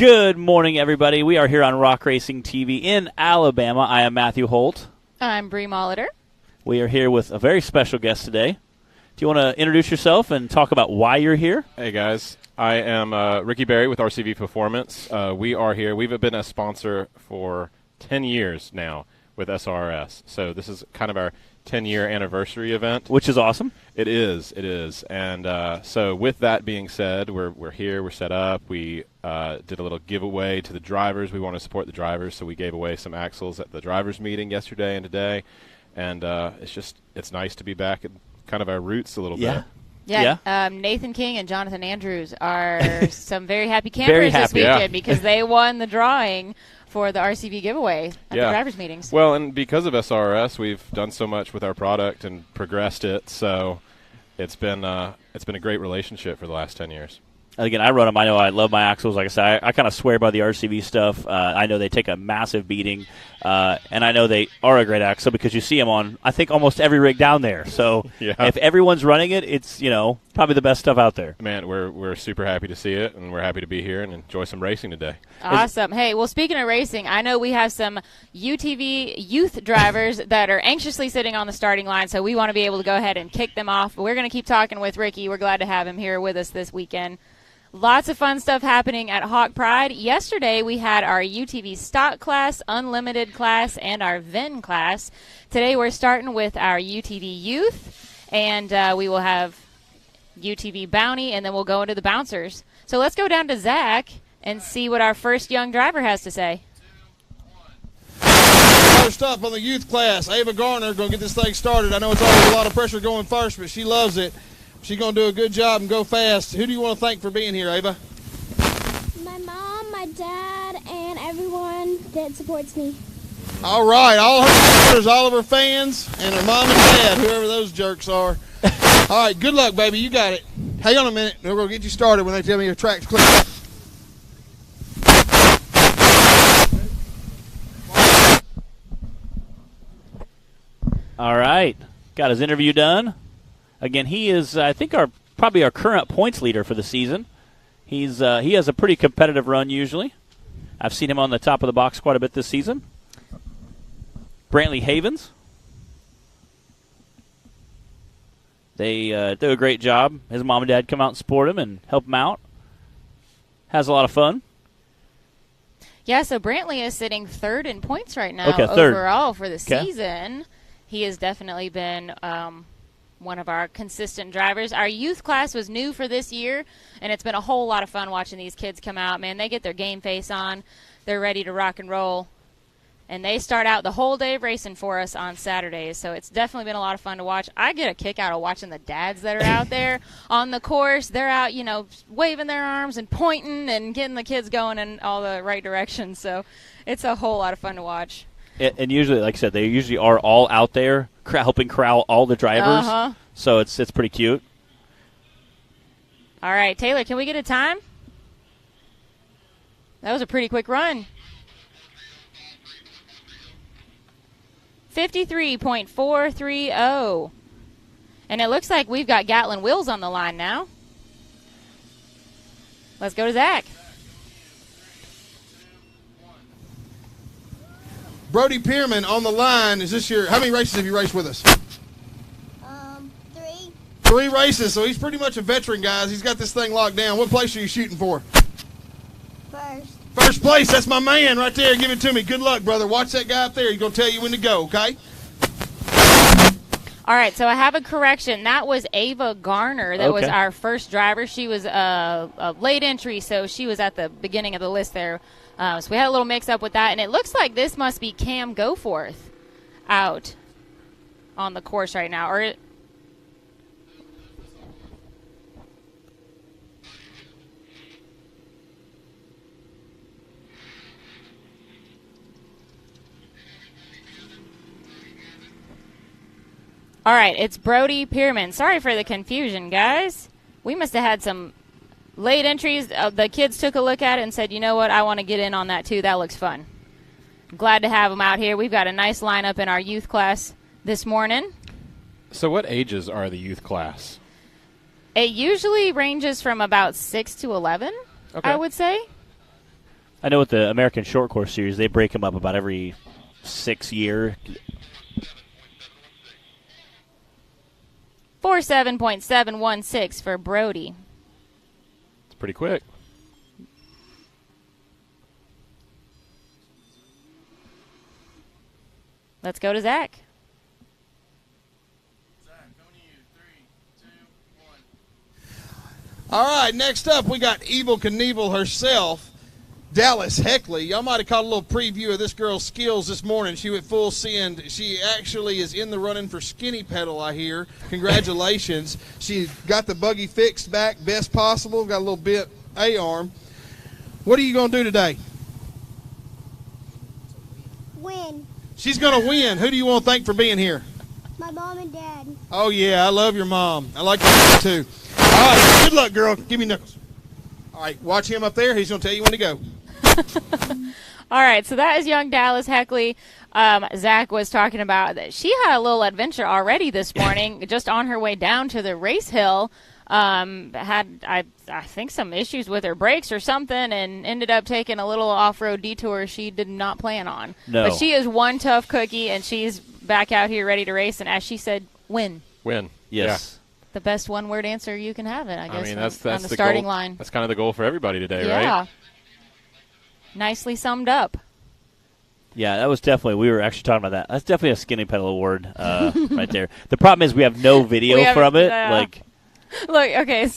Good morning, everybody. We are here on Rock Racing TV in Alabama. I am Matthew Holt. I'm Bree Molitor. We are here with a very special guest today. Do you want to introduce yourself and talk about why you're here? Hey, guys. I am Ricky Berry with RCV Performance. We are here. We've been a sponsor for 10 years now with SRS. So this is kind of our 10-year anniversary event. Which is awesome. It is. And so with that being said, we're here. We're set up. We did a little giveaway to the drivers. We want to support the drivers, so we gave away some axles at the drivers meeting yesterday and today. And it's nice to be back at kind of our roots a little bit. Yeah. Nathan King and Jonathan Andrews are some very happy campers this weekend because they won the drawing for the RCV giveaway at the drivers' meetings. Well, and because of SRS, we've done so much with our product and progressed it. So it's been a great relationship for the last 10 years. And again, I run them. I know I love my axles. Like I said, I kind of swear by the RCV stuff. I know they take a massive beating, and I know they are a great axle because you see them on, I think, almost every rig down there. So if everyone's running it, it's probably the best stuff out there. Man, we're super happy to see it, and we're happy to be here and enjoy some racing today. Awesome. Hey, well, speaking of racing, I know we have some UTV youth drivers that are anxiously sitting on the starting line, so we want to be able to go ahead and kick them off. We're going to keep talking with Ricky. We're glad to have him here with us this weekend. Lots of fun stuff happening at Hawk Pride. Yesterday we had our UTV stock class, unlimited class, and our VIN class. Today we're starting with our UTV youth, and we will have UTV bounty, and then we'll go into the bouncers. So let's go down to Zach and see what our first young driver has to say. First up on the youth class, Ava Garner going to get this thing started. I know it's always a lot of pressure going first, but she loves it. She's going to do a good job and go fast. Who do you want to thank for being here, Ava? My mom, my dad, and everyone that supports me. All right, all her supporters, all of her fans, and her mom and dad, whoever those jerks are. All right, good luck, baby. You got it. Hang on a minute. We're going to get you started when they tell me your track's clear. All right. Got his interview done. Again, he is, I think, probably our current points leader for the season. He has a pretty competitive run usually. I've seen him on the top of the box quite a bit this season. Brantley Havens. They do a great job. His mom and dad come out and support him and help him out. Has a lot of fun. Yeah, so Brantley is sitting third in points right now overall for the season. He has definitely been one of our consistent drivers. Our youth class was new for this year, and it's been a whole lot of fun watching these kids come out. Man, they get their game face on. They're ready to rock and roll. And they start out the whole day of racing for us on Saturdays, so it's definitely been a lot of fun to watch. I get a kick out of watching the dads that are out there on the course. They're out, waving their arms and pointing and getting the kids going in all the right directions. So it's a whole lot of fun to watch. And usually, like I said, they usually are all out there helping corral all the drivers. So it's pretty cute. All right, Taylor, can we get a time? That was a pretty quick run. 53.430. And it looks like we've got Gatlin Wills on the line now. Let's go to Zach. Brody Pierman on the line. Is this how many races have you raced with us? 3. 3 races, so he's pretty much a veteran, guys. He's got this thing locked down. What place are you shooting for? First. First place. That's my man right there. Give it to me. Good luck, brother. Watch that guy up there. He's going to tell you when to go, okay? All right, so I have a correction. That was Ava Garner. That was our first driver. She was a late entry, so she was at the beginning of the list there. So we had a little mix-up with that, and it looks like this must be Cam Goforth out on the course right now. All right, it's Brody Pierman. Sorry for the confusion, guys. We must have had some late entries. The kids took a look at it and said, you know what, I want to get in on that too. That looks fun. Glad to have them out here. We've got a nice lineup in our youth class this morning. So what ages are the youth class? It usually ranges from about 6 to 11, okay. I would say. I know with the American Short Course Series, they break them up about every 6 year. 47.716 for Brody. It's pretty quick. Let's go to Zach. All right, next up we got Evel Knievel herself, Dallas Heckley. Y'all might have caught a little preview of this girl's skills this morning. She went full send. She actually is in the running for skinny pedal, I hear. Congratulations. She got the buggy fixed back best possible, got a little bit A-arm. What are you going to do today? Win. She's going to win. Who do you want to thank for being here? My mom and dad. Oh, yeah, I love your mom. I like your mom, too. All right, good luck, girl. Give me knuckles. All right, watch him up there. He's going to tell you when to go. All right, so that is young Dallas Heckley. Zach was talking about that she had a little adventure already this morning, just on her way down to the race hill. Had I think some issues with her brakes or something, and ended up taking a little off-road detour she did not plan on. No. But she is one tough cookie, and she's back out here ready to race. And as she said, win. Win. Yes. The best one-word answer you can have it, I guess. I mean, that's on the the starting goal. line. That's kind of the goal for everybody today, Yeah. right? Nicely summed up. Yeah, that was definitely, we were actually talking about that. That's definitely a skinny pedal award right there. The problem is we have no video from it. Look, okay. Is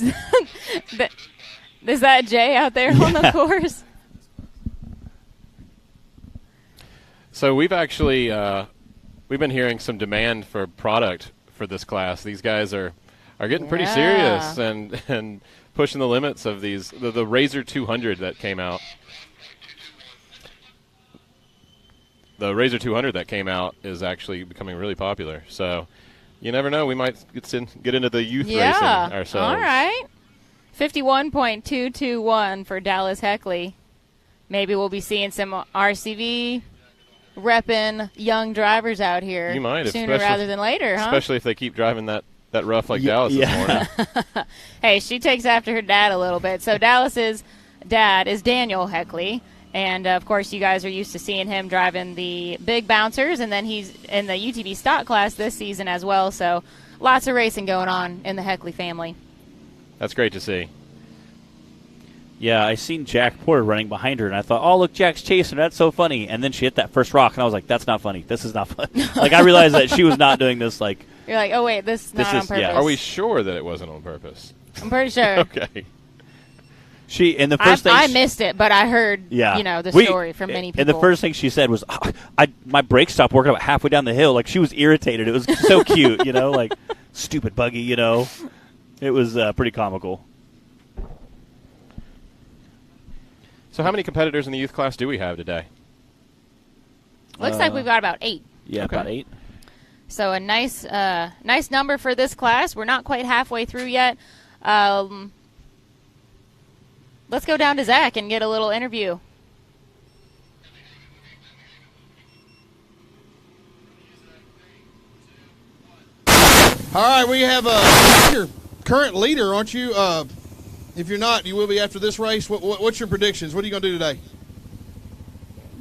that Jay out there on the course? So we've actually we've been hearing some demand for product for this class. These guys are getting pretty serious and pushing the limits of these. The Razor 200 that came out. The Razor 200 that came out is actually becoming really popular. So you never know. We might get into the youth racing ourselves. All right. 51.221 for Dallas Heckley. Maybe we'll be seeing some RCV repping young drivers out here You might, sooner rather than later, huh? Especially if they keep driving that rough like Dallas this morning. Hey, she takes after her dad a little bit. So Dallas's dad is Daniel Heckley. And, of course, you guys are used to seeing him driving the big bouncers, and then he's in the UTV stock class this season as well. So lots of racing going on in the Heckley family. That's great to see. Yeah, I seen Jack Porter running behind her, and I thought, oh, look, Jack's chasing her. That's so funny. And then she hit that first rock, and I was like, that's not funny. This is not funny. Like, I realized that she was not doing this, like. You're like, oh, wait, this is not on purpose. Yeah. Are we sure that it wasn't on purpose? I'm pretty sure. Okay. She in the first thing I missed it, but I heard the story from many people. And the first thing she said was, my brakes stopped working about halfway down the hill. Like, she was irritated. It was so cute, like, stupid buggy, It was pretty comical. So how many competitors in the youth class do we have today? Looks like we've got about 8. Yeah, Okay. about 8. So a nice number for this class. We're not quite halfway through yet. Let's go down to Zach and get a little interview. All right, we have your current leader, aren't you? If you're not, you will be after this race. What's your predictions? What are you going to do today?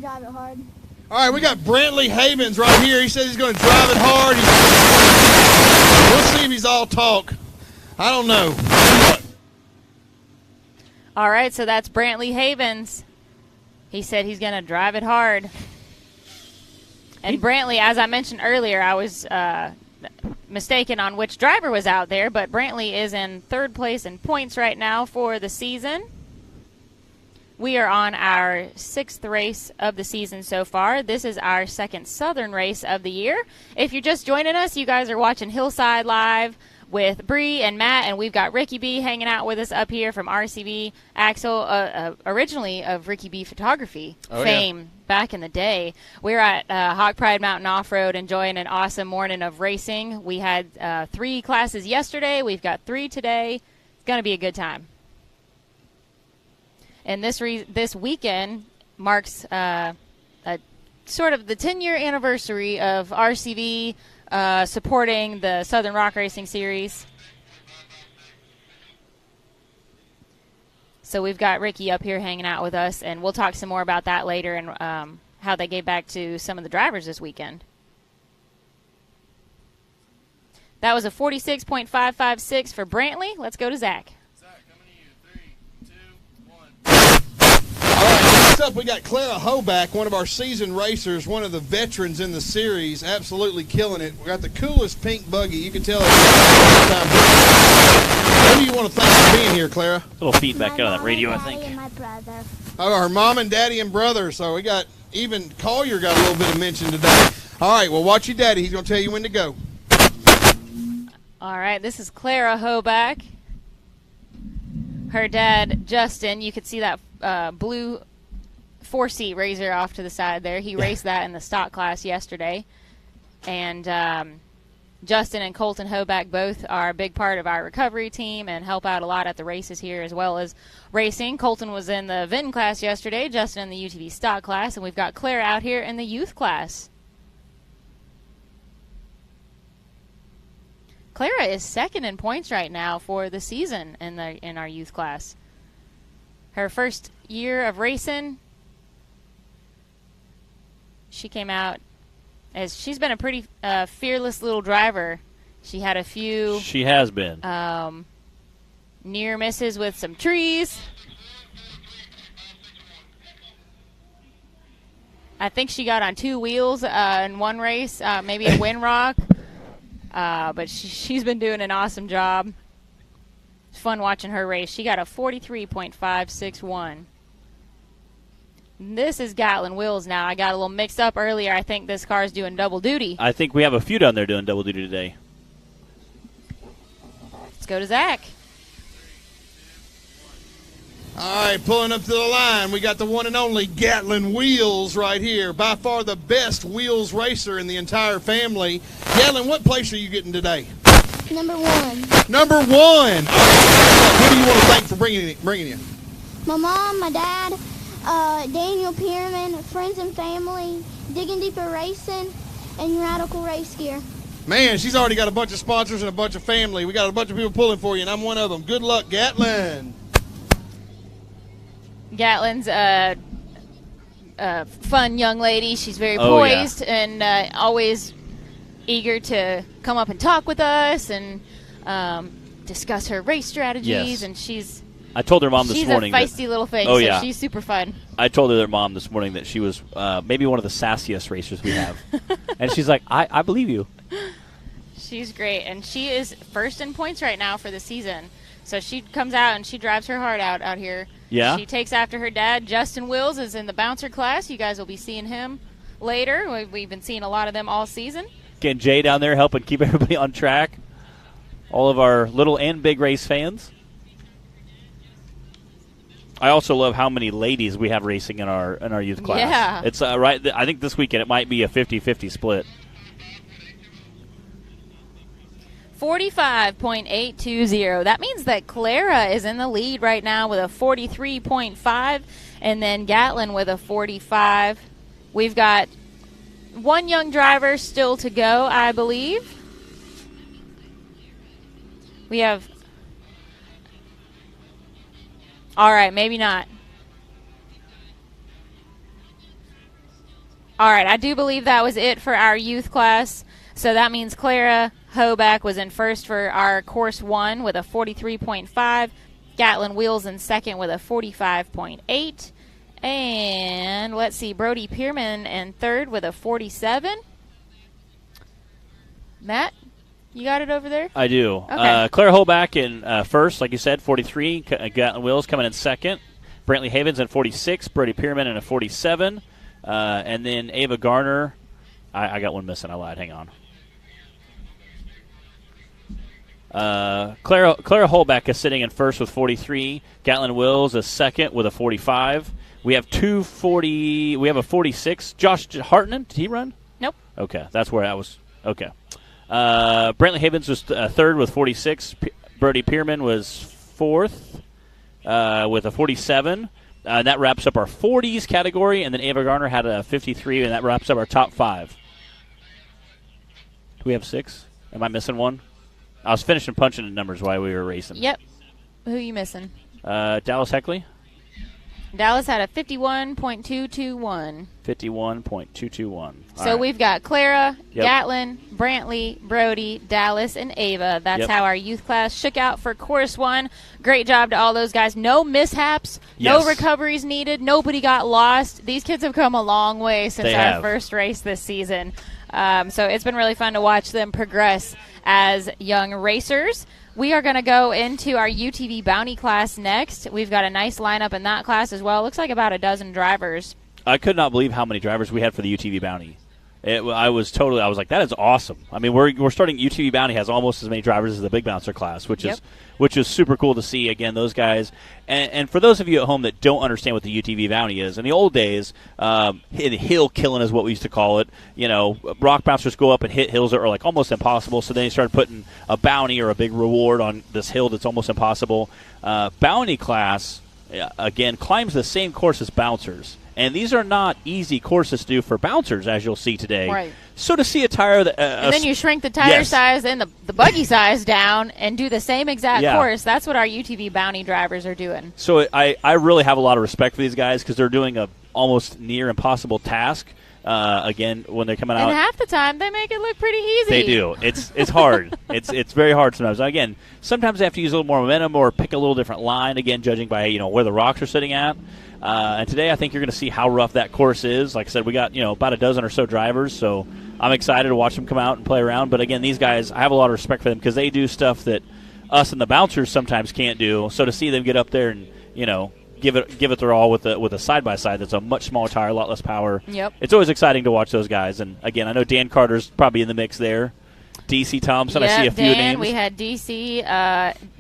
Drive it hard. All right, we got Brantley Havens right here. He says he's going to drive it hard. We'll see if he's all talk. I don't know. All right, so that's Brantley Havens. He said he's going to drive it hard. And Brantley, as I mentioned earlier, I was mistaken on which driver was out there, but Brantley is in third place in points right now for the season. We are on our 6th race of the season so far. This is our 2nd Southern race of the year. If you're just joining us, you guys are watching Hillside Live with Bree and Matt, and we've got Ricky B hanging out with us up here from RCB Axle, originally of Ricky B Photography fame back in the day. We're at Hawk Pride Mountain Off-Road enjoying an awesome morning of racing. We had 3 classes yesterday. We've got 3 today. It's going to be a good time. And this weekend marks sort of the 10-year anniversary of RCV supporting the Southern Rock Racing Series. So we've got Ricky up here hanging out with us, and we'll talk some more about that later and how they gave back to some of the drivers this weekend. That was a 46.556 for Brantley. Let's go to Zach. All right, next up we got Clara Hoback, one of our seasoned racers, one of the veterans in the series, absolutely killing it. We got the coolest pink buggy. You can tell it's Who do you want to thank for being here, Clara? Little feedback out of that radio, I think. And my brother. Oh, her mom and daddy and brother. So we got even Collier got a little bit of mention today. All right, well, watch your daddy. He's going to tell you when to go. All right, this is Clara Hoback. Her dad, Justin, you could see that blue 4-seat Razor off to the side there. He raced that in the stock class yesterday. And Justin and Colton Hoback both are a big part of our recovery team and help out a lot at the races here as well as racing. Colton was in the VIN class yesterday, Justin in the UTV stock class, and we've got Clara out here in the youth class. Clara is second in points right now for the season in our youth class. Her first year of racing, she came out as she's been a pretty fearless little driver. She had a few. She has been. Near misses with some trees. I think she got on 2 wheels in one race, maybe a Windrock. But she's been doing an awesome job. It's fun watching her race. She got a 43.561. This is Gatlin Wills now. I got a little mixed up earlier. I think this car is doing double duty. I think we have a few down there doing double duty today. Let's go to Zach. All right, pulling up to the line, we got the one and only Gatlin Wheels right here. By far the best wheels racer in the entire family. Gatlin, what place are you getting today? Number 1. Number 1. All right, who do you want to thank for bringing you? My mom, my dad, Daniel Pierman, friends and family, Digging Deeper Racing, and Radical Race Gear. Man, she's already got a bunch of sponsors and a bunch of family. We got a bunch of people pulling for you, and I'm one of them. Good luck, Gatlin. Gatlin's a fun young lady. She's very poised and always eager to come up and talk with us and discuss her race strategies. Yes. And she's I told her mom this morning. She's a feisty little thing, Oh, so yeah. she's super fun. I told her mom this morning that she was maybe one of the sassiest racers we have. And she's like, I believe you. She's great, and she is first in points right now for the season. So she comes out and she drives her heart out here. Yeah? She takes after her dad. Justin Wills is in the bouncer class. You guys will be seeing him later. We've been seeing a lot of them all season. Getting Jay down there helping keep everybody on track. All of our little and big race fans. I also love how many ladies we have racing in our youth class. Yeah. It's right. I think this weekend it might be a 50-50 split. 45.820. That means that Clara is in the lead right now with a 43.5, and then Gatlin with a 45. We've got one young driver still to go, I believe. We have... All right, maybe not. All right, I do believe that was it for our youth class. So that means Clara Hoback was in first for our Course 1 with a 43.5. Gatlin Wheels in second with a 45.8. And let's see, Brody Pierman in third with a 47. Matt, you got it over there? I do. Okay. Clara Hoback in first, like you said, 43. Gatlin Wills coming in second. Brantley Havens in 46. Brody Pierman in a 47. And then Ava Garner. I got one missing. I lied. Hang on. Clara Hoback is sitting in first with 43. Gatlin Wills is second with a 45. We have we have a 46. Josh Hartman, did he run? Nope. Okay, that's where I was. Okay. Brantley Havens was third with 46. Brody Pierman was fourth with a 47. And that wraps up our 40s category. And then Ava Garner had a 53, and that wraps up our top 5. Do we have 6? Am I missing one? I was finishing punching the numbers while we were racing. Yep. Who you missing? Dallas Heckley? Dallas had a 51.221. 51.221. So we've got Clara, Yep. Gatlin, Brantley, Brody, Dallas, and Ava. That's Yep. how our youth class shook out for Course 1. Great job to all those guys. No mishaps, Yes. no recoveries needed. Nobody got lost. These kids have come a long way since They our have. first race this season. So it's been really fun to watch them progress as young racers. We are going to go into our UTV Bounty class next. We've got a nice lineup in that class as well. Looks like about a dozen drivers. I could not believe how many drivers we had for the UTV Bounty. I was like, that is awesome. I mean, we're starting UTV Bounty has almost as many drivers as the Big Bouncer class, which is super cool to see. Again, those guys, and for those of you at home that don't understand what the UTV Bounty is, in the old days, hill killing is what we used to call it. You know, rock bouncers go up and hit hills that are like almost impossible. So then they started putting a bounty or a big reward on this hill that's almost impossible. Bounty class again climbs the same course as bouncers. And these are not easy courses to do for bouncers, as you'll see today. Right. So to see a tire that... and then you shrink the tire Yes. size and the buggy size down and do the same exact Yeah. course. That's what our UTV Bounty drivers are doing. So I really have a lot of respect for these guys because they're doing a almost near impossible task. Again, when they're coming out... And half the time, they make it look pretty easy. They do. It's hard. it's very hard sometimes. Again, sometimes they have to use a little more momentum or pick a little different line. Again, judging by where the rocks are sitting at. And today, I think you're going to see how rough that course is. Like I said, we got about a dozen or so drivers, so I'm excited to watch them come out and play around. But again, these guys, I have a lot of respect for them because they do stuff that us and the bouncers sometimes can't do. So to see them get up there and give it their all with a side by side that's a much smaller tire, a lot less power. Yep. It's always exciting to watch those guys. And again, I know Dan Carter's probably in the mix there. DC Thompson, I see a few Dan, names. we had DC.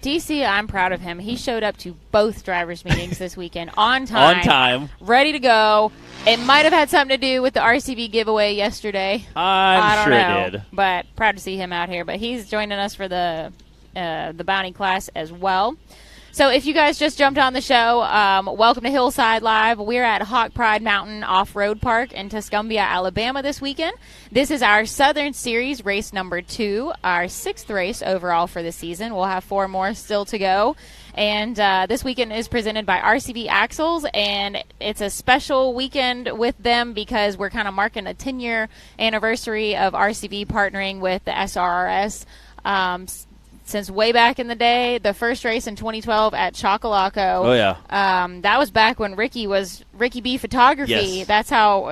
DC, I'm proud of him. He showed up to both drivers' meetings this weekend on time. On time. Ready to go. It might have had something to do with the RCV giveaway yesterday. I don't sure know, it did. But proud to see him out here. But he's joining us for the Bounty class as well. So if you guys just jumped on the show, welcome to Hillside Live. We're at Hawk Pride Mountain Off-Road Park in Tuscumbia, Alabama this weekend. This is our Southern Series race number 2, our 6th race overall for the season. We'll have 4 more still to go. And this weekend is presented by RCV Axles, and it's a special weekend with them because we're kind of marking a 10-year anniversary of RCV partnering with the SRRS. Since way back in the day, the first race in 2012 at Chocolaco. Oh, yeah. That was back when Ricky was Ricky B Photography. Yes. That's how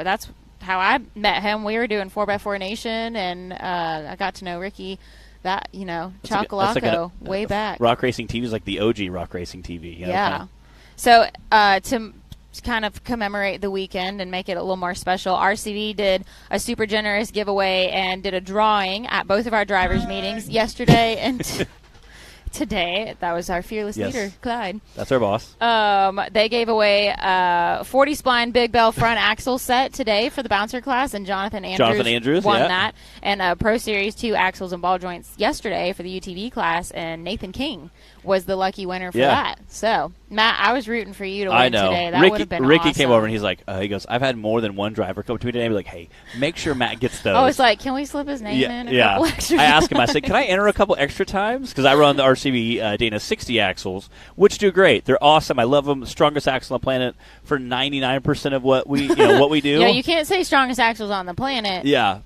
I met him. We were doing 4x4 Nation, and I got to know Ricky. Chocolaco way back. Rock Racing TV is like the OG Rock Racing TV. Yeah. So to kind of commemorate the weekend and make it a little more special, RCV did a super generous giveaway and did a drawing at both of our drivers' meetings yesterday and today. That was our fearless leader, Clyde. That's our boss. They gave away a 40 spline Big Bell front axle set today for the bouncer class, and Jonathan Andrews won that. And Pro Series 2 axles and ball joints yesterday for the UTV class, and Nathan King was the lucky winner for that. So, Matt, I was rooting for you to win today. That would have been Ricky awesome. came over and he's like, he goes, I've had more than one driver come to me today and be like, hey, make sure Matt gets those. Oh, it's like, can we slip his name in a couple extra I asked him, I said, can I enter a couple extra times? Because I run the RCV Dana 60 axles, which do great. They're awesome. I love them. Strongest axle on the planet for 99% of what we what we do. Yeah, you can't say strongest axles on the planet. Yeah.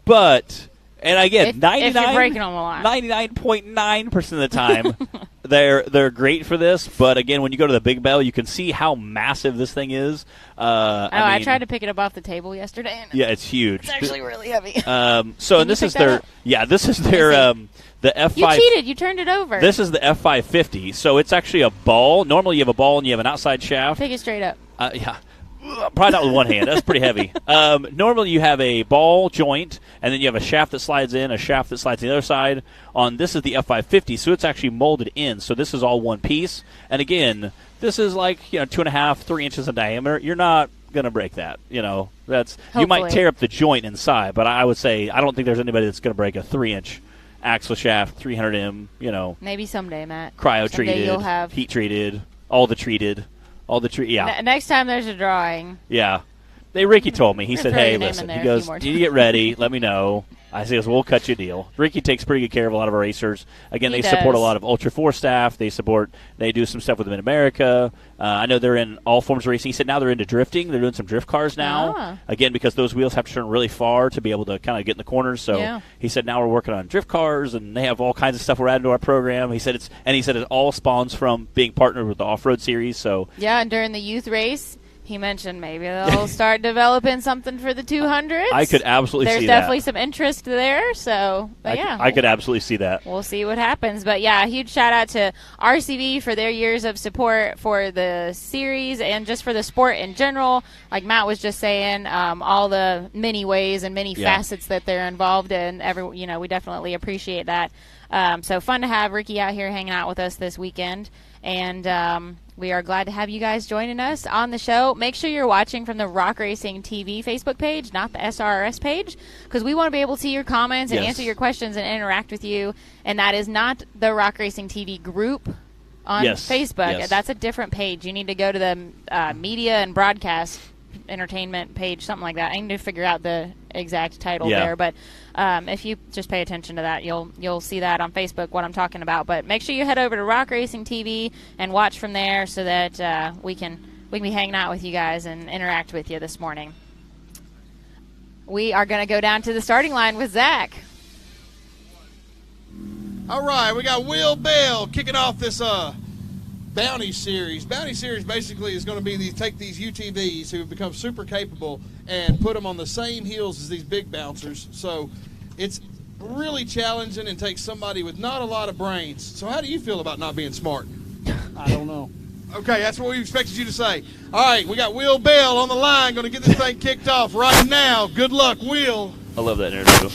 But, and again, if you're breaking them a lot. 99.9% of the time, they're great for this. But again, when you go to the Big Bell, you can see how massive this thing is. I tried to pick it up off the table yesterday. And yeah, it's huge. It's actually really heavy. This is their the F5. You cheated. You turned it over. This is the F550. So it's actually a ball. Normally you have a ball and you have an outside shaft. Pick it straight up. Yeah. Probably not with one hand. That's pretty heavy. Normally you have a ball joint, and then you have a shaft that slides in, a shaft that slides to the other side. This is the F550, so it's actually molded in. So this is all one piece. And again, this is like 2.5, 3 inches in diameter. You're not going to break that. That's Hopefully. You might tear up the joint inside, but I would say I don't think there's anybody that's going to break a 3-inch axle shaft, 300M. Maybe someday, Matt. Cryo Someday treated, you'll have heat treated, all the treated. Yeah. Next time there's a drawing. Yeah. Ricky told me. He said, throw hey, your name listen. in there He a goes, few more you get ready. Let me know. I say, we'll cut you a deal. Ricky takes pretty good care of a lot of our racers. Again, He they support a does. lot of Ultra 4 staff. They do some stuff with Mid-America. I know they're in all forms of racing. He said now they're into drifting. They're doing some drift cars now. Ah. Again, because those wheels have to turn really far to be able to kind of get in the corners. So Yeah. he said now we're working on drift cars, and they have all kinds of stuff we're adding to our program. He said it all spawns from being partnered with the off-road series. So Yeah, and during the youth race, he mentioned maybe they'll start developing something for the 200s. I could absolutely There's see definitely that. some interest there, so but yeah. I could absolutely see that. We'll see what happens. But, yeah, a huge shout-out to RCV for their years of support for the series and just for the sport in general. Like Matt was just saying, all the many ways and many Yeah. facets that they're involved in. We definitely appreciate that. So fun to have Ricky out here hanging out with us this weekend. And we are glad to have you guys joining us on the show. Make sure you're watching from the Rock Racing TV Facebook page, not the SRS page, because we want to be able to see your comments and Yes. answer your questions and interact with you. And that is not the Rock Racing TV group on Yes. Facebook. Yes. That's a different page. You need to go to the media and broadcast entertainment page, something like that. I need to figure out the exact title Yeah. there, but if you just pay attention to that, you'll see that on Facebook what I'm talking about. But make sure you head over to Rock Racing TV and watch from there so that we can be hanging out with you guys and interact with you this morning. We are going to go down to the starting line with Zach. All right, we got Will Bell kicking off this Bounty Series. Bounty Series basically is going to be take these UTVs who have become super capable and put them on the same heels as these big bouncers. So it's really challenging and takes somebody with not a lot of brains. So how do you feel about not being smart? I don't know. Okay, that's what we expected you to say. All right, we got Will Bell on the line, going to get this thing kicked off right now. Good luck, Will. I love that interview.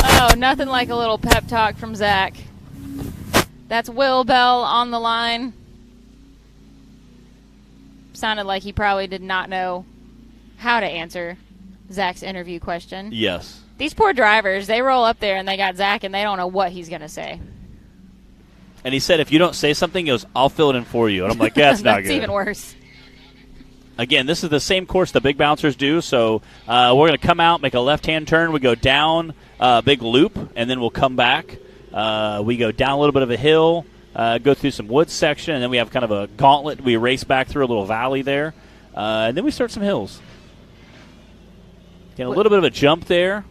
Oh, nothing like a little pep talk from Zach. That's Will Bell on the line. Sounded like he probably did not know how to answer Zach's interview question. Yes. These poor drivers, they roll up there and they got Zach and they don't know what he's going to say. And he said, if you don't say something, he goes, I'll fill it in for you. And I'm like, that's not That's good. even worse. Again, this is the same course the big bouncers do. So we're going to come out, make a left-hand turn. We go down a big loop, and then we'll come back. We go down a little bit of a hill, go through some woods section, and then we have kind of a gauntlet. We race back through a little valley there, and then we start some hills. Again, a little bit of a jump there.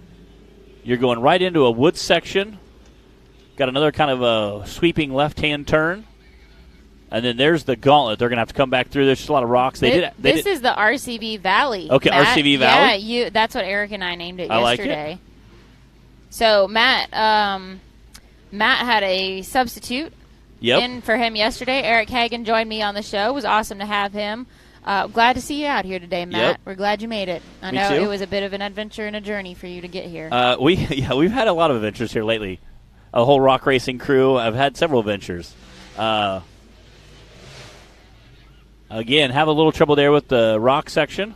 You're going right into a woods section. Got another kind of a sweeping left-hand turn. And then there's the gauntlet. They're going to have to come back through. There's just a lot of rocks. This is the RCV Valley. Okay, Matt. RCV Valley? Yeah, that's what Eric and I named it I like it. yesterday. So Matt had a substitute in for him yesterday. Eric Hagan joined me on the show. It was awesome to have him. Glad to see you out here today, Matt. Yep. We're glad you made it. I Me know too. it was a bit of an adventure and a journey for you to get here. We've had a lot of adventures here lately. A whole rock racing crew. I've had several adventures. Again, have a little trouble there with the rock section.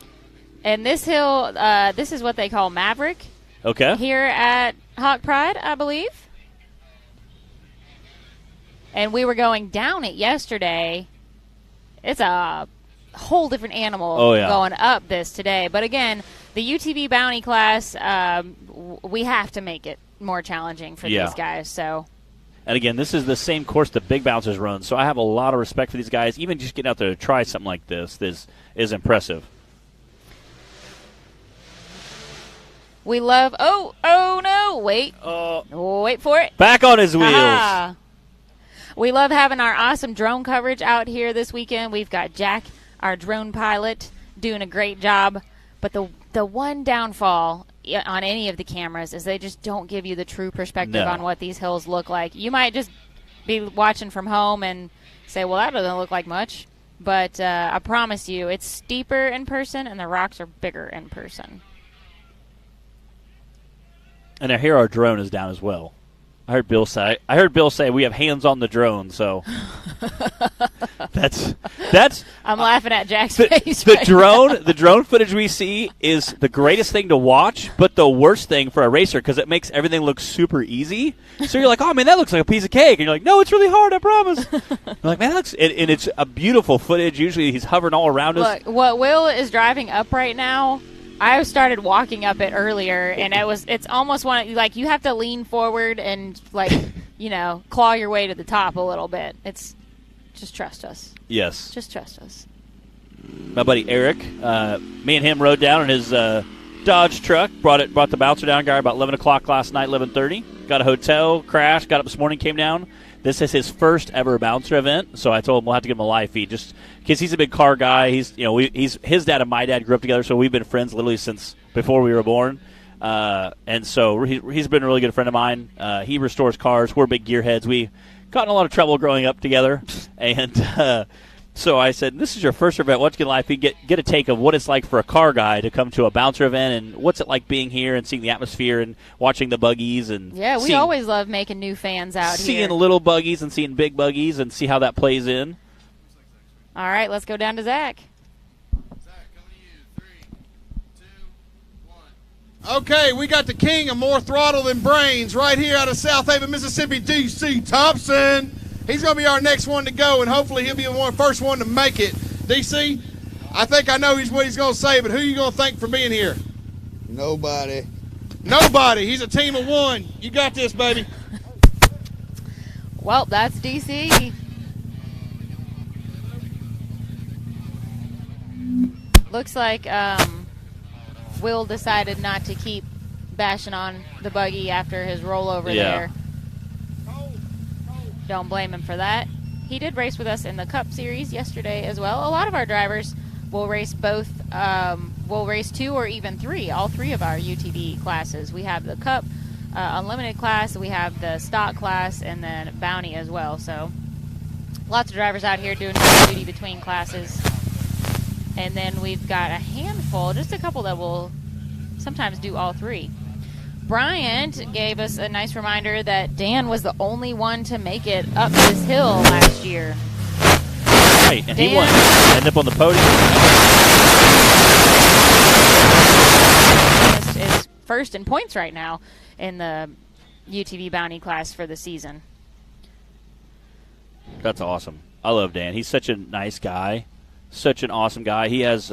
And this hill, this is what they call Maverick Okay. here at Hawk Pride, I believe. And we were going down it yesterday. It's a whole different animal going up this today. But again, the UTV Bounty class, we have to make it more challenging for these guys. So. And again, this is the same course the big bouncers run, so I have a lot of respect for these guys. Even just getting out there to try something like this is impressive. We love. Oh no! Wait for it. Back on his wheels. Ah. We love having our awesome drone coverage out here this weekend. We've got Jack, our drone pilot, doing a great job. But the one downfall on any of the cameras is they just don't give you the true perspective on what these hills look like. You might just be watching from home and say, well, that doesn't look like much. But I promise you, it's steeper in person and the rocks are bigger in person. And I hear our drone is down as well. I heard Bill say we have hands on the drone, so that's I'm laughing at Jack's face. The drone footage we see is the greatest thing to watch, but the worst thing for a racer because it makes everything look super easy. So you're like, oh man, that looks like a piece of cake, and you're like, no, it's really hard, I promise. You're like, man, that looks, and it's a beautiful footage. Usually he's hovering all around us. Look, what Will is driving up right now I started walking up it earlier, and it's almost like you have to lean forward and like claw your way to the top a little bit. It's just trust us. Yes. Just trust us. My buddy Eric, me and him rode down in his Dodge truck, brought the bouncer down, guy, about 11 o'clock last night, 11:30. Got a hotel, crashed, got up this morning, came down. This is his first ever bouncer event, so I told him we'll have to give him a live feed, just because he's a big car guy. He's his dad and my dad grew up together, so we've been friends literally since before we were born. And so he's been a really good friend of mine. He restores cars. We're big gearheads. We got in a lot of trouble growing up together, and so I said, "This is your first event. What's going live? Get a take of what it's like for a car guy to come to a bouncer event, and what's it like being here and seeing the atmosphere and watching the buggies and we always love making new fans out seeing here. little buggies and seeing big buggies and see how that plays in." All right, let's go down to Zach. Okay, we got the king of more throttle than brains right here out of South Haven, Mississippi, D.C. Thompson. He's going to be our next one to go, and hopefully he'll be the first one to make it. D.C., I think I know what he's going to say, but who are you going to thank for being here? Nobody. Nobody. He's a team of one. You got this, baby. Well, that's DC. Looks like Will decided not to keep bashing on the buggy after his rollover there. Don't blame him for that. He did race with us in the Cup Series yesterday as well. A lot of our drivers will race both. Will race 2 or even 3. All 3 of our UTV classes. We have the Cup Unlimited class, we have the Stock class, and then Bounty as well. So lots of drivers out here doing duty between classes. And then we've got a handful, just a couple that will sometimes do all 3. Bryant gave us a nice reminder that Dan was the only one to make it up this hill last year. Right, and Dan, he won. Ended up on the podium. Is first in points right now in the UTV Bounty class for the season. That's awesome. I love Dan. He's such a nice guy. Such an awesome guy. He has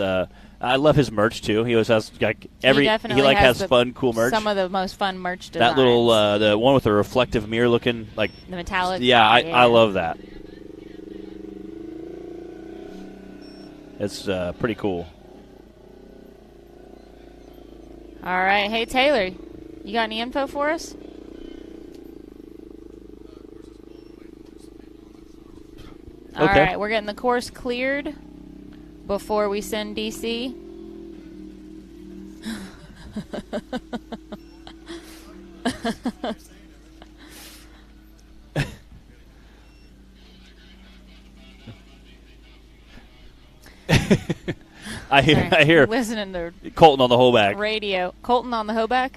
I love his merch too. He always has like has fun, cool merch. Some of the most fun merch designs. That little the one with the reflective mirror looking like the metallic. Yeah, I love that. It's pretty cool. All right, hey Taylor, you got any info for us? All right, we're getting the course cleared before we send DC. I hear listening to Colton on the Hoback radio. Colton on the Hoback?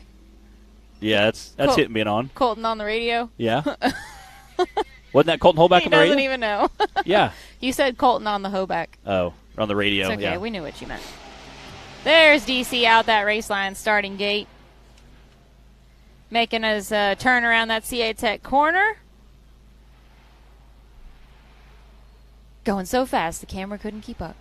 Yeah, that's hitting me on. Colton on the radio? Yeah. Wasn't that Colton Hoback on the radio? He doesn't even know. Yeah. You said Colton on the Hoback. Oh, on the radio. It's okay, yeah. We knew what you meant. There's DC out that race line starting gate. Making his turn around that CA Tech corner. Going so fast, the camera couldn't keep up.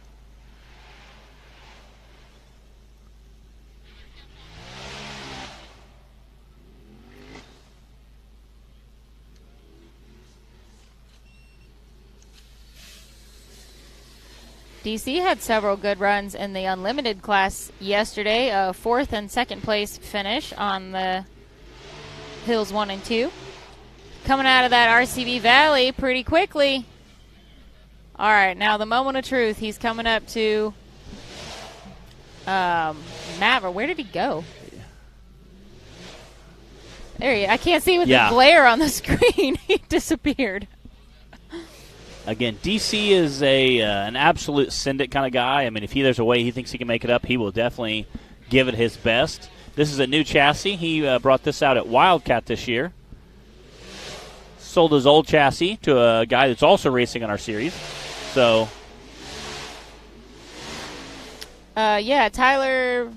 DC had several good runs in the Unlimited class yesterday. A 4th and 2nd place finish on the Hills 1 and 2. Coming out of that RCV Valley pretty quickly. All right, now the moment of truth. He's coming up to Maverick. Where did he go? There he is. I can't see with the glare on the screen. He disappeared. Again, DC is an absolute send it kind of guy. I mean, if there's a way he thinks he can make it up, he will definitely give it his best. This is a new chassis. He brought this out at Wildcat this year. Sold his old chassis to a guy that's also racing on our series. So, Tyler.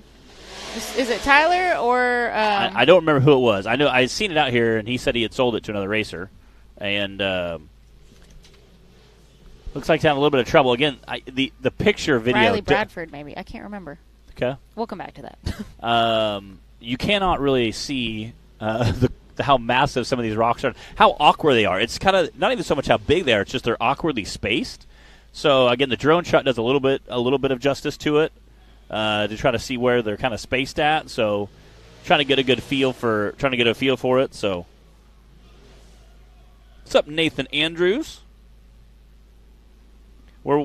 Is it Tyler or? I don't remember who it was. I know I'd seen it out here, and he said he had sold it to another racer, and looks like he's having a little bit of trouble again. The picture video. Riley Bradford, maybe I can't remember. Okay. We'll come back to that. You cannot really see how massive some of these rocks are, how awkward they are. It's kind of not even so much how big they are; it's just they're awkwardly spaced. So again, the drone shot does a little bit of justice to it to try to see where they're kind of spaced at. So trying to get a feel for it. So what's up, Nathan Andrews? We're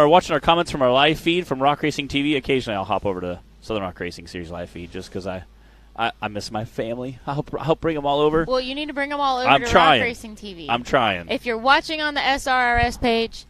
watching our comments from our live feed from Rock Racing TV. Occasionally, I'll hop over to Southern Rock Racing Series live feed just because I miss my family. I'll bring them all over. Well, you need to bring them all over I'm to trying. Rock Racing TV. I'm trying. If you're watching on the SRRS page,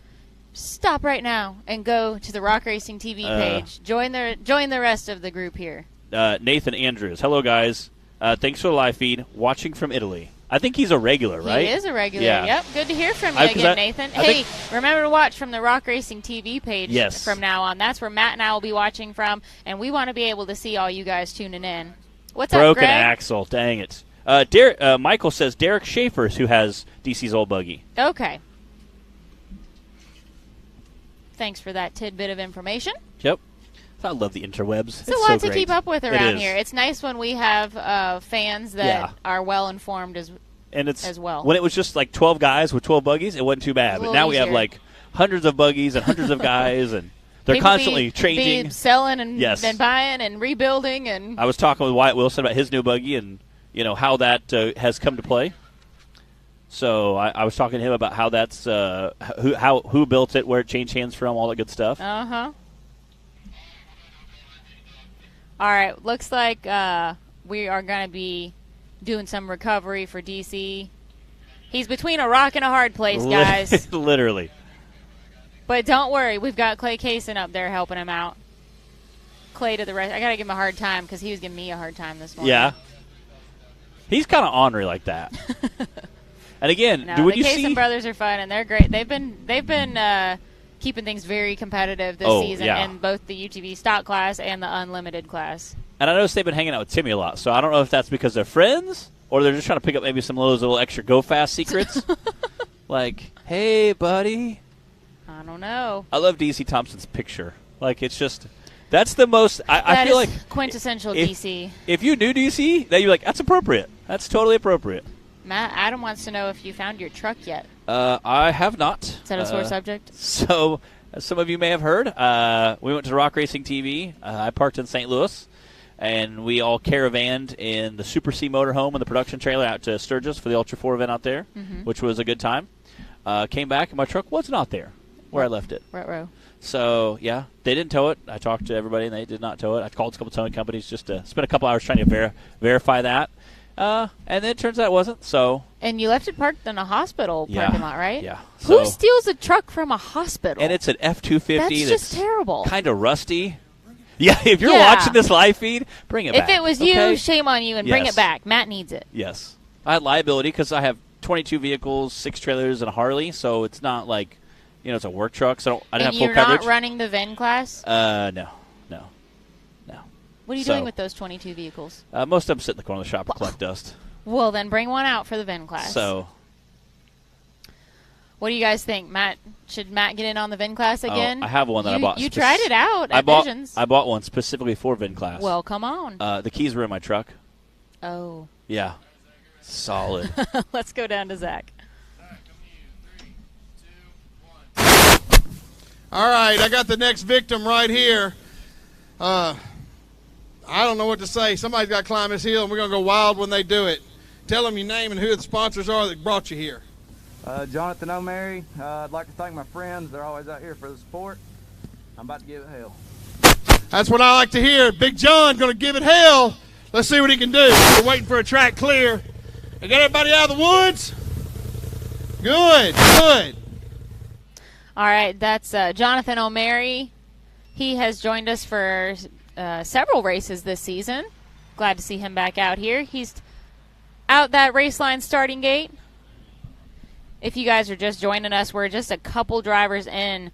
stop right now and go to the Rock Racing TV page. Join the rest of the group here. Nathan Andrews. Hello, guys. Thanks for the live feed. Watching from Italy. I think he's a regular, right? He is a regular. Yeah. Yep. Good to hear from you again, Nathan. Hey, remember to watch from the Rock Racing TV page from now on. That's where Matt and I will be watching from, and we want to be able to see all you guys tuning in. What's up, Broken Greg? axle. Dang it. Michael says Derek Schaefer's who has DC's old buggy. Okay. Thanks for that tidbit of information. Yep. I love the interwebs. It's a lot to keep up with around here. It's nice when we have fans that are well informed as well. When it was just like 12 guys with 12 buggies, it wasn't too bad. But now we have like hundreds of buggies and hunders of guys, and they're constantly changing, selling, and buying and rebuilding. And I was talking with Wyatt Wilson about his new buggy and how that has come to play. So I was talking to him about how that's who built it, where it changed hands from, all that good stuff. All right, looks like we are going to be doing some recovery for DC. He's between a rock and a hard place, guys. Literally. But don't worry, we've got Clay Kaysen up there helping him out. Clay to the rest. I got to give him a hard time because he was giving me a hard time this morning. Yeah. He's kind of ornery like that. And again, the Kaysen brothers are fun, and they're great. They've been keeping things very competitive this season in both the UTV stock class and the unlimited class. And I noticed they've been hanging out with Timmy a lot, so I don't know if that's because they're friends or they're just trying to pick up maybe some of those little extra go-fast secrets. Like, hey, buddy. I don't know. I love DC Thompson's picture. Like, it's just, that's the most, I feel like. Quintessential DC. If you knew DC, then you're like, that's appropriate. That's totally appropriate. Matt, Adam wants to know if you found your truck yet. I have not. Is that a sore subject? So, as some of you may have heard, we went to Rock Racing TV. I parked in St. Louis, and we all caravanned in the Super C motorhome and the production trailer out to Sturgis for the Ultra 4 event out there, which was a good time. Came back, and my truck was not there where I left it. Ruh-roh. So, yeah, they didn't tow it. I talked to everybody, and they did not tow it. I called a couple towing companies just to spend a couple hours trying to verify that. And then it turns out it wasn't, so. And you left it parked in a hospital parking lot, right? Yeah. Who steals a truck from a hospital? And it's an F-250 that's just terrible. Kind of rusty. Yeah, if you're watching this live feed, bring it back. If it was you, shame on you, and bring it back. Matt needs it. Yes. I had liability because I have 22 vehicles, 6 trailers, and a Harley, so it's not like, it's a work truck, so I didn't have full coverage. And you're not running the VIN class? No. What are you doing with those 22 vehicles? Most of them sit in the corner of the shop and collect dust. Well, then bring one out for the VIN class. So, what do you guys think, Matt? Should Matt get in on the VIN class again? I have one that I bought. You tried it out at Visions. I bought one specifically for VIN class. Well, come on. The keys were in my truck. Oh. Yeah. Solid. Let's go down to Zach. All right, I got the next victim right here. I don't know what to say. Somebody's got to climb this hill, and we're going to go wild when they do it. Tell them your name and who the sponsors are that brought you here. Jonathan O'Mary. I'd like to thank my friends. They're always out here for the support. I'm about to give it hell. That's what I like to hear. Big John going to give it hell. Let's see what he can do. We're waiting for a track clear. I got everybody out of the woods? Good. All right, that's Jonathan O'Mary. He has joined us for several races this season. Glad to see him back out here. He's out that race line starting gate. If you guys are just joining us, we're just a couple drivers in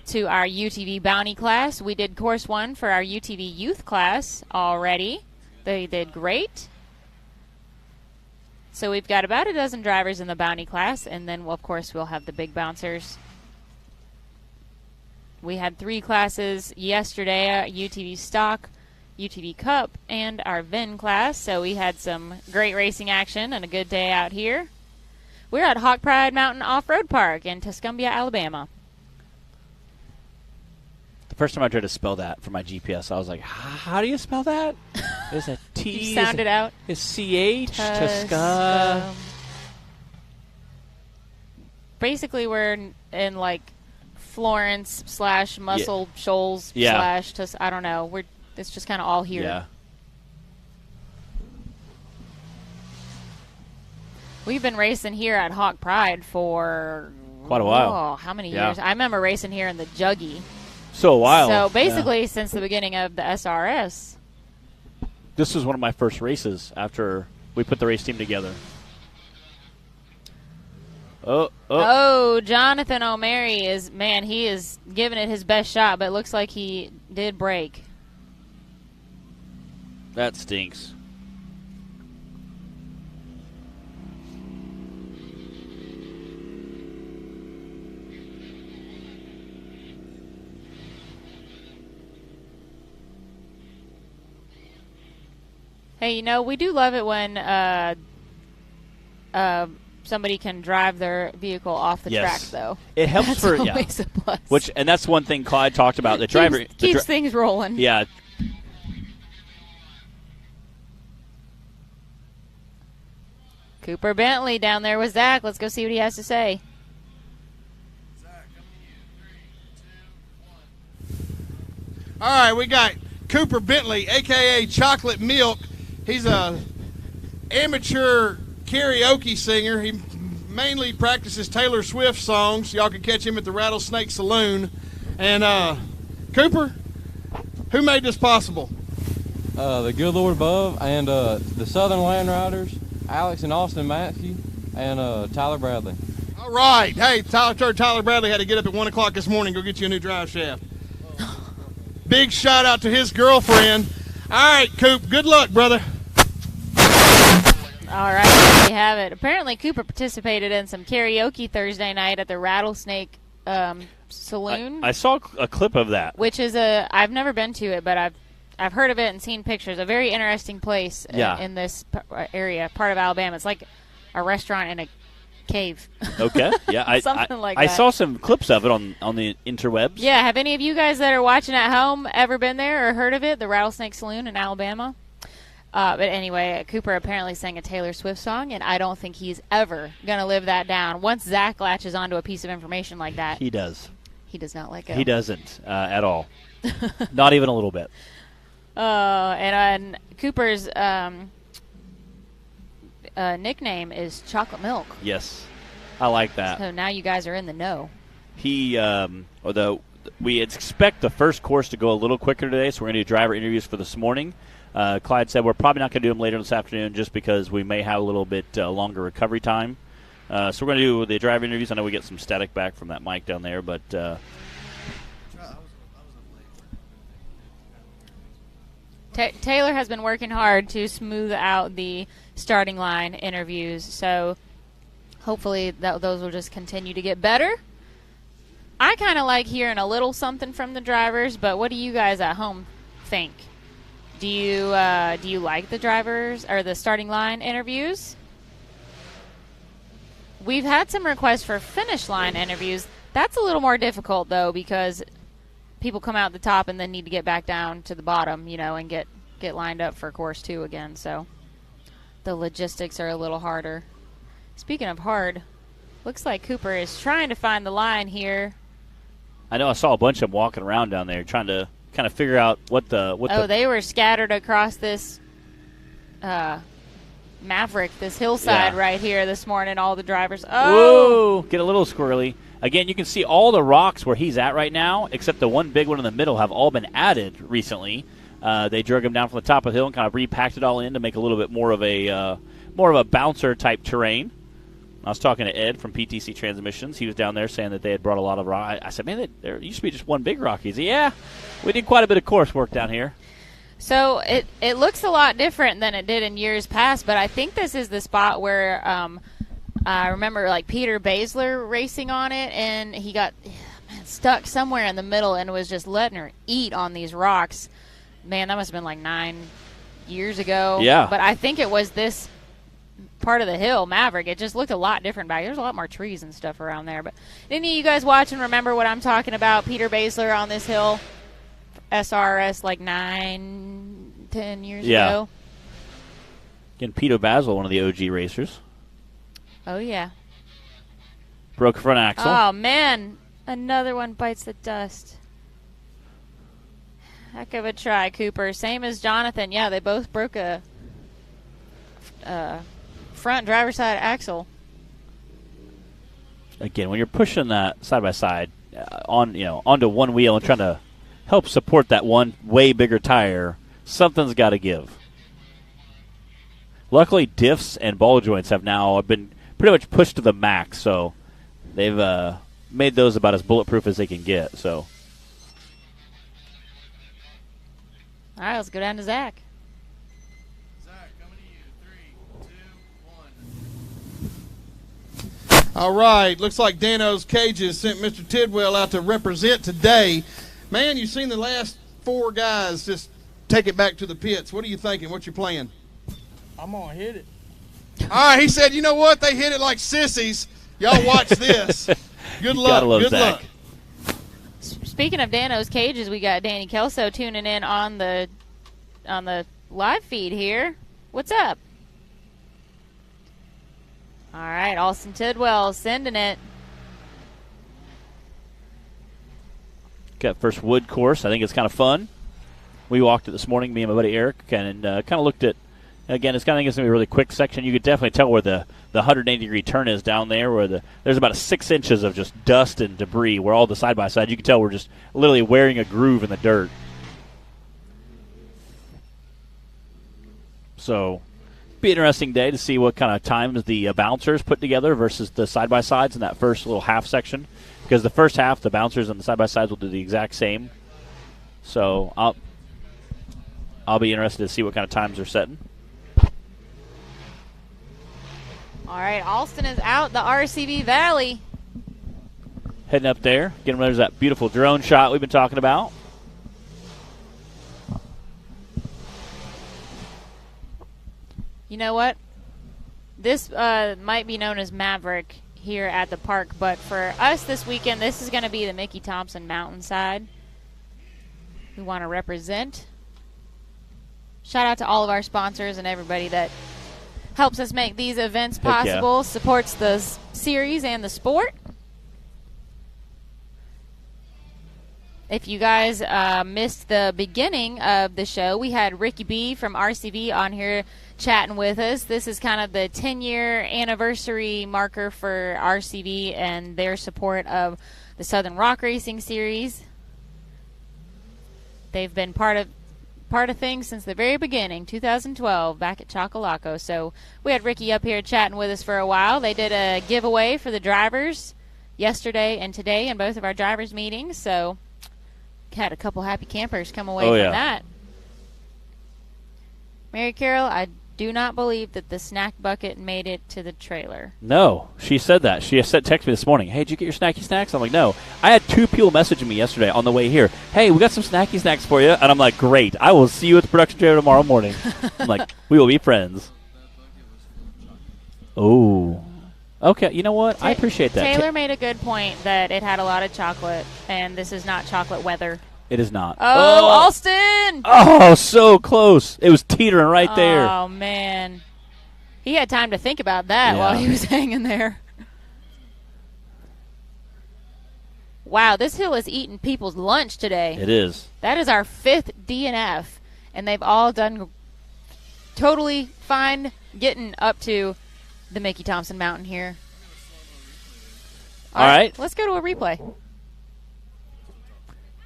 to our UTV Bounty class. We did course 1 for our UTV Youth class already. They did great. So we've got about a dozen drivers in the Bounty class, and then, of course, we'll have the big bouncers. We had 3 classes yesterday, UTV Stock, UTV Cup, and our VIN class. So we had some great racing action and a good day out here. We're at Hawk Pride Mountain Off-Road Park in Tuscumbia, Alabama. The first time I tried to spell that for my GPS, I was like, how do you spell that? Is it T? You sound it out. Is CH? Basically, we're in like Florence / Muscle Shoals / I don't know. It's just kind of all here. Yeah. We've been racing here at Hawk Pride for quite a while. Oh, how many years? I remember racing here in the Juggy. So a while. So basically, since the beginning of the SRS. This was one of my first races after we put the race team together. Oh, Jonathan O'Mary he is giving it his best shot, but it looks like he did break. That stinks. Hey, we do love it when somebody can drive their vehicle off the track, though. It helps that's for always a plus. And that's one thing Clyde talked about. The driver keeps things rolling. Yeah. Cooper Bentley down there with Zach. Let's go see what he has to say. All right, we got Cooper Bentley, a.k.a. Chocolate Milk. He's a amateur karaoke singer. He mainly practices Taylor Swift songs. Y'all can catch him at the Rattlesnake Saloon. And, Cooper, who made this possible? The good Lord above and the Southern Land Riders, Alex and Austin Matthew, and Tyler Bradley. All right. Hey, Tyler Bradley had to get up at 1 o'clock this morning go get you a new drive shaft. Big shout out to his girlfriend. All right, Coop, good luck, brother. All right, there you have it. Apparently, Cooper participated in some karaoke Thursday night at the Rattlesnake Saloon. I saw a clip of that. Which is I've never been to it, but I've heard of it and seen pictures. A very interesting place in this area, part of Alabama. It's like a restaurant in a cave. Okay, yeah, something like that. I saw some clips of it on the interwebs. Yeah, have any of you guys that are watching at home ever been there or heard of it? The Rattlesnake Saloon in Alabama. But anyway, Cooper apparently sang a Taylor Swift song, and I don't think he's ever going to live that down. Once Zach latches onto a piece of information like that, he does. He does not let go. He doesn't at all. Not even a little bit. And Cooper's nickname is Chocolate Milk. Yes, I like that. So now you guys are in the know. He, although we expect the first course to go a little quicker today, so we're going to do driver interviews for this morning. Clyde said we're probably not going to do them later this afternoon just because we may have a little bit longer recovery time. So we're going to do the driver interviews. I know we get some static back from that mic down there, but Taylor has been working hard to smooth out the starting line interviews, so hopefully those will just continue to get better. I kind of like hearing a little something from the drivers, but what do you guys at home think? Do you like the drivers or the starting line interviews? We've had some requests for finish line interviews. That's a little more difficult, though, because people come out the top and then need to get back down to the bottom, and get lined up for course 2 again. So the logistics are a little harder. Speaking of hard, looks like Cooper is trying to find the line here. I know I saw a bunch of them walking around down there trying to kind of figure out what they were scattered across this Maverick, this hillside right here this morning, all the drivers. Whoa, get a little squirrely. Again, you can see all the rocks where he's at right now, except the one big one in the middle have all been added recently. They drug him down from the top of the hill and kind of repacked it all in to make a little bit more of a bouncer type terrain. I was talking to Ed from PTC Transmissions. He was down there saying that they had brought a lot of rock. I said, man, there used to be just one big rock. He said, yeah, we did quite a bit of course work down here. So it looks a lot different than it did in years past, but I think this is the spot where I remember like Peter Basler racing on it, and he got stuck somewhere in the middle and was just letting her eat on these rocks. Man, that must have been like 9 years ago. Yeah. But I think it was this part of the hill, Maverick. It just looked a lot different back. There's a lot more trees and stuff around there. But any of you guys watch and remember what I'm talking about? Peter Basler on this hill, SRS, like 9-10 years ago. Again, Pete Basil, one of the OG racers. Oh, yeah. Broke front axle. Oh, man. Another one bites the dust. Heck of a try, Cooper. Same as Jonathan. Yeah, they both broke a front driver's side axle. Again, when you're pushing that side by side onto one wheel and trying to help support that one way bigger tire, something's got to give. Luckily, diffs and ball joints have now been pretty much pushed to the max, so they've made those about as bulletproof as they can get. So, all right, let's go down to Zach. Zach, coming to you. 3, 2, 1. All right, looks like Dano's Cages sent Mr. Tidwell out to represent today. Man, you've seen the last 4 guys just take it back to the pits. What are you thinking? What's your plan? I'm going to hit it. All right, he said, you know what? They hit it like sissies. Y'all watch this. Good luck. Gotta love Good Zach. luck. Speaking of Dano's Cages, we got Danny Kelso tuning in on the live feed here. What's up? All right, Austin Tidwell sending it. Got first wood course. I think it's kind of fun. We walked it this morning, me and my buddy Eric, and kind of looked at. Again, it's going to be a really quick section. You could definitely tell where the 180-degree turn is down there, where there's about 6 inches of just dust and debris, where all the side-by-side, you can tell we're just literally wearing a groove in the dirt. So, be an interesting day to see what kind of times the bouncers put together versus the side-by-sides in that first little half section. Because the first half, the bouncers and the side-by-sides will do the exact same. So, I'll be interested to see what kind of times they're setting. All right, Alston is out the RCV Valley. Heading up there. Again, there's that beautiful drone shot we've been talking about. You know what? This might be known as Maverick here at the park, but for us this weekend, this is going to be the Mickey Thompson Mountainside. We want to represent. Shout out to all of our sponsors and everybody that helps us make these events possible, supports the series and the sport. If you guys missed the beginning of the show, we had Ricky B from RCV on here chatting with us. This is kind of the 10-year anniversary marker for RCV and their support of the Southern Rock Racing Series. They've been part of things since the very beginning, 2012, back at Chocolaco. So we had Ricky up here chatting with us for a while. They did a giveaway for the drivers yesterday and today in both of our drivers' meetings. So had a couple happy campers come away from that. Mary Carroll, I do not believe that the snack bucket made it to the trailer. No, she said that. She texted me this morning. Hey, did you get your snacky snacks? I'm like, no. I had 2 people messaging me yesterday on the way here. Hey, we got some snacky snacks for you. And I'm like, great. I will see you at the production trailer tomorrow morning. I'm like, we will be friends. Oh. Okay, you know what? I appreciate that. Taylor made a good point that it had a lot of chocolate, and this is not chocolate weather. It is not. Oh, Alston! Oh, so close. It was teetering right there. Oh, man. He had time to think about that while he was hanging there. Wow, this hill is eating people's lunch today. It is. That is our 5th DNF, and they've all done totally fine getting up to the Mickey Thompson Mountain here. All right. Let's go to a replay.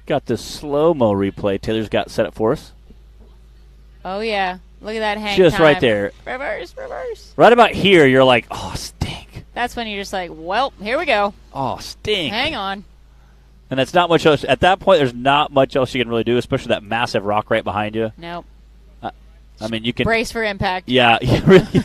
Got this slow-mo replay Taylor's got set up for us. Oh, yeah. Look at that hang Just time. right there. Reverse. Right about here, you're like, oh, stink. That's when you're just like, well, here we go. Oh, stink. Hang on. And that's not much else. At that point, there's not much else you can really do, especially that massive rock right behind you. Nope. I mean, you can brace for impact. Yeah, really.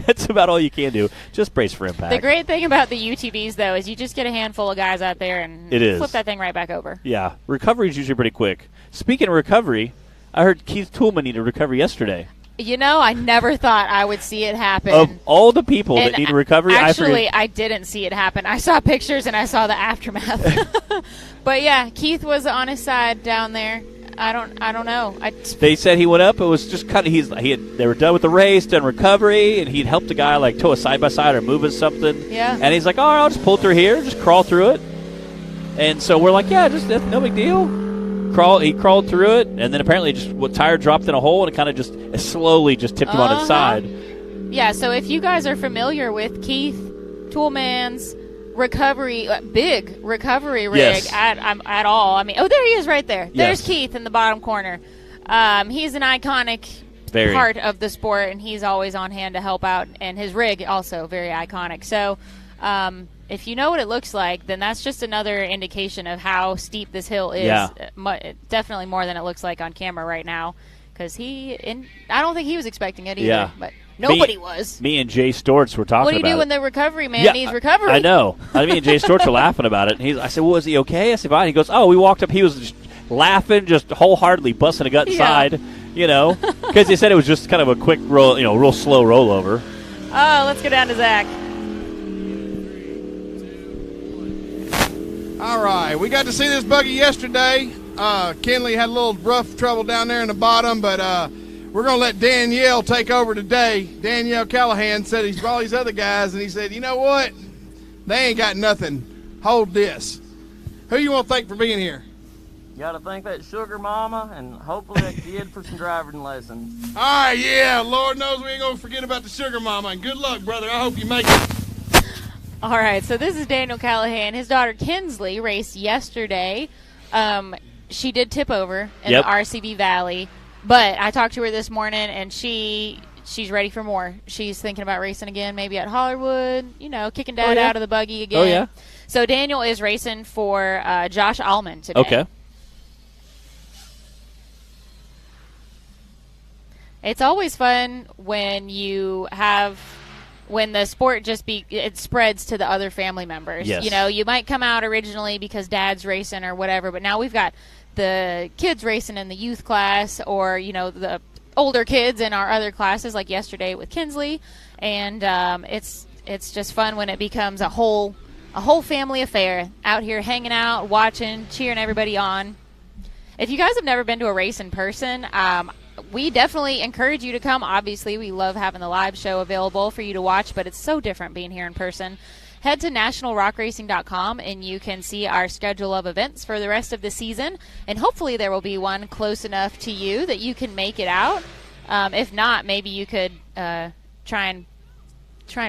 That's about all you can do. Just brace for impact. The great thing about the UTVs, though, is you just get a handful of guys out there and flip that thing right back over. Yeah, recovery is usually pretty quick. Speaking of recovery, I heard Keith Toolman needed recovery yesterday. You know, I never thought I would see it happen. Of all the people that need recovery, actually, I didn't see it happen. I saw pictures and I saw the aftermath. But yeah, Keith was on his side down there. I don't know. They said he went up. It was just kind of they were done with the race, done recovery, and he'd helped a guy like tow a side by side or moving something. Yeah. And he's like, "Oh, I'll just pull through here, just crawl through it." And so we're like, "Yeah, just no big deal." He crawled through it, and then apparently what tire dropped in a hole, and it kind of just slowly just tipped him on his side. Yeah. So if you guys are familiar with Keith Toolman's big recovery rig at all. I mean, there he is right there. Yes. There's Keith in the bottom corner. He's an iconic part of the sport, and he's always on hand to help out. And his rig also very iconic. So if you know what it looks like, then that's just another indication of how steep this hill is. Yeah. Definitely more than it looks like on camera right now. Because I don't think he was expecting it either. Yeah. But nobody was. Me and Jay Storts were talking about it. What do you do when the recovery man needs recovery? I know. Me and Jay Storts were laughing about it. And I said, well, is he okay? I said, fine. He goes, oh, we walked up. He was just laughing, just wholeheartedly busting a gut inside, because he said it was just kind of a quick roll, real slow rollover. Oh, let's go down to Zach. All right, we got to see this buggy yesterday. Kenley had a little rough trouble down there in the bottom, but we're going to let Danielle take over today. Danielle Callahan said he's all these other guys, and he said, you know what? They ain't got nothing. Hold this. Who you want to thank for being here? You got to thank that sugar mama and hopefully that kid for some driving lessons. All right, yeah. Lord knows we ain't going to forget about the sugar mama. And good luck, brother. I hope you make it. All right, so this is Daniel Callahan. His daughter Kinsley raced yesterday. She did tip over in the RCB Valley, but I talked to her this morning, and she's ready for more. She's thinking about racing again, maybe at Hollywood, kicking Dad out of the buggy again. Oh, yeah. So Daniel is racing for Josh Allman today. Okay. It's always fun when the sport it spreads to the other family members. Yes. You might come out originally because Dad's racing or whatever, but now we've got the kids racing in the youth class, or the older kids in our other classes, like yesterday with Kinsley, and it's just fun when it becomes a whole family affair out here hanging out, watching, cheering everybody on. If you guys have never been to a race in person, we definitely encourage you to come. Obviously, we love having the live show available for you to watch, but it's so different being here in person. Head to nationalrockracing.com and you can see our schedule of events for the rest of the season, and hopefully there will be one close enough to you that you can make it out. If not, maybe you could try and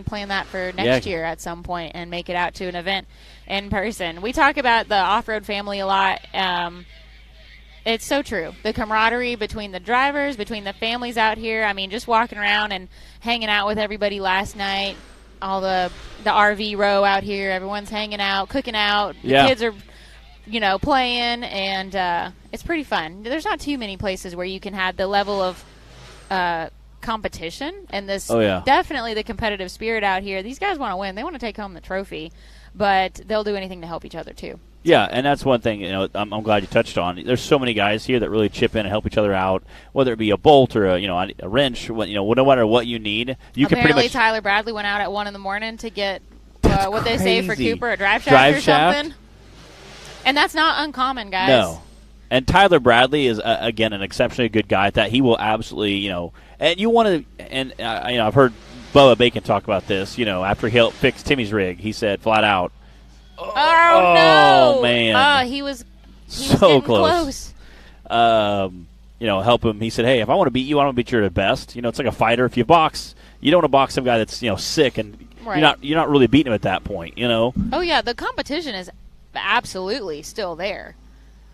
plan that for next year at some point and make it out to an event in person. We talk about the off-road family a lot. It's so true. The camaraderie between the drivers, between the families out here. I mean, just walking around and hanging out with everybody last night, all the RV row out here, everyone's hanging out, cooking out. The kids are, playing, and it's pretty fun. There's not too many places where you can have the level of competition and this definitely the competitive spirit out here. These guys want to win. They want to take home the trophy, but they'll do anything to help each other too. Yeah, and that's one thing I'm glad you touched on. There's so many guys here that really chip in and help each other out, whether it be a bolt or a wrench. No matter what you need, you can pretty much. Tyler Bradley went out at 1 a.m. to get what they say for Cooper, a drive shaft something. And that's not uncommon, guys. No, and Tyler Bradley is again an exceptionally good guy. That he will absolutely and you want to and I've heard Bubba Bacon talk about this. After he helped fix Timmy's rig, he said flat out. Oh no! Man! He was so close. Help him. He said, "Hey, if I want to beat you, I want to beat you at best. It's like a fighter. If you box, you don't want to box some guy that's sick, and you're not really beating him at that point. Oh yeah, the competition is absolutely still there.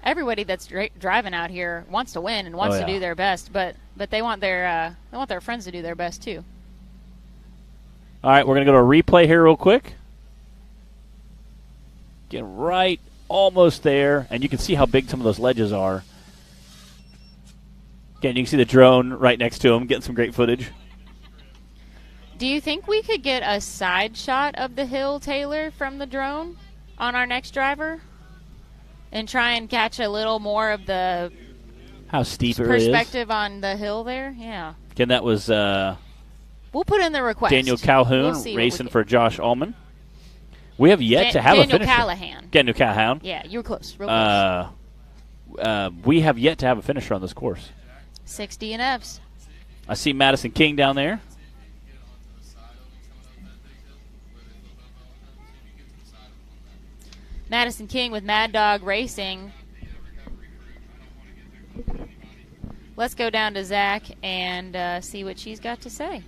Everybody that's driving out here wants to win and wants to do their best, but they want their friends to do their best too. All right, we're gonna go to a replay here real quick. Get right almost there, and you can see how big some of those ledges are. Again, you can see the drone right next to him, getting some great footage. Do you think we could get a side shot of the hill, Taylor, from the drone on our next driver? And try and catch a little more of the How steep it is. perspective on the hill there? Yeah. Again, that was We'll put in the request. Daniel Calhoun We'll see what we racing get. for Josh Ullman. We have yet to have Daniel a finisher. Callahan. Daniel Calhoun. Yeah, you were close. Real close. We have yet to have a finisher on this course. 60 and Fs. I see Madison King down there. Madison King with Mad Dog Racing. Let's go down to Zach and see what she's got to say.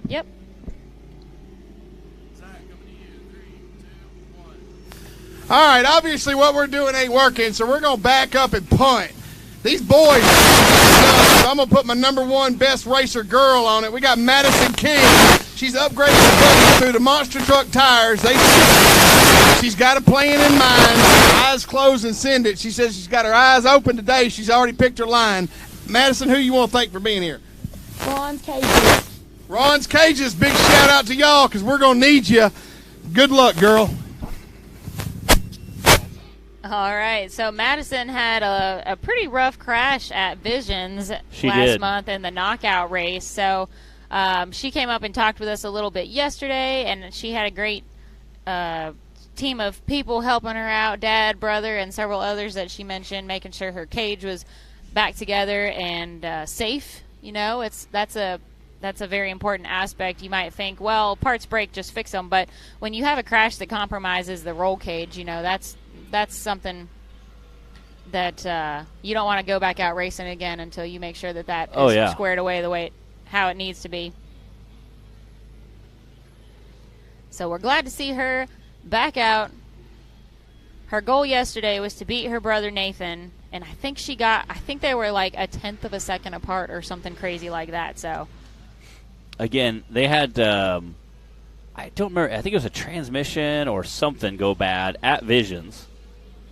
Yep. All right, obviously what we're doing ain't working, so we're going to back up and punt. These boys, so I'm going to put my number one best racer girl on it. We got Madison King. She's upgraded the budget through the monster truck tires. She's got a plan in mind. Eyes closed and send it. She says she's got her eyes open today. She's already picked her line. Madison, who you want to thank for being here? Ron's Cages. Ron's Cages, big shout out to y'all because we're going to need you. Good luck, girl. All right, so Madison had a pretty rough crash at Visions She last did. month in the knockout race. So she came up and talked with us a little bit yesterday, and she had a great team of people helping her out, dad, brother, and several others that she mentioned, making sure her cage was back together and safe. You know, that's a very important aspect. You might think, well, parts break, just fix them. But when you have a crash that compromises the roll cage, you know, that's something that you don't want to go back out racing again until you make sure that is squared away the way how it needs to be. So we're glad to see her back out. Her goal yesterday was to beat her brother Nathan, and I think they were like a 1/10 of a second apart or something crazy like that. So Again, they had, I don't remember, I think it was a transmission or something go bad at Visions.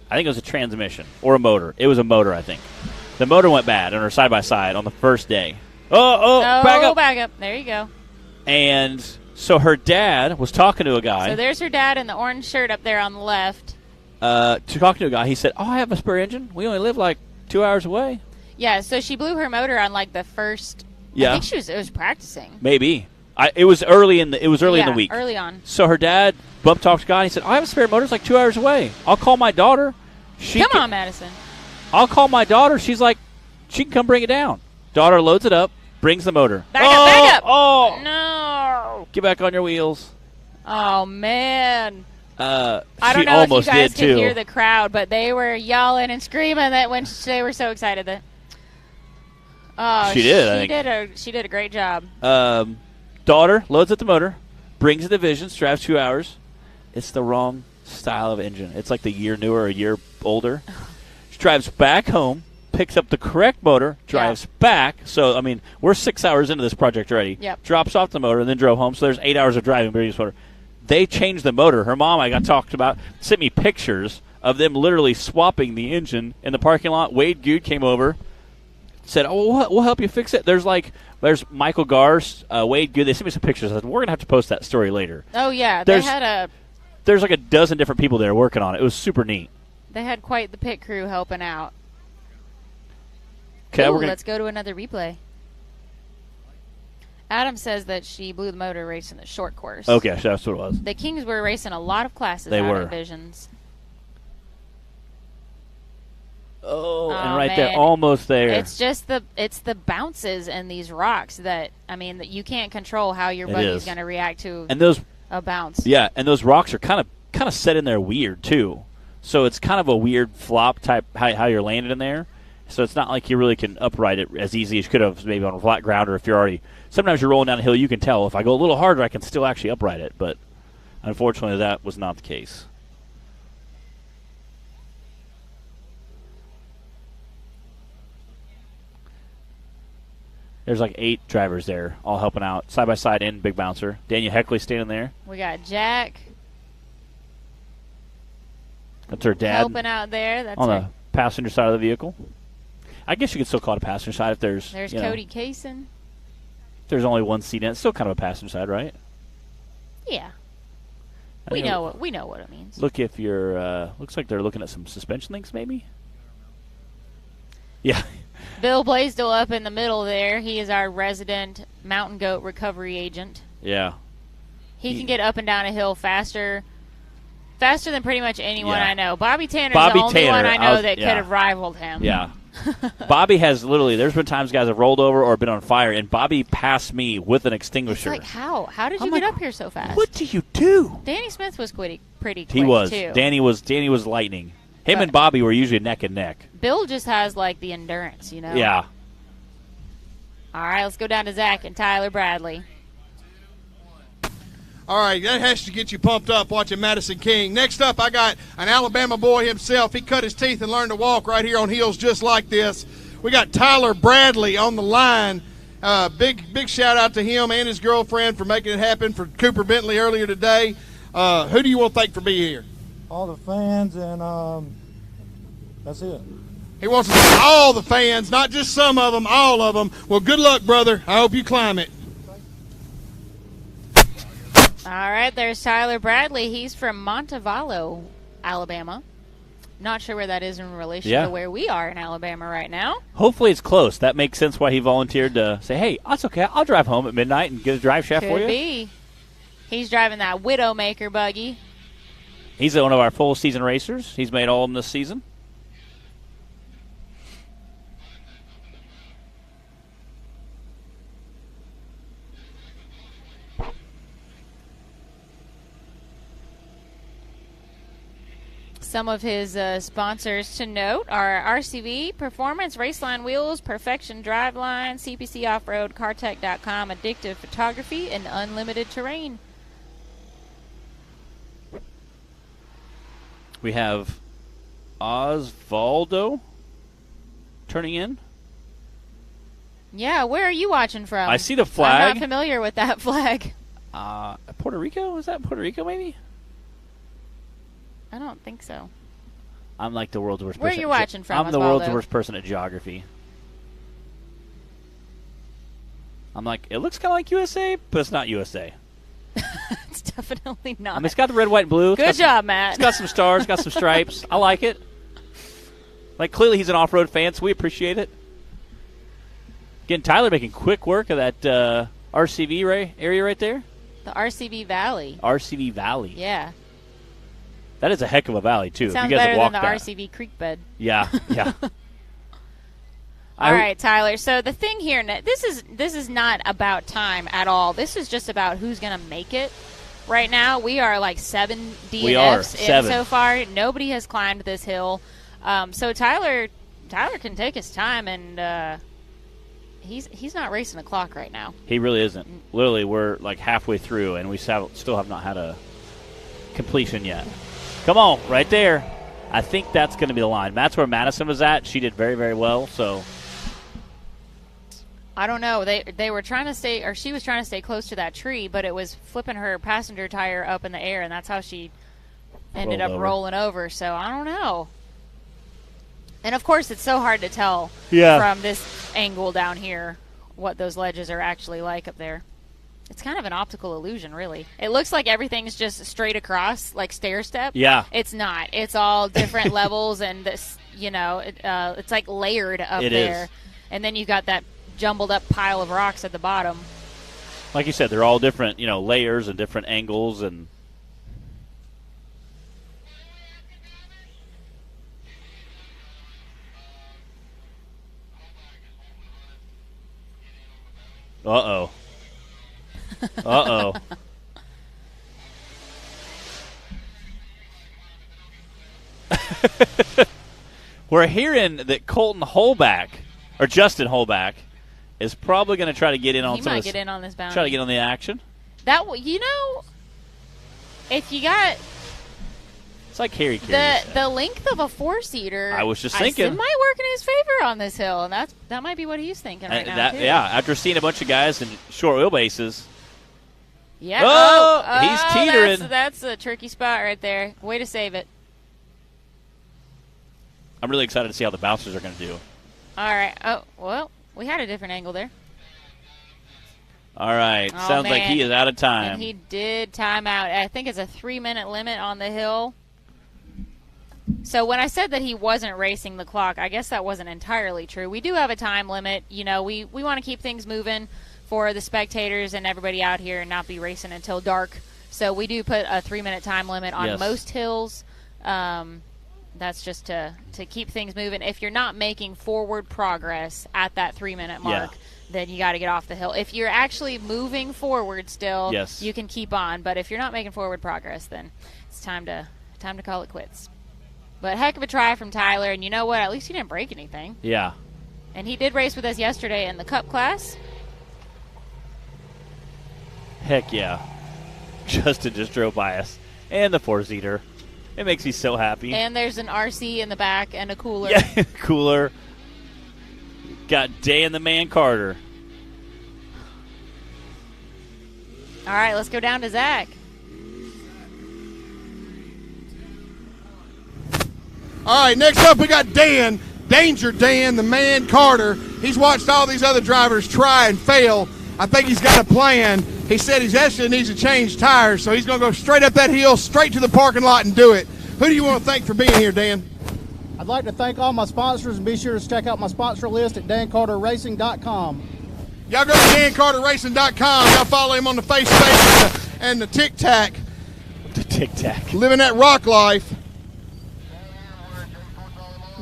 I think it was a transmission or a motor. It was a motor, I think. The motor went bad on her side-by-side on the first day. Back up. There you go. And so her dad was talking to a guy. So there's her dad in the orange shirt up there on the left. Talking to a guy. He said, I have a spare engine. We only live like 2 hours away. Yeah, so she blew her motor on like the first. Yeah. I think it was practicing. Maybe. It was early in the week. Early on. So her dad talked to a guy. And he said, I have a spare motor. It's like 2 hours away. I'll call my daughter. Come on, Madison. I'll call my daughter. She's like, she can come bring it down. Daughter loads it up, brings the motor. Back up. Oh, No. get back on your wheels. Oh, man. I don't know if you guys did too. could hear the crowd, but they were yelling and screaming that when they were so excited that. Oh, She did, I think. She did a great job. Daughter loads up the motor, brings it to Visions, drives 2 hours. It's the wrong style of engine. It's like the year newer, or a year older. She drives back home, picks up the correct motor, drives back. So, I mean, we're 6 hours into this project already. Yep. Drops off the motor and then drove home. So there's 8 hours of driving. Motor. They changed the motor. Her mom, I got talked about, sent me pictures of them literally swapping the engine in the parking lot. Wade Good came over, said, "Oh, we'll help you fix it." There's Michael Gars, Wade Good. They sent me some pictures. I said, we're gonna have to post that story later. Oh yeah, There's like a dozen different people there working on it. It was super neat. they had quite the pit crew helping out. Okay, Let's go to another replay. Adam says that she blew the motor racing the short course. Okay, that's what it was. The Kings were racing a lot of classes They out were. at Visions. Oh, and Oh, right man. there, almost there. It's just the bounces in these rocks that that you can't control how your It buggy's is. going to react to And those, a bounce. yeah, and those rocks are kind of set in there weird too. So it's kind of a weird flop type how you're landed in there. So it's not like you really can upright it as easy as you could have maybe on a flat ground, or if you're already. Sometimes you're rolling down a hill, you can tell if I go a little harder, I can still actually upright it. But unfortunately, that was not the case. There's like 8 drivers there, all helping out, side by side in Big Bouncer. Daniel Heckley standing there. We got Jack That's her dad helping out there. That's on her. the passenger side of the vehicle. I guess you could still call it a passenger side if there's. There's you know, Cody Kaysen. if there's only one seat in it. It's still kind of a passenger side, right? Yeah. I We think know what it means. Look if you're. Looks like they're looking at some suspension links, maybe. Yeah. Bill Blaisdell up in the middle there. He is our resident mountain goat recovery agent. Yeah. He can get up and down a hill faster than pretty much anyone Yeah. I know. Bobby Tanner's Bobby the only one Tanner, I I know was- that yeah. could have rivaled him. Yeah. Bobby has literally. There's been times guys have rolled over or been on fire, and Bobby passed me with an It's extinguisher. like, how? How did I'm you like, get up here so fast? What do you do? Danny Smith was pretty quick, He was. too. Danny was lightning. Him But- and Bobby were usually neck and neck. Bill just has, like, the endurance, you know? Yeah. All right, let's go down to Zach and Tyler Bradley. All right, that has to get you pumped up watching Madison King. Next up, I got an Alabama boy himself. He cut his teeth and learned to walk right here on hills just like this. We got Tyler Bradley on the line. Big shout out to him and his girlfriend for making it happen for Cooper Bentley earlier today. Who do you want to thank for being here? All the fans and that's it. He wants to thank all the fans, not just some of them, all of them. Well, good luck, brother. I hope you climb it. All right, there's Tyler Bradley. He's from Montevallo, Alabama. Not sure where that is in relation Yeah. to where we are in Alabama right now. Hopefully it's close. That makes sense why he volunteered to say, hey, that's okay. I'll drive home at midnight and get a drive shaft for Could you. be. He's driving that Widowmaker buggy. He's one of our full season racers. He's made all of them this season. Some of his sponsors to note are RCV, Performance, Raceline Wheels, Perfection Driveline, CPC Off-Road, Cartech.com, Addictive Photography, and Unlimited Terrain. We have Osvaldo turning in. Yeah, where are you watching from? I see the I'm flag. not familiar with that flag. Puerto Rico? Is that Puerto Rico maybe? I don't think so. I'm like the world's worst Where person. are you watching from, I'm the world's Osvaldo? worst person at geography. I'm like, it looks kind of like USA, but it's not USA. It's definitely not. I mean, it's got the red, white, and blue. It's Good got some- job, Matt. It's got some stars, got some stripes. I like it. Like, clearly he's an off-road fan, so we appreciate it. Again, Tyler making quick work of that RCV area right there. The RCV Valley. RCV Valley. Yeah. That is a heck of a valley, too. Sounds if you guys better have than walked the that. RCV creek bed. Yeah, yeah. All right, Tyler. So the thing here, this is not about time at all. This is just about who's going to make it. Right now, we are like 7 We are, DNFs in 7. so far. Nobody has climbed this hill. So Tyler can take his time, and he's not racing the clock right now. He really isn't. Literally, we're like halfway through, and we still have not had a completion yet. Come on, right there. I think that's going to be the line. That's where Madison was at. She did very, very well. So I don't know. They were trying to stay, or she was trying to stay close to that tree, but it was flipping her passenger tire up in the air, and that's how she ended Rolled up over. rolling over. So I don't know. And of course, it's so hard to tell Yeah. from this angle down here what those ledges are actually like up there. It's kind of an optical illusion, really. It looks like everything's just straight across, like stair step. Yeah. It's not. It's all different levels, and this, it's like layered up It there. is. And then you've got that jumbled up pile of rocks at the bottom. like you said, they're all different, layers and different angles and. Uh-oh. Uh-oh. We're hearing that Colton Holback, or Justin Holback, is probably going to try to get in on He some might of this. get in on this bounty. Try to get on the action. That if you got It's like Harry Carey. The length of a 4-seater. I was just thinking. It might work in his favor on this hill, and that might be what he's thinking right now, too. Yeah, after seeing a bunch of guys in short wheelbases. Yeah. Oh, he's teetering. That's a tricky spot right there. Way to save it. I'm really excited to see how the bouncers are going to do. All right. Oh, well, we had a different angle there. All right. Oh, Sounds like he is out of time. And he did time out. I think it's a 3-minute limit on the hill. So when I said that he wasn't racing the clock, I guess that wasn't entirely true. We do have a time limit. You know, we want to keep things moving for the spectators and everybody out here and not be racing until dark. So we do put a 3-minute time limit on most hills. That's just to keep things moving. If you're not making forward progress at that 3-minute mark, then you got to get off the hill. If you're actually moving forward still, you can keep on. But if you're not making forward progress, then it's time to call it quits. But heck of a try from Tyler, and you know what? At least he didn't break anything. Yeah. And he did race with us yesterday in the Cup class. Heck yeah. Justin just drove by us. And the 4-seater. It makes me so happy. And there's an RC in the back and a cooler. Yeah, cooler. Got Dan the Man Carter. All right, let's go down to Zach. All right, next up we got Dan, Danger Dan, the Man Carter. He's watched all these other drivers try and fail. I think he's got a plan. He said he actually needs to change tires, so he's going to go straight up that hill, straight to the parking lot and do it. Who do you want to thank for being here, Dan? I'd like to thank all my sponsors, and be sure to check out my sponsor list at dancarterracing.com. Y'all go to dancarterracing.com. Y'all follow him on the Facebook and the TikTok. The TikTok. Living that rock life.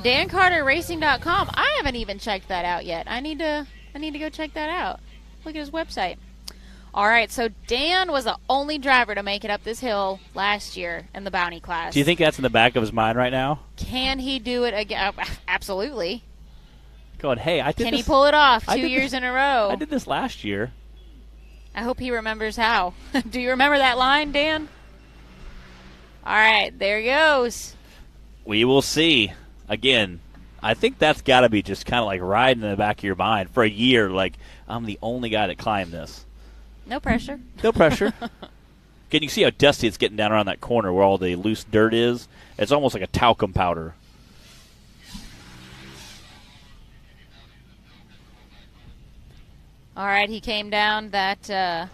DanCarterRacing.com. I haven't even checked that out yet. I need to go check that out. Look at his website. All right, so Dan was the only driver to make it up this hill last year in the Bounty class. Do you think that's in the back of his mind right now? Can he do it again? Absolutely. Going, hey, I did this. Can he pull it off 2 years in a row? I did this last year. I hope he remembers how. Do you remember that line, Dan? All right, there he goes. We will see. Again, I think that's got to be just kind of like riding in the back of your mind for a year. Like, I'm the only guy that climbed this. No pressure. No pressure. Can you see how dusty it's getting down around that corner where all the loose dirt is? It's almost like a talcum powder. All right, he came down that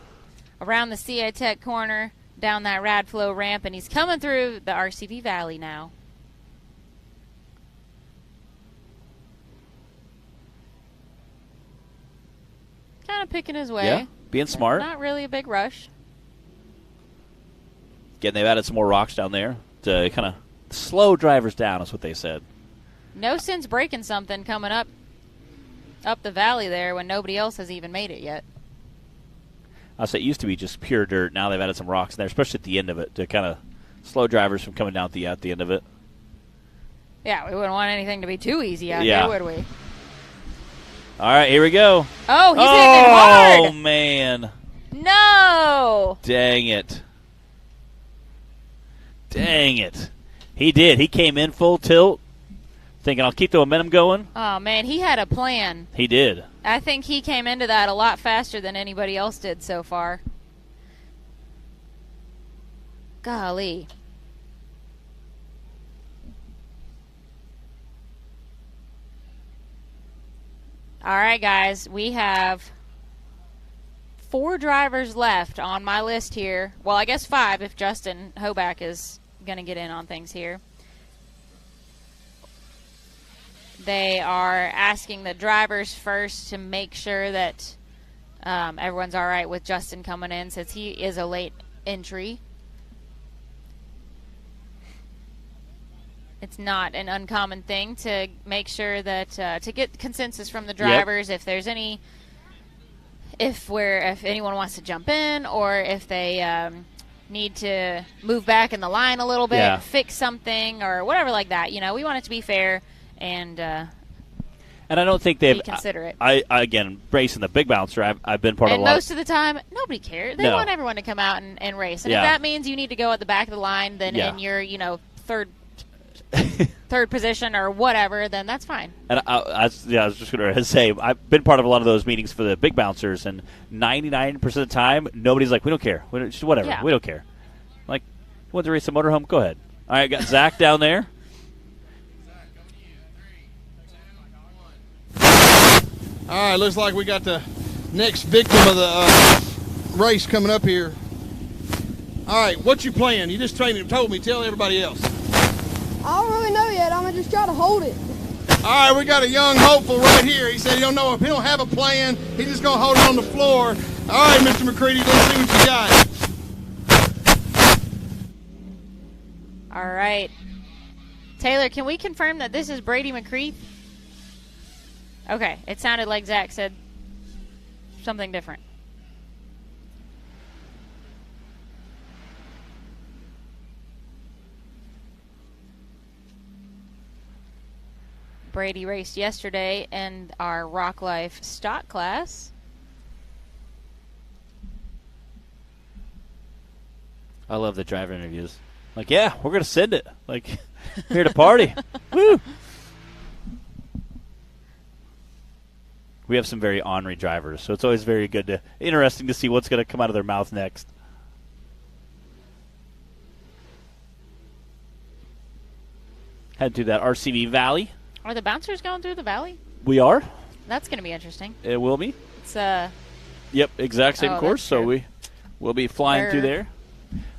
around the CI Tech corner, down that Radflow ramp, and he's coming through the RCV Valley now. Kind of picking his way. Yeah, being smart. Not really a big rush. Again, they've added some more rocks down there to kind of slow drivers down, is what they said. No sense breaking something coming up the valley there when nobody else has even made it yet. I say it used to be just pure dirt. Now they've added some rocks in there, especially at the end of it, to kind of slow drivers from coming down at the end of it. Yeah, we wouldn't want anything to be too easy out Yeah. here, would we? All right, here we go. Oh, he's hitting it hard. Oh, man. No. Dang it. Dang it. He did. He came in full tilt, thinking I'll keep the momentum going. Oh, man, he had a plan. He did. I think he came into that a lot faster than anybody else did so far. Golly. All right, guys, we have 4 drivers left on my list here. Well, I guess 5 if Justin Hoback is going to get in on things here. They are asking the drivers first to make sure that everyone's all right with Justin coming in since he is a late entry. It's not an uncommon thing to make sure that to get consensus from the drivers if there's any, if anyone wants to jump in or if they need to move back in the line a little bit, fix something or whatever like that. You know, we want it to be fair and I don't think they've. be considerate. I again, racing the big bouncer, I've been part of a lot. And most of the time, nobody cares. They want everyone to come out and race. And if that means you need to go at the back of the line, then and you're third position or whatever, then that's fine. And I was just going to say, I've been part of a lot of those meetings for the big bouncers, and 99% of the time, nobody's like, we don't care. Just whatever. Yeah. We don't care. Like, you want to race a motorhome? Go ahead. All right, got Zach down there. All right, looks like we got the next victim of the race coming up here. All right, what you playing? You just told me. Tell everybody else. I don't really know yet. I'm going to just try to hold it. All right, we got a young hopeful right here. He said he don't know if he don't have a plan. He's just going to hold it on the floor. All right, Mr. McCready, let's see what you got. All right. Taylor, can we confirm that this is Brady McCready? Okay, it sounded like Zach said something different. Brady raced yesterday in our Rock Life stock class. I love the driver interviews. Like, yeah, we're going to send it. Like, here to party. Woo! We have some very ornery drivers, so it's always very interesting to see what's going to come out of their mouth next. Head through that RCV Valley. Are the bouncers going through the valley? We are. That's going to be interesting. It will be. It's Yep, exact same course, so we'll be flying through there.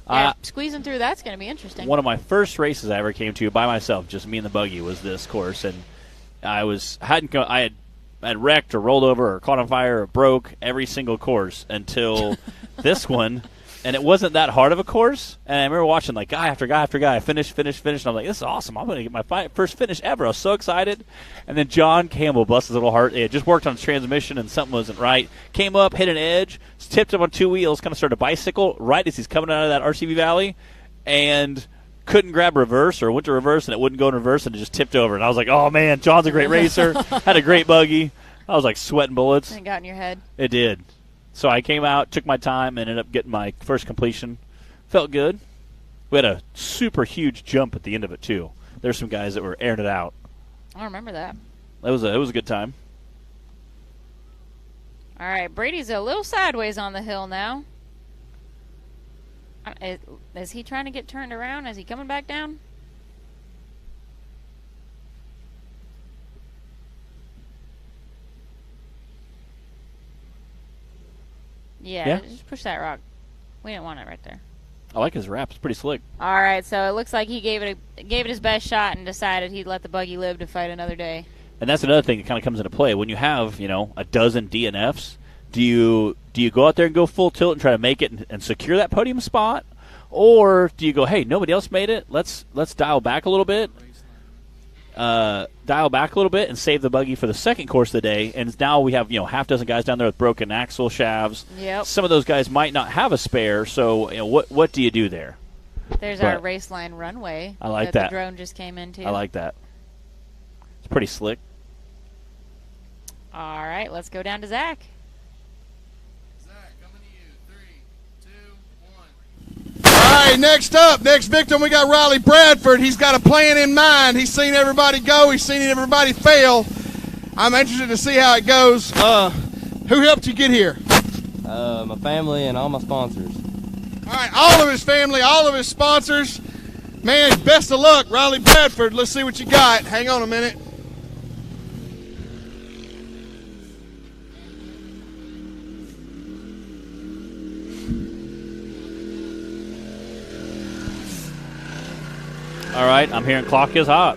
Yeah, squeezing through that's going to be interesting. One of my first races I ever came to by myself, just me and the buggy, was this course, and I had wrecked or rolled over or caught on fire or broke every single course until this one, and it wasn't that hard of a course. And I remember watching like guy after guy after guy, finish, and I'm like, this is awesome. I'm going to get my first finish ever. I was so excited. And then John Campbell, bless his little heart, he had just worked on his transmission and something wasn't right. Came up, hit an edge, tipped him on two wheels, kind of started a bicycle right as he's coming out of that RCV Valley, and couldn't grab reverse or went to reverse and it wouldn't go in reverse and it just tipped over. And I was like, oh, man, John's a great racer. Had a great buggy. I was like sweating bullets. It got in your head. It did. So I came out, took my time, and ended up getting my first completion. Felt good. We had a super huge jump at the end of it, too. There's some guys that were airing it out. I remember that. It was a good time. All right, Brady's a little sideways on the hill now. Is he trying to get turned around? Is he coming back down? Yeah, just push that rock. We didn't want it right there. I like his wrap. It's pretty slick. All right, so it looks like he gave it his best shot and decided he'd let the buggy live to fight another day. And that's another thing that kind of comes into play. When you have, a dozen DNFs, do you go out there and go full tilt and try to make it and secure that podium spot? Or do you go, hey, nobody else made it. Let's dial back a little bit. And save the buggy for the second course of the day. And now we have, half dozen guys down there with broken axle shafts. Yep. Some of those guys might not have a spare. So, what do you do there? There's our race line runway. I like that. The drone just came into. I like that. It's pretty slick. All right, let's go down to Zach. Zach, coming to you. 3, 2, 1. All right, next victim, we got Riley Bradford. He's got a plan in mind. He's seen everybody go. He's seen everybody fail. I'm interested to see how it goes. Who helped you get here? My family and all my sponsors. All right, all of his family, all of his sponsors. Man, best of luck, Riley Bradford. Let's see what you got. Hang on a minute. All right, I'm hearing clock is hot.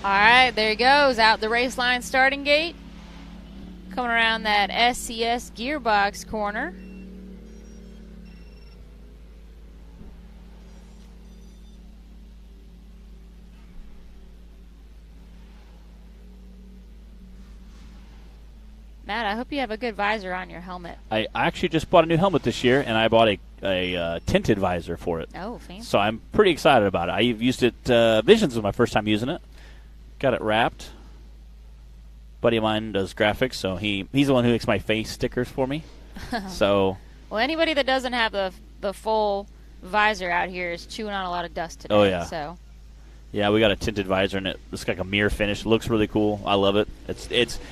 All right, there he goes, out the race line starting gate. Coming around that SCS gearbox corner. Matt, I hope you have a good visor on your helmet. I actually just bought a new helmet this year, and I bought a tinted visor for it. Oh, fancy. So I'm pretty excited about it. I've used it. Visions was my first time using it. Got it wrapped. Buddy of mine does graphics, so he's the one who makes my face stickers for me. So. Well, anybody that doesn't have the full visor out here is chewing on a lot of dust today. Oh, yeah. So. Yeah, we got a tinted visor, and it's like a mirror finish. It looks really cool. I love it.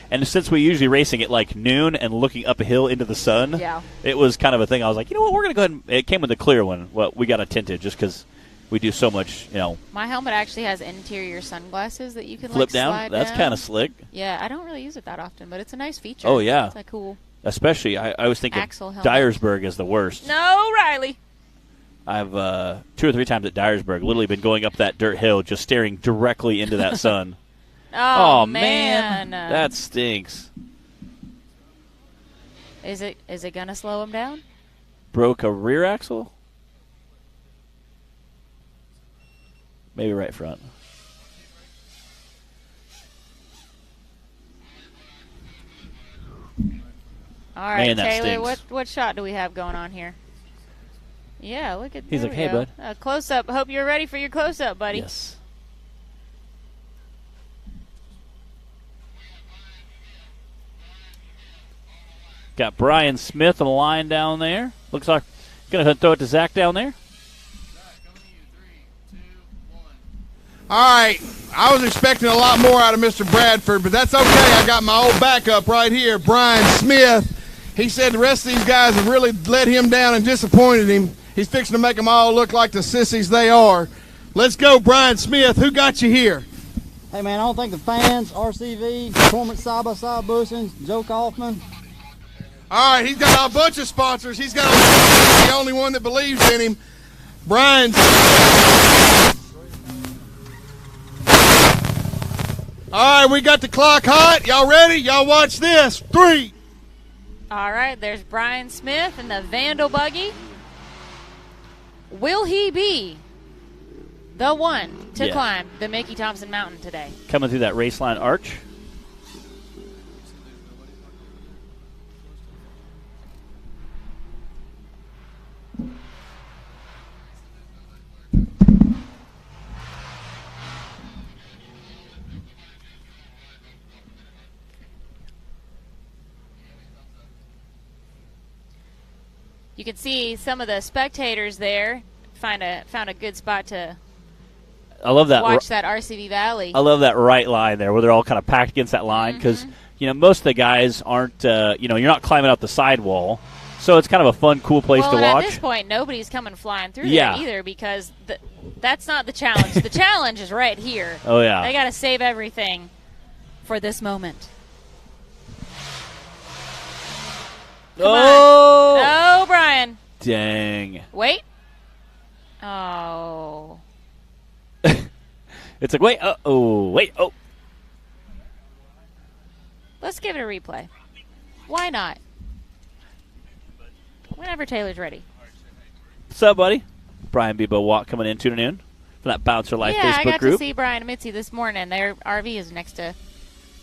And since we usually racing at like noon and looking up a hill into the sun, yeah. It was kind of a thing. I was like, you know what, we're going to go ahead and – it came with a clear one. Well, we got a tinted just because we do so much, My helmet actually has interior sunglasses that you can flip down. slide That's kind of slick. Yeah, I don't really use it that often, but it's a nice feature. Oh, yeah. It's like cool. Especially, I was thinking Axle helmet. Dyersburg is the worst. No, Riley. I've 2 or 3 times at Dyersburg literally been going up that dirt hill just staring directly into that sun. Oh, man. That stinks. Is it going to slow him down? Broke a rear axle? Maybe right front. All right, Man, that Taylor, stinks. what shot do we have going on here? Yeah, look at He's there like, we hey, go. bud. Close-up. Hope you're ready for your close-up, buddy. Yes. Got Brian Smith on the line down there. Looks like going to throw it to Zach down there. All right, I was expecting a lot more out of Mr. Bradford, but that's okay. I got my old backup right here, Brian Smith. He said the rest of these guys have really let him down and disappointed him. He's fixing to make them all look like the sissies they are. Let's go, Brian Smith. Who got you here? Hey, man, I don't think the fans, RCV, Performance Side-by-Side Bushings, Joe Kaufman. All right, he's got a bunch of sponsors. He's got the only one that believes in him. Brian's. All right, we got the clock hot. Y'all ready? Y'all watch this. 3. All right, there's Brian Smith and the Vandal buggy. Will he be the one to climb the Mickey Thompson Mountain today? Coming through that race line arch. You can see some of the spectators there found a good spot to I love that. Watch that RCV Valley. I love that right line there where they're all kind of packed against that line because, most of the guys aren't, you're not climbing up the sidewall. So it's kind of a fun, cool place to watch. At this point, nobody's coming flying through there either because that's not the challenge. The challenge is right here. Oh, yeah. They got to save everything for this moment. Come on. Oh, Brian. Dang. Wait. Oh. It's like, wait, wait. Let's give it a replay. Why not? Whenever Taylor's ready. What's up, buddy? Brian Bebo Watt coming in, tuning in from that Bouncer Life Facebook group. Yeah, I got to see Brian and Mitzi this morning. Their RV is next to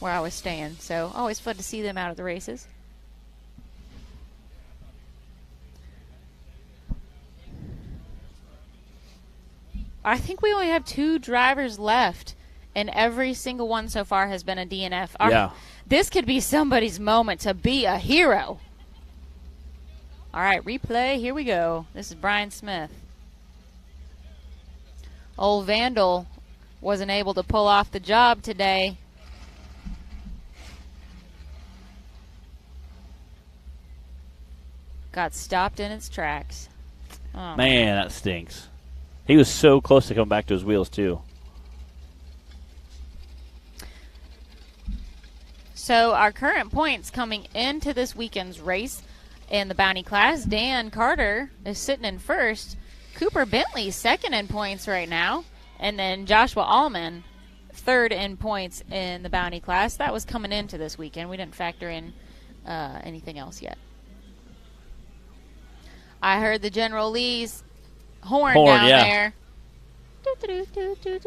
where I was staying, so always fun to see them out at the races. I think we only have 2 drivers left, and every single one so far has been a DNF. Yeah. This could be somebody's moment to be a hero. All right, replay. Here we go. This is Brian Smith. Old Vandal wasn't able to pull off the job today. Got stopped in its tracks. Oh, man, that stinks. He was so close to coming back to his wheels, too. So our current points coming into this weekend's race in the Bounty class, Dan Carter is sitting in first. Cooper Bentley second in points right now. And then Joshua Allman third in points in the Bounty class. That was coming into this weekend. We didn't factor in anything else yet. I heard the General Lee's horn down there.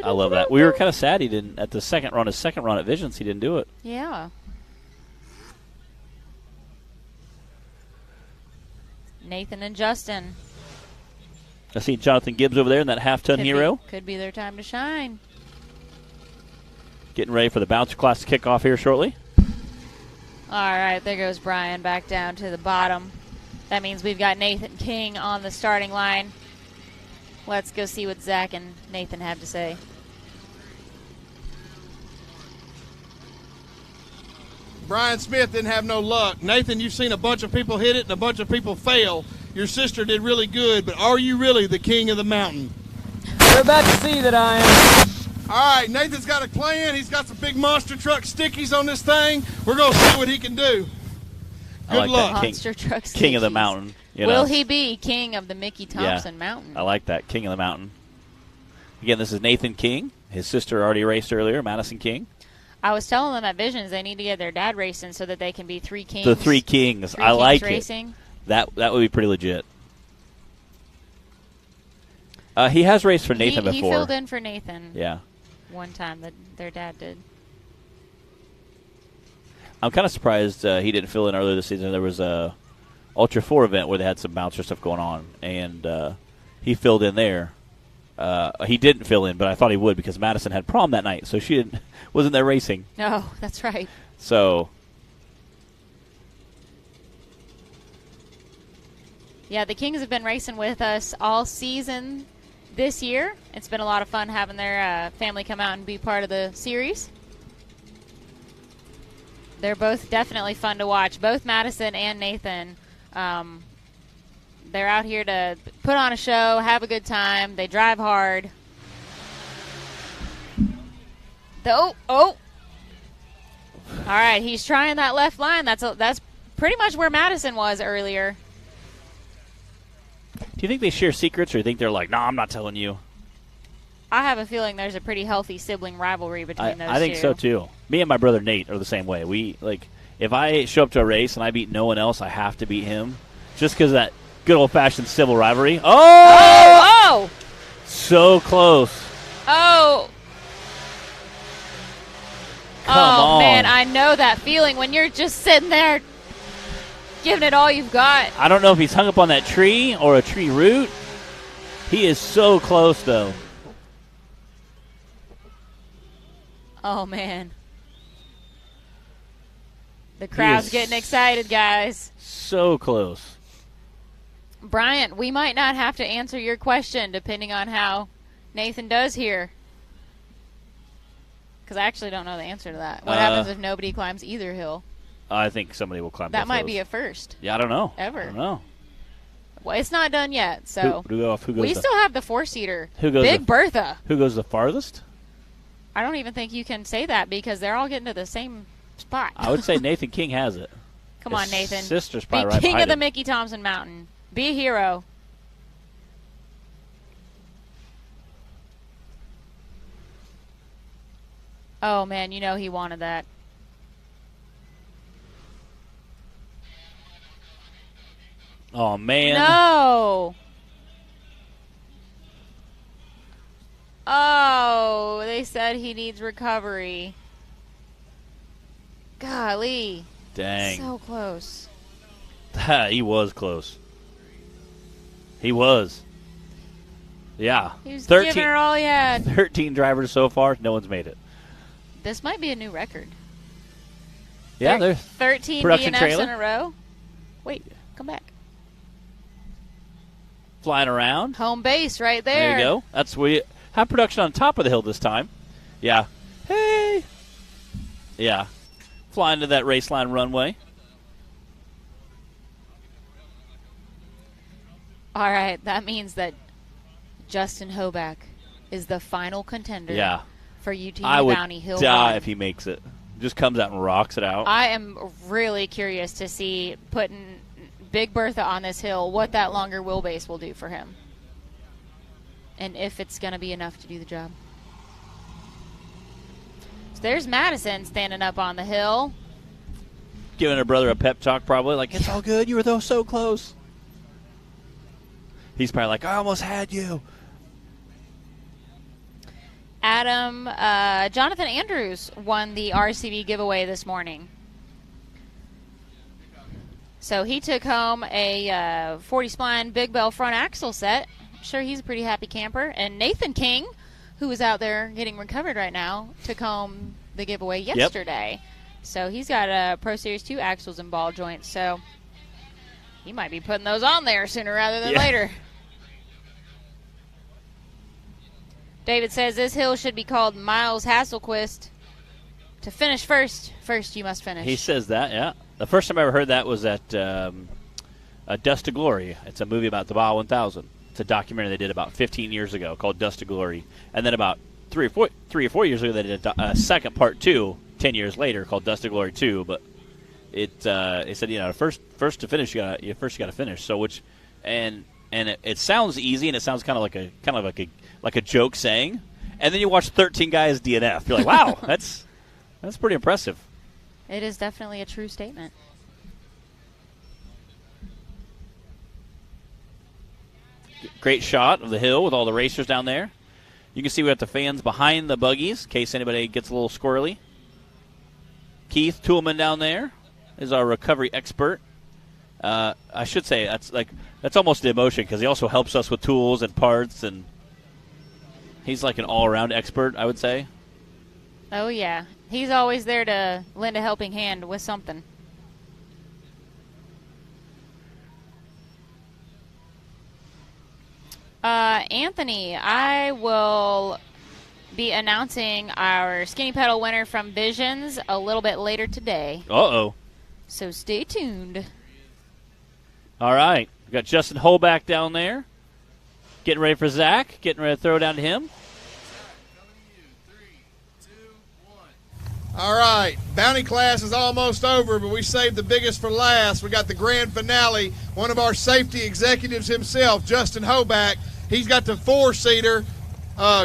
I love that. We were kind of sad he didn't at the second run. His second run at Visions, he didn't do it. Yeah. Nathan and Justin. I see Jonathan Gibbs over there in that half-ton hero. Could be their time to shine. Getting ready for the Bouncer class to kick off here shortly. All right, there goes Brian back down to the bottom. That means we've got Nathan King on the starting line. Let's go see what Zach and Nathan have to say. Brian Smith didn't have no luck. Nathan, you've seen a bunch of people hit it and a bunch of people fail. Your sister did really good, but are you really the king of the mountain? You're about to see that I am. All right, Nathan's got a plan. He's got some big monster truck stickies on this thing. We're going to see what he can do. I Good like luck. that. Monster truck King of the stickies. mountain. You Will know. he be king of the Mickey Thompson Mountain? I like that. King of the mountain. Again, this is Nathan King. His sister already raced earlier, Madison King. I was telling them at Visions they need to get their dad racing so that they can be three kings. The three kings. Three I kings like racing. it. That would be pretty legit. He has raced for Nathan He before. filled in for Nathan. Yeah. One time that their dad did. I'm kind of surprised he didn't fill in earlier this season. There was a Ultra 4 event where they had some bouncer stuff going on, and he filled in there. He didn't fill in, but I thought he would because Madison had prom that night, so she wasn't there racing. No, that's right. So, yeah, the Kings have been racing with us all season this year. It's been a lot of fun having their family come out and be part of the series. They're both definitely fun to watch. Both Madison and Nathan. They're out here to put on a show, have a good time. They drive hard. All right, he's trying that left line. That's pretty much where Madison was earlier. do you think they share secrets, or do you think they're like, "No, I'm not telling you"? I have a feeling there's a pretty healthy sibling rivalry between those two. I think so too. Me and my brother Nate are the same way. We if I show up to a race and I beat no one else, I have to beat him, just because that good old-fashioned civil rivalry. Oh! So close. Oh! Come on. Man, I know that feeling when you're just sitting there giving it all you've got. I don't know if he's hung up on that tree or a tree root. He is so close, though. Oh, man. The crowd's is getting excited, guys. So close. Bryant, we might not have to answer your question depending on how Nathan does here. Because I actually don't know the answer to that. What happens if nobody climbs either hill? I think somebody will climb That both might those. be a first. Yeah, I don't know. Ever. I don't know. Well, it's not done yet, so Who goes we still have the four-seater. Who goes Big the- Bertha. Who goes the farthest? I don't even think you can say that because they're all getting to the same spot. I would say Nathan King has it. Come on, His Nathan. sister's Be probably right king of behind the him. Mickey Thompson Mountain. Be a hero. Oh, man, you know he wanted that. Oh, man. No. Oh, they said he needs recovery. Golly. Dang. So close. He was close. He was. Yeah. He was giving her all he had. 13 drivers so far. No one's made it. This might be a new record. Yeah, there's 13 production DNFs trailer. in a row. Wait, come back. Flying around. Home base right there. There you go. That's we have production on top of the hill this time. Yeah. Hey. Yeah. Flying to that race line runway. All right, that means that Justin Hoback is the final contender Yeah. for UTV I would Bounty Hill die Run. if he makes it. Just comes out and rocks it out. I am really curious to see putting Big Bertha on this hill, what that longer wheelbase will do for him. And if it's going to be enough to do the job. So there's Madison standing up on the hill. Giving her brother a pep talk probably. Like, it's all good. You were though so close. He's probably like, I almost had you. Jonathan Andrews won the RCV giveaway this morning. So he took home a 40 spline Big Bell front axle set. I'm sure he's a pretty happy camper. And Nathan King, who is out there getting recovered right now, took home the giveaway yesterday. So he's got Pro Series 2 axles and ball joints. So he might be putting those on there sooner rather than later. David says this hill should be called Miles Hasselquist. To finish first you must finish. He says that, yeah. The first time I ever heard that was at Dust to Glory. It's a movie about the Baja 1000. It's a documentary they did about 15 years ago called Dust to Glory. And then about 3 or 4 years ago, they did a second part 2, 10 years later, called Dust to Glory 2. But it said, first to finish, you got to finish. So it sounds easy, and it sounds kind of like a joke saying. And then you watch 13 guys DNF. You're like, wow, that's pretty impressive. It is definitely a true statement. Great shot of the hill with all the racers down there. You can see we got the fans behind the buggies in case anybody gets a little squirrely. Keith Toolman down there is our recovery expert. I should say that's almost the emotion because he also helps us with tools and parts, and he's like an all-around expert, I would say. Oh, yeah. He's always there to lend a helping hand with something. Anthony, I will be announcing our skinny pedal winner from Visions a little bit later today. Uh-oh. So stay tuned. All right. We got Justin Holback down there. Getting ready for Zach. Getting ready to throw down to him. All right, bounty class is almost over, but we saved the biggest for last. We got the grand finale. One of our safety executives himself, Justin Hoback, he's got the 4-seater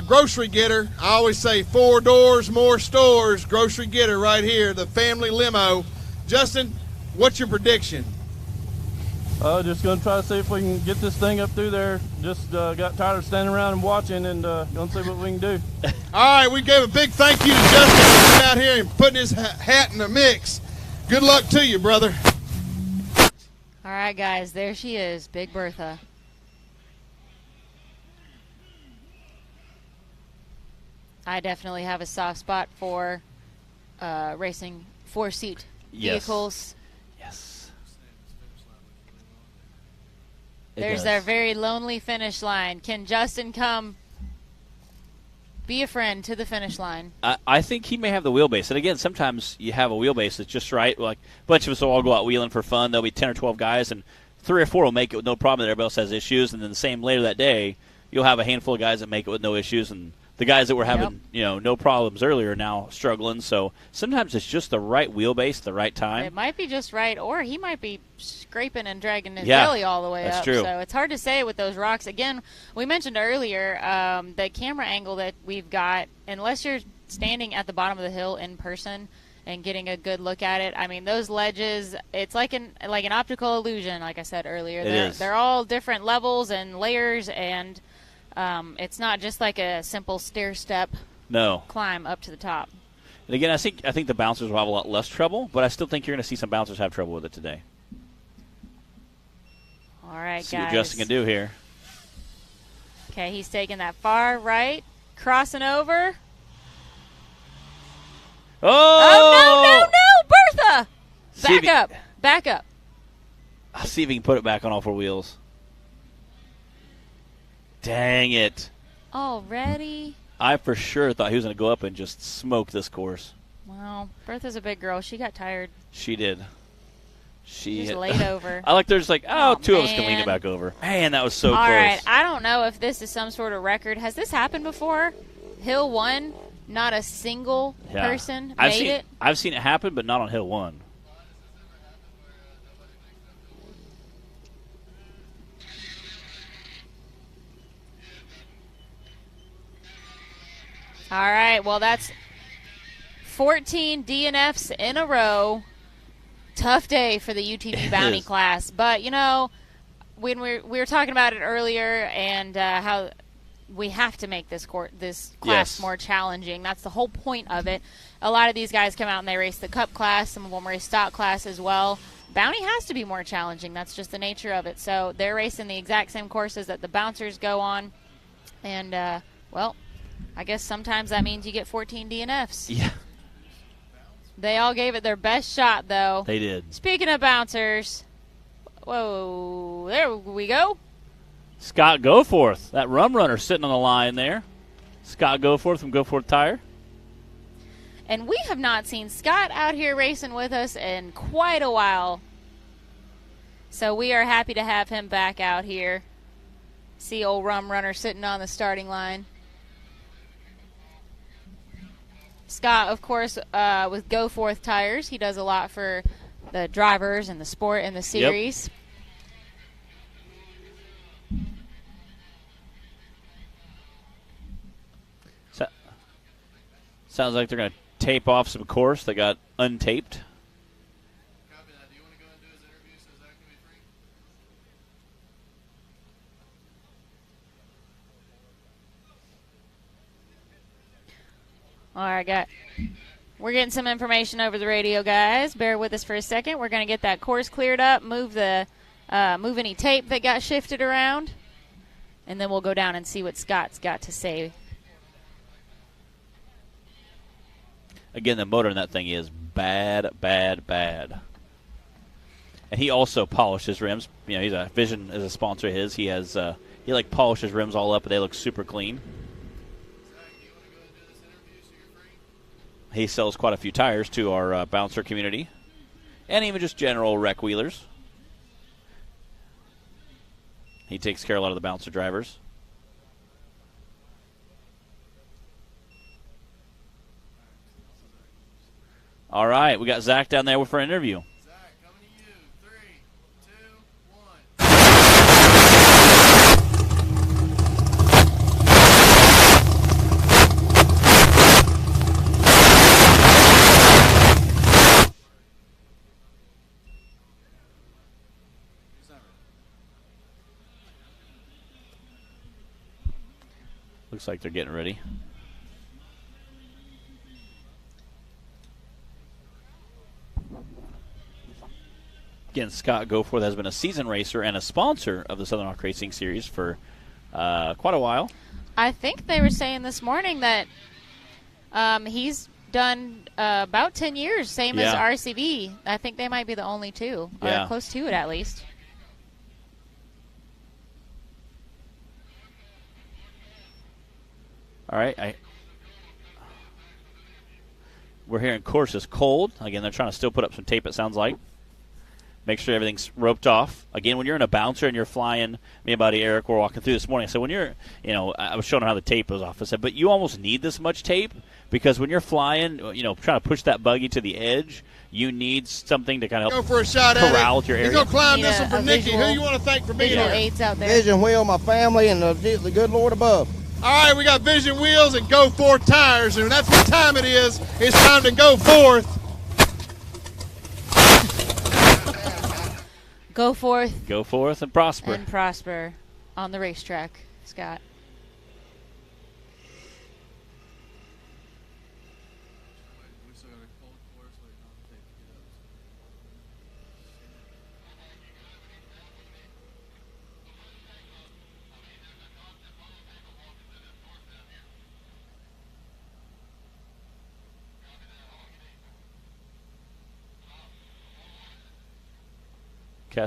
grocery getter. I always say 4 doors, more stores, grocery getter right here, the family limo. Justin, what's your prediction? Just going to try to see if we can get this thing up through there. Just got tired of standing around and watching, and going to see what we can do. All right, we gave a big thank you to Justin for coming out here and putting his hat in the mix. Good luck to you, brother. All right, guys, there she is, Big Bertha. I definitely have a soft spot for racing 4-seat vehicles. Yes. There's their very lonely finish line. Can Justin come be a friend to the finish line? I think he may have the wheelbase. And, again, sometimes you have a wheelbase that's just right. Like a bunch of us will all go out wheeling for fun. There'll be 10 or 12 guys, and 3 or 4 will make it with no problem. Everybody else has issues. And then the same later that day, you'll have a handful of guys that make it with no issues. And the guys that were having no problems earlier are now struggling. So sometimes it's just the right wheelbase, the right time. It might be just right, or he might be scraping and dragging his belly all the way that's up. True. So it's hard to say with those rocks. Again, we mentioned earlier the camera angle that we've got, unless you're standing at the bottom of the hill in person and getting a good look at it. I mean, those ledges, it's like an optical illusion, like I said earlier. They're all different levels and layers, and it's not just like a simple stair-step climb up to the top. And again, I think the bouncers will have a lot less trouble, but I still think you're going to see some bouncers have trouble with it today. All right, see guys. what Justin can do here. Okay, he's taking that far right, crossing over. Oh, no, Bertha! Back up. I'll see if he can put it back on all 4 wheels. Dang it. Already? I for sure thought he was going to go up and just smoke this course. Well, Bertha's a big girl. She got tired. She did. She just laid over. I like there's like, 2 of us can lean it back over. Man, that was so close. All right, I don't know if this is some sort of record. Has this happened before? Hill 1, not a single person made it? I've seen it happen, but not on Hill 1. All right, well, that's 14 DNFs in a row. Tough day for the UTV bounty class. But, when we were talking about it earlier and how we have to make this class more challenging. That's the whole point of it. A lot of these guys come out and they race the Cup class. Some of them race stock class as well. Bounty has to be more challenging. That's just the nature of it. So they're racing the exact same courses that the bouncers go on. And, well, I guess sometimes that means you get 14 DNFs. Yeah. They all gave it their best shot, though. They did. Speaking of bouncers, there we go. Scott Goforth, that rum runner sitting on the line there. Scott Goforth from Goforth Tire. And we have not seen Scott out here racing with us in quite a while. So we are happy to have him back out here. See old Rum Runner sitting on the starting line. Scott, of course, with Goforth Tires. He does a lot for the drivers and the sport and the series. Yep. Sounds like they're going to tape off some course that got untaped. All right, we're getting some information over the radio, guys. Bear with us for a second. We're going to get that course cleared up, move any tape that got shifted around, and then we'll go down and see what Scott's got to say. Again, the motor in that thing is bad. And he also polished his rims. You know, he's a Vision is a sponsor of his. He has he polished his rims all up, and they look super clean. He sells quite a few tires to our bouncer community, and even just general rec wheelers. He takes care of a lot of the bouncer drivers. All right, we got Zach down there for an interview. Zach, coming to you. 3, 2, 1. Looks like they're getting ready. Again, Scott Goforth has been a season racer and a sponsor of the Southern Hawk Racing Series for quite a while. I think they were saying this morning that he's done about 10 years, same as RCB. I think they might be the only two, or close to it at least. All right. We're hearing course is cold. Again, they're trying to still put up some tape, it sounds like. Make sure everything's roped off. Again, when you're in a bouncer and you're flying, me and buddy Eric were walking through this morning. So when you're, I was showing him how the tape was off. I said, but you almost need this much tape because when you're flying, trying to push that buggy to the edge, you need something to kind of help go for a shot corral at your area. He's going to climb this one for Nikki. Who you want to thank for being visual here? aids out there. Vision Wheel, my family, and the good Lord above. All right, we got Vision Wheels and Goforth Tires, and that's what time it is. It's time to go forth. Go forth. Go forth and prosper. And prosper on the racetrack, Scott.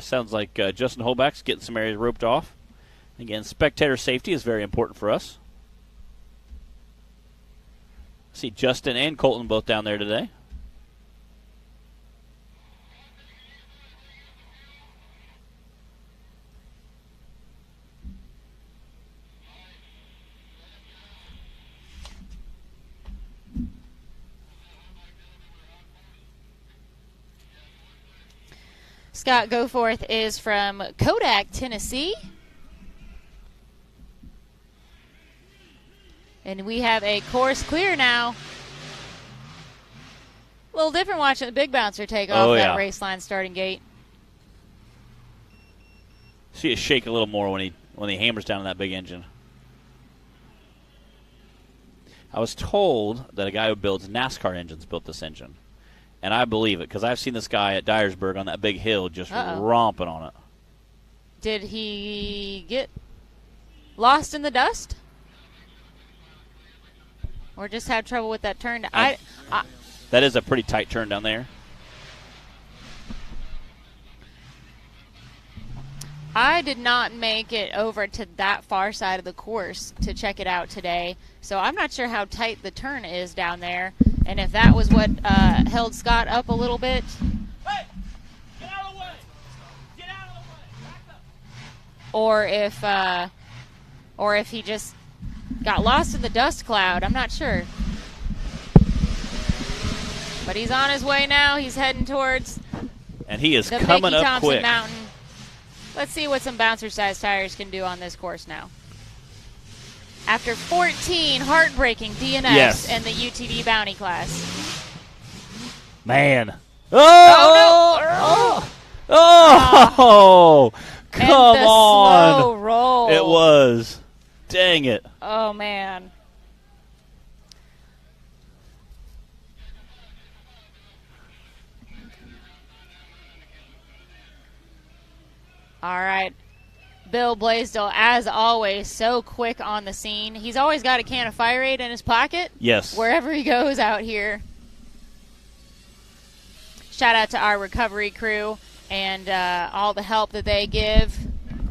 Sounds like Justin Holback's getting some areas roped off. Again, spectator safety is very important for us. See Justin and Colton both down there today. Scott Goforth is from Kodak, Tennessee. And we have a course clear now. A little different watching the big bouncer take off that race line starting gate. See it shake a little more when he hammers down on that big engine. I was told that a guy who builds NASCAR engines built this engine. And I believe it because I've seen this guy at Dyersburg on that big hill just romping on it. Did he get lost in the dust? Or just have trouble with that turn? That is a pretty tight turn down there. I did not make it over to that far side of the course to check it out today, so I'm not sure how tight the turn is down there, and if that was what held Scott up a little bit. Hey, get out of the way! Get out of the way! Back up. Or if he just got lost in the dust cloud. I'm not sure. But he's on his way now. He's heading towards and he is the coming Mickey up Thompson quick. Mountain. Let's see what some bouncer-sized tires can do on this course now. After 14 heartbreaking DNFs in the UTV Bounty class. Man. Oh! Oh! Come and the on. slow roll. It was. Dang it. Oh, man. All right. Bill Blaisdell, as always, so quick on the scene. He's always got a can of Fire Aid in his pocket. Yes. Wherever he goes out here. Shout out to our recovery crew and all the help that they give.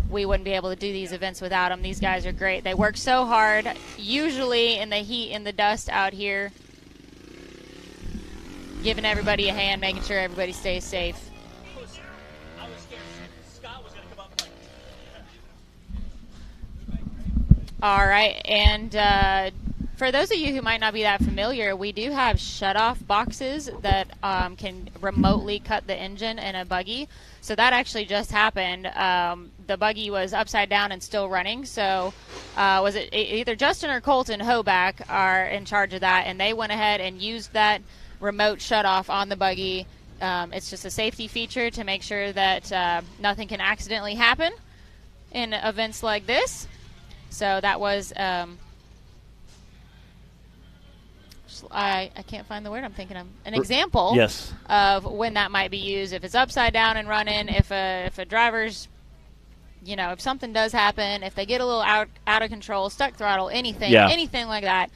We wouldn't be able to do these events without them. These guys are great. They work so hard, usually in the heat and the dust out here, giving everybody a hand, making sure everybody stays safe. All right, and for those of you who might not be that familiar, we do have shut-off boxes that can remotely cut the engine in a buggy. So that actually just happened. The buggy was upside down and still running. So was it either Justin or Colton Hoback are in charge of that, and they went ahead and used that remote shut-off on the buggy. It's just a safety feature to make sure that nothing can accidentally happen in events like this. So that was, I can't find the word I'm thinking of. An example yes. of when that might be used. If it's upside down and running, if a driver's, if something does happen, if they get a little out of control, stuck throttle, anything like that,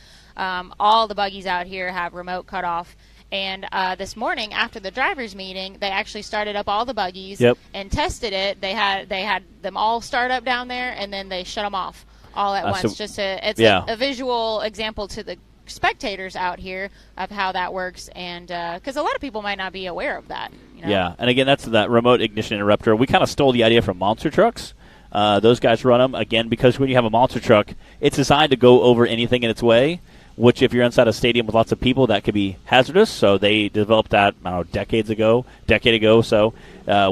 all the buggies out here have remote cutoff. And this morning, after the drivers' meeting, they actually started up all the buggies and tested it. They had them all start up down there, and then they shut them off all at once. So, it's a visual example to the spectators out here of how that works, and because a lot of people might not be aware of that. Yeah, and again, that's that remote ignition interrupter. We kind of stole the idea from monster trucks. Those guys run them, again, because when you have a monster truck, it's designed to go over anything in its way, which if you're inside a stadium with lots of people, that could be hazardous. So they developed that, I don't know, decade ago. So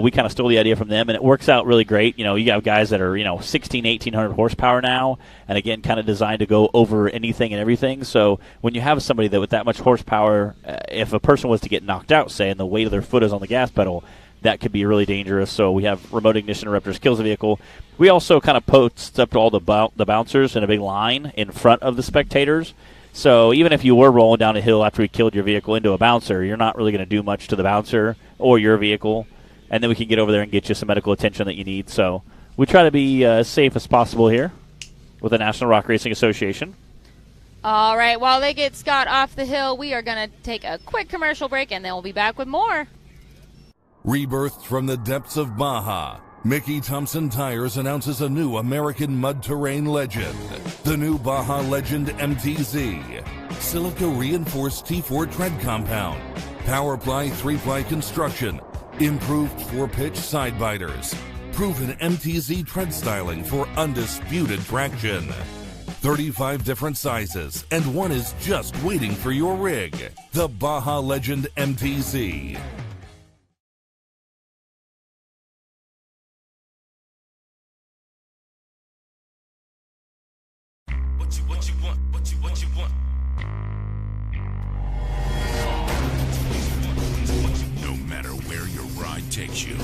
we kind of stole the idea from them, and it works out really great. You have guys that are, 1,1800 horsepower now, and again, kind of designed to go over anything and everything. So when you have somebody that with that much horsepower, if a person was to get knocked out, say, and the weight of their foot is on the gas pedal, that could be really dangerous. So we have remote ignition interrupters, kills the vehicle. We also kind of post up to all the bouncers in a big line in front of the spectators. So even if you were rolling down a hill after we killed your vehicle into a bouncer, you're not really going to do much to the bouncer or your vehicle. And then we can get over there and get you some medical attention that you need. So we try to be as safe as possible here with the National Rock Racing Association. All right, while they get Scott off the hill, we are going to take a quick commercial break, and then we'll be back with more. Rebirthed from the depths of Baja, Mickey Thompson Tires announces a new American mud terrain legend. The new Baja Legend MTZ. Silica reinforced T4 tread compound. Powerply 3-ply construction. Improved 4-pitch side biters. Proven MTZ tread styling for undisputed traction. 35 different sizes, and one is just waiting for your rig. The Baja Legend MTZ. What you want? No matter where your ride takes you.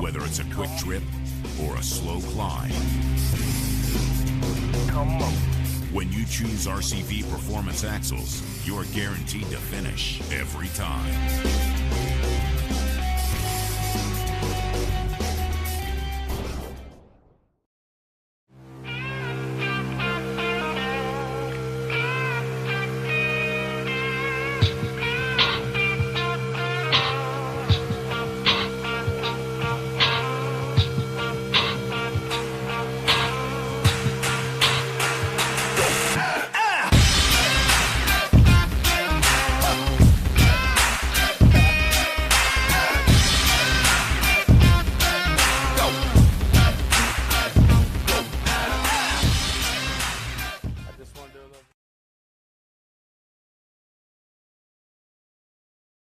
Whether it's a quick trip or a slow climb. When you choose RCV Performance Axles, you're guaranteed to finish every time.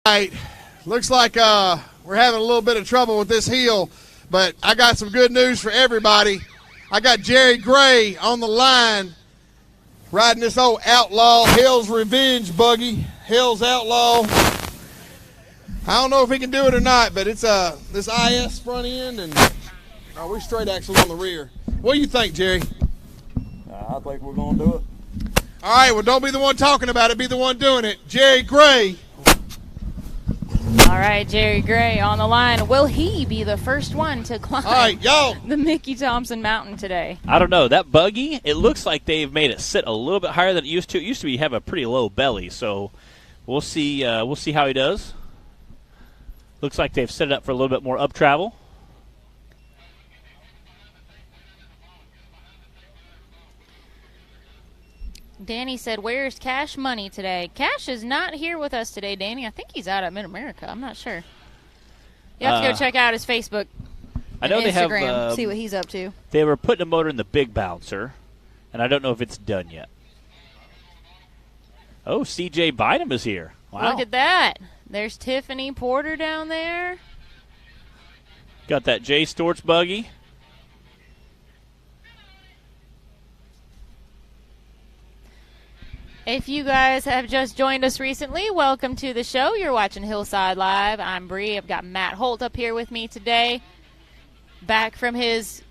All right, looks like we're having a little bit of trouble with this hill, but I got some good news for everybody. I got Jerry Gray on the line riding this old Outlaw Hell's Revenge buggy, Hell's Outlaw. I don't know if he can do it or not, but it's this IS front end, and we're straight axles on the rear. What do you think, Jerry? I think we're going to do it. All right, well, don't be the one talking about it. Be the one doing it. Jerry Gray. All right, Jerry Gray on the line. Will he be the first one to climb the Mickey Thompson Mountain today? I don't know. That buggy, it looks like they've made it sit a little bit higher than it used to. It used to have a pretty low belly, so we'll see. We'll see how he does. Looks like they've set it up for a little bit more up travel. Danny said, "Where's Cash Money today?" Cash is not here with us today, Danny. I think he's out at Mid-America. I'm not sure. You have to go check out his Facebook I know and they Instagram, have, see what he's up to. They were putting a motor in the big bouncer, and I don't know if it's done yet. Oh, C.J. Bynum is here. Wow. Look at that. There's Tiffany Porter down there. Got that Jay Storts buggy. If you guys have just joined us recently, welcome to the show. You're watching Hillside Live. I'm Bree. I've got Matt Holt up here with me today. Back from his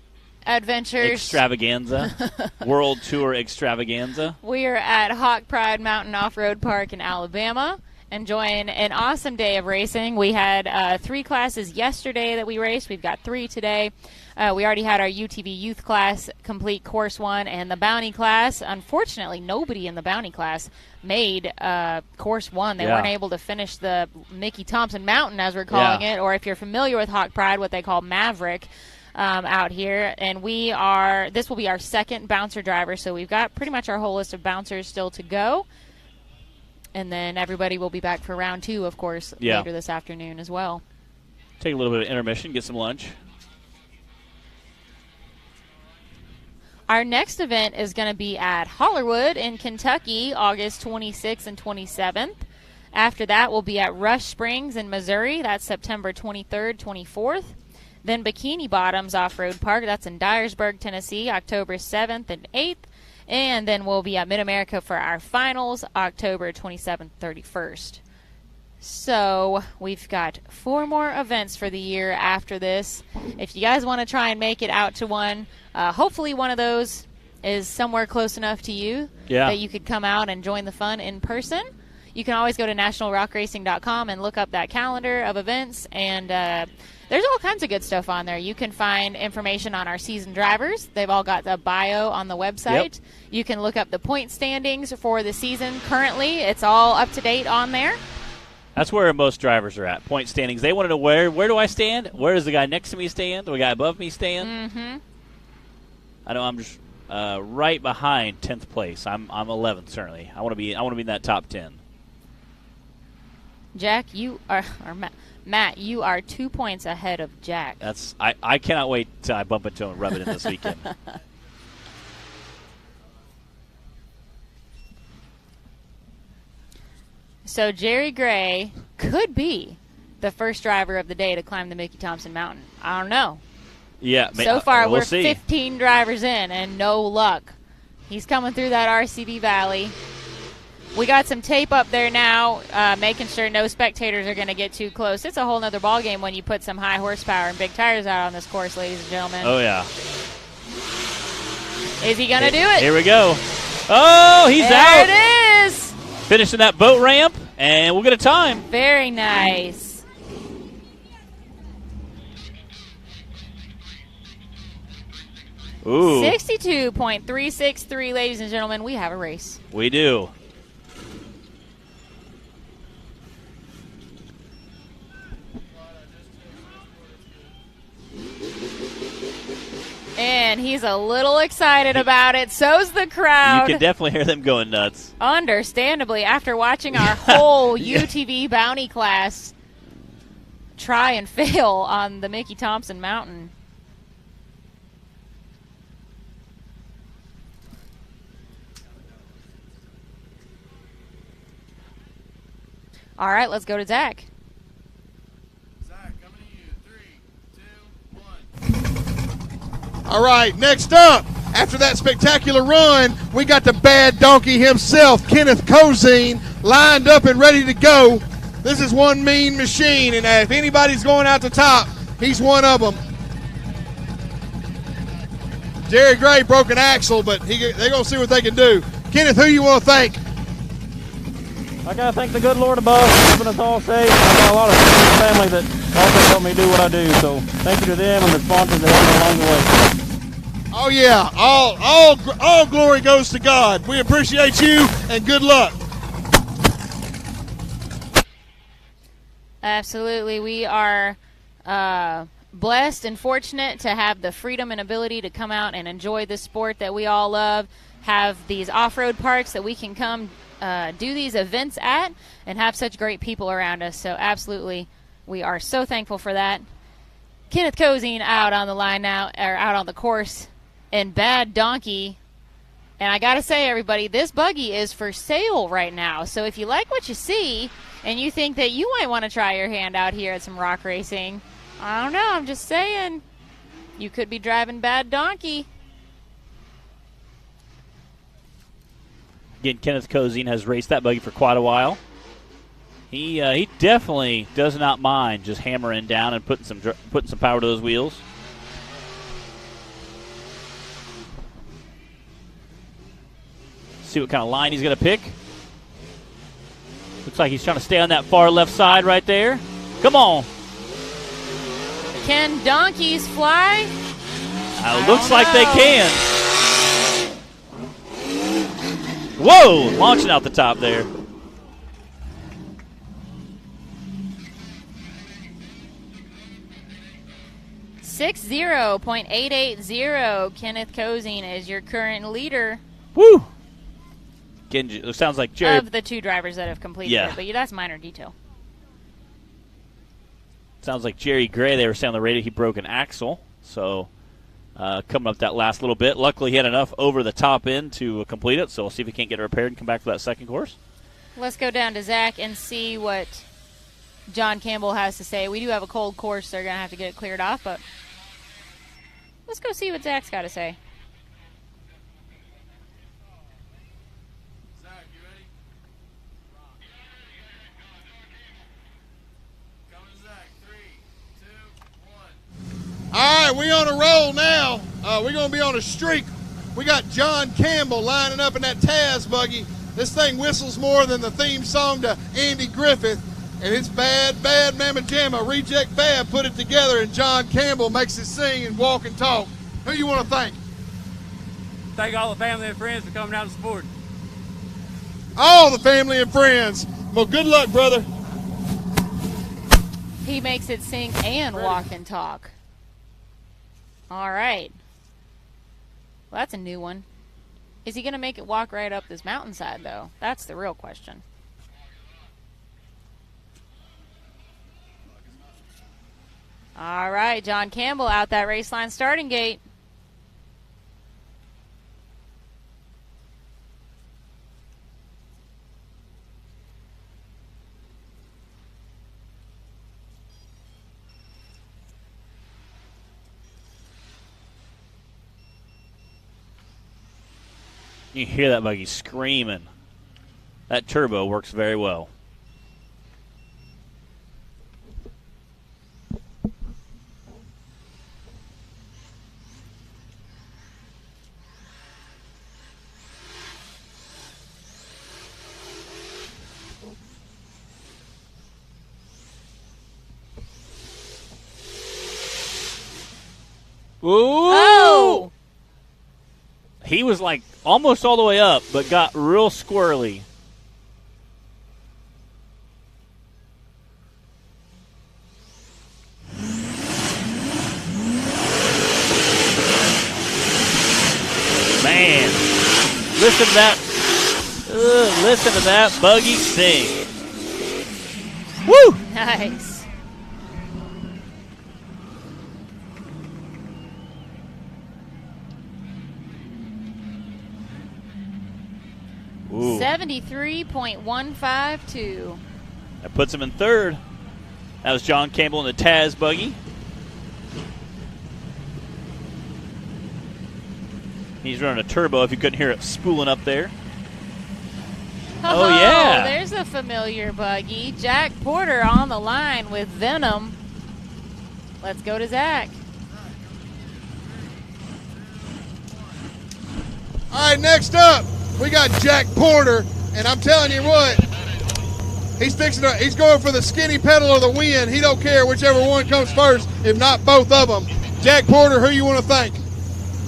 adventures. Extravaganza. World Tour extravaganza. We are at Hawk Pride Mountain Off-Road Park in Alabama, enjoying an awesome day of racing. We had 3 classes yesterday that we raced. We've got 3 today. We already had our UTV youth class complete course 1 and the bounty class. Unfortunately, nobody in the bounty class made course 1. They weren't able to finish the Mickey Thompson Mountain, as we're calling it, or if you're familiar with Hawk Pride, what they call Maverick out here. And this will be our second bouncer driver, so we've got pretty much our whole list of bouncers still to go. And then everybody will be back for round 2, of course, later this afternoon as well. Take a little bit of intermission, get some lunch. Our next event is going to be at Hollerwood in Kentucky, August 26th and 27th. After that, we'll be at Rush Springs in Missouri. That's September 23rd, 24th. Then Bikini Bottoms Off-Road Park. That's in Dyersburg, Tennessee, October 7th and 8th. And then we'll be at Mid-America for our finals, October 27th, 31st. So we've got 4 more events for the year after this. If you guys want to try and make it out to one, hopefully one of those is somewhere close enough to you that you could come out and join the fun in person. You can always go to nationalrockracing.com and look up that calendar of events, and there's all kinds of good stuff on there. You can find information on our season drivers. They've all got the bio on the website. You can look up the point standings for the season currently. It's all up to date on there. That's where most drivers are at, point standings. They want to know where do I stand? Where does the guy next to me stand? The guy above me stand? Mm-hmm. I know I'm just right behind 10th place. I'm 11th, certainly. I want to be in that top 10. Jack, you are Matt, you are 2 points ahead of Jack. I cannot wait till I bump into him and rub it in this weekend. So Jerry Gray could be the first driver of the day to climb the Mickey Thompson Mountain. I don't know. Yeah. So far, we'll we're see. 15 drivers in, and no luck. He's coming through that RCV Valley. We got some tape up there now, making sure no spectators are going to get too close. It's a whole other ballgame when you put some high horsepower and big tires out on this course, ladies and gentlemen. Oh, yeah. Is he going to do it? Here we go. Oh, he's out. There it is. Finishing that boat ramp, and we'll get a time. Very nice. Ooh. 62.363, ladies and gentlemen. We have a race. We do. And he's a little excited about it. So's the crowd. You can definitely hear them going nuts. Understandably, after watching our whole UTV bounty class try and fail on the Mickey Thompson Mountain. All right, let's go to Zach. Zach, coming to you. 3, 2, 1. All right, next up, after that spectacular run, we got the bad donkey himself, Kenneth Cozine, lined up and ready to go. This is one mean machine, and if anybody's going out the top, he's one of them. Jerry Gray broke an axle, but they're going to see what they can do. Kenneth, who you want to thank? I got to thank the good Lord above for keeping us all safe. I got a lot of friends and family that also help me do what I do. So thank you to them and the sponsors that helped me along the way. Oh, yeah. All glory goes to God. We appreciate you, and good luck. Absolutely. We are blessed and fortunate to have the freedom and ability to come out and enjoy this sport that we all love, have these off-road parks that we can come do these events at, and have such great people around us. So absolutely, we are so thankful for that. Kenneth Cozine out on the line now, or out on the course, and Bad Donkey. And I got to say, everybody, this buggy is for sale right now. So if you like what you see and you think that you might want to try your hand out here at some rock racing, I don't know, I'm just saying, you could be driving Bad Donkey. Again, Kenneth Cozine has raced that buggy for quite a while. He definitely does not mind just hammering down and putting some power to those wheels. See what kind of line he's going to pick. Looks like he's trying to stay on that far left side right there. Come on. Can donkeys fly? Looks like they can. Whoa! Launching out the top there. .880. Kenneth Cozine is your current leader. Woo! Again, it sounds like Jerry. Of the two drivers that have completed it, but that's minor detail. Sounds like Jerry Gray, they were saying on the radio, he broke an axle. So coming up that last little bit. Luckily, he had enough over the top end to complete it. So we'll see if he can't get it repaired and come back for that second course. Let's go down to Zach and see what John Campbell has to say. We do have a cold course. They're going to have to get it cleared off, but let's go see what Zach's got to say. All right, we on a roll now. We're going to be on a streak. We got John Campbell lining up in that Taz buggy. This thing whistles more than the theme song to Andy Griffith, and it's Bad, Bad Mamma Jamma. Reject Bad put it together, and John Campbell makes it sing and walk and talk. Who you want to thank? Thank all the family and friends for coming out to support. All the family and friends. Well, good luck, brother. He makes it sing and walk and talk. All right. Well, that's a new one. Is he going to make it walk right up this mountainside, though? That's the real question. All right, John Campbell out that race line starting gate. You hear that buggy screaming. That turbo works very well. Ooh! Oh! He was like almost all the way up, but got real squirrely. Man, listen to that. Listen to that buggy sing. Woo! Nice. Ooh. 73.152. That puts him in third. That was John Campbell in the Taz buggy. He's running a turbo, if you couldn't hear it spooling up there. Oh, yeah. There's a familiar buggy. Jack Porter on the line with Venom. Let's go to Zach. All right, next up, we got Jack Porter, and I'm telling you what, he's going for the skinny pedal of the win. He don't care whichever one comes first, if not both of them. Jack Porter, who you want to thank?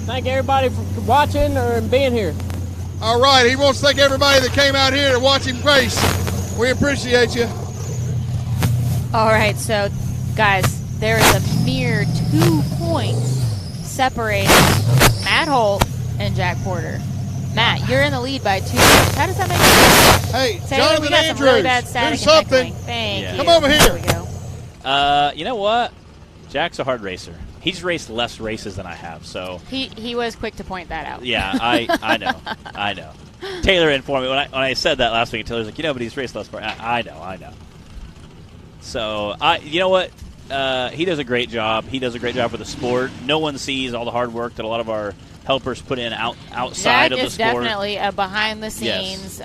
Thank everybody for watching or being here. All right, he wants to thank everybody that came out here to watch him race. We appreciate you. All right, so, guys, there is a mere 2 points separating Matt Holt and Jack Porter. Matt, you're in the lead by 2 points. How does that make sense? Hey, Say, Jonathan we got Andrews, some really bad static do something. and echoing. Thank you. Come over here. There we go. You know what? Jack's a hard racer. He's raced less races than I have, so. He was quick to point that out. Yeah, I know. Taylor informed me when I said that last week. Taylor's like, but he's raced less. I know. So you know what? He does a great job. He does a great job for the sport. No one sees all the hard work that a lot of our helpers put in outside Jack of the is sport. definitely a behind the scenes,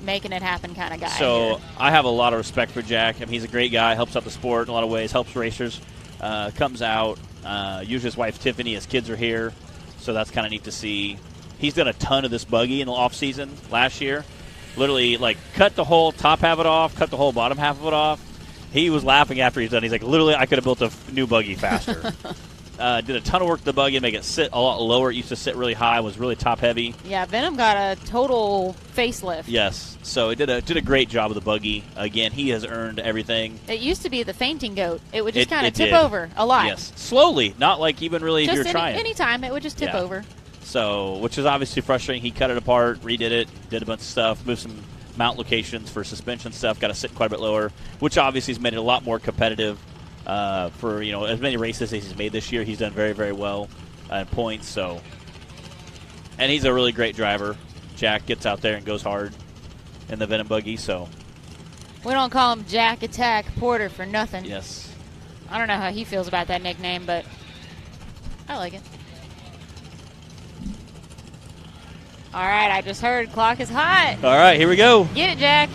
making it happen kind of guy. So here. I have a lot of respect for Jack. I mean, he's a great guy. Helps out the sport in a lot of ways. Helps racers. Comes out. Usually his wife Tiffany. His kids are here, so that's kind of neat to see. He's done a ton of this buggy in the off season last year. Literally, cut the whole top half of it off, cut the whole bottom half of it off. He was laughing after he's done. He's like, literally, I could have built a new buggy faster. Did a ton of work to the buggy to make it sit a lot lower. It used to sit really high. Was really top heavy. Yeah, Venom got a total facelift. Yes, so it did a great job of the buggy. Again, he has earned everything. It used to be the fainting goat. It would just kind of did. tip over a lot. Yes, slowly, not like even really Just if you're trying. any time, it would just tip Yeah. over. So, which is obviously frustrating. He cut it apart, redid it, did a bunch of stuff, moved some mount locations for suspension stuff, got to sit quite a bit lower, which obviously has made it a lot more competitive for as many races as he's made this year. He's done very, very well in points. So, and he's a really great driver. Jack gets out there and goes hard in the Venom buggy. So We don't call him Jack Attack Porter for nothing. yes, I don't know how he feels about that nickname, but I like it. All right, I just heard clock is hot. all right, here we go. Get it, Jack.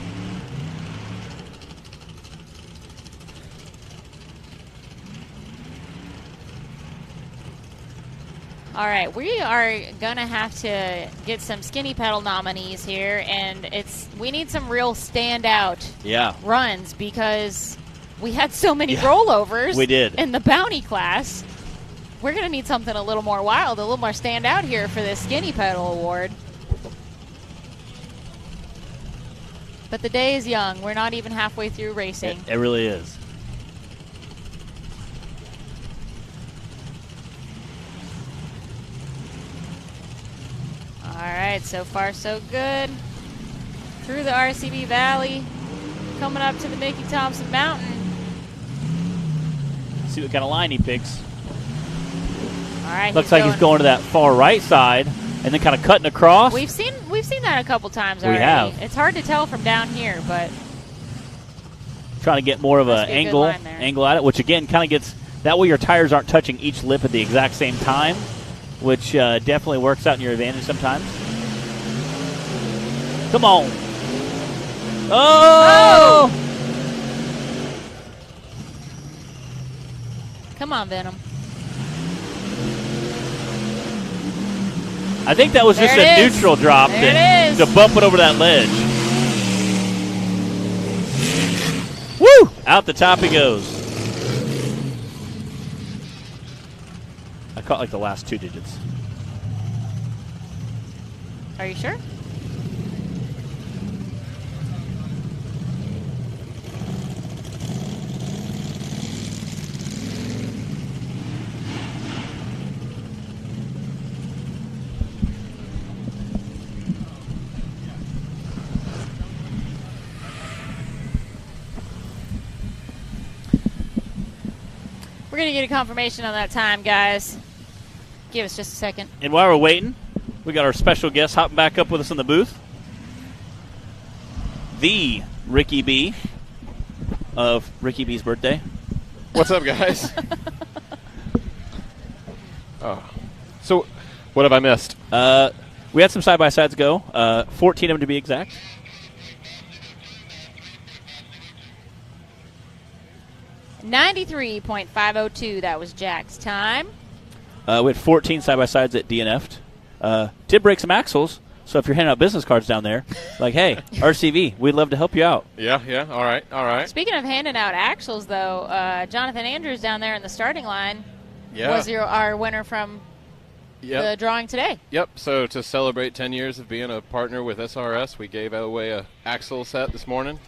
All right, we are going to have to get some skinny pedal nominees here, and we need some real standout runs because we had so many rollovers We did. in the bounty class. We're going to need something a little more wild, a little more standout here for this skinny pedal award. But the day is young. We're not even halfway through racing. It really is. All right, so far so good. Through the RCB Valley, coming up to the Mickey Thompson Mountain. See what kind of line he picks. All right, Looks like he's going to that far right side and then kind of cutting across. We've seen that a couple times We already. have. It's hard to tell from down here, but Trying to get more of Must an be a good line there. angle at it, which again kind of gets that way your tires aren't touching each lip at the exact same time, which definitely works out in your advantage sometimes. Come on. Oh! come on, Venom. I think that was just There it a is. neutral drop There it is. to bump it over that ledge. Woo! Out the top he goes. I caught like the last 2 digits. Are you sure? We're going to get a confirmation on that time, guys. Give us just a second. And while we're waiting, we got our special guest hopping back up with us in the booth. The Ricky B. of Ricky B's birthday. What's up, guys? Oh. So, what have I missed? We had some side-by-sides go. 14 of them to be exact. $93.502. That was Jack's time. We had 14 side-by-sides at DNF'd. Did break some axles, so if you're handing out business cards down there, like, hey, RCV, we'd love to help you out. Yeah, all right. Speaking of handing out axles, though, Jonathan Andrews down there in the starting line was our winner from the drawing today. Yep, so to celebrate 10 years of being a partner with SRS, we gave away a axle set this morning.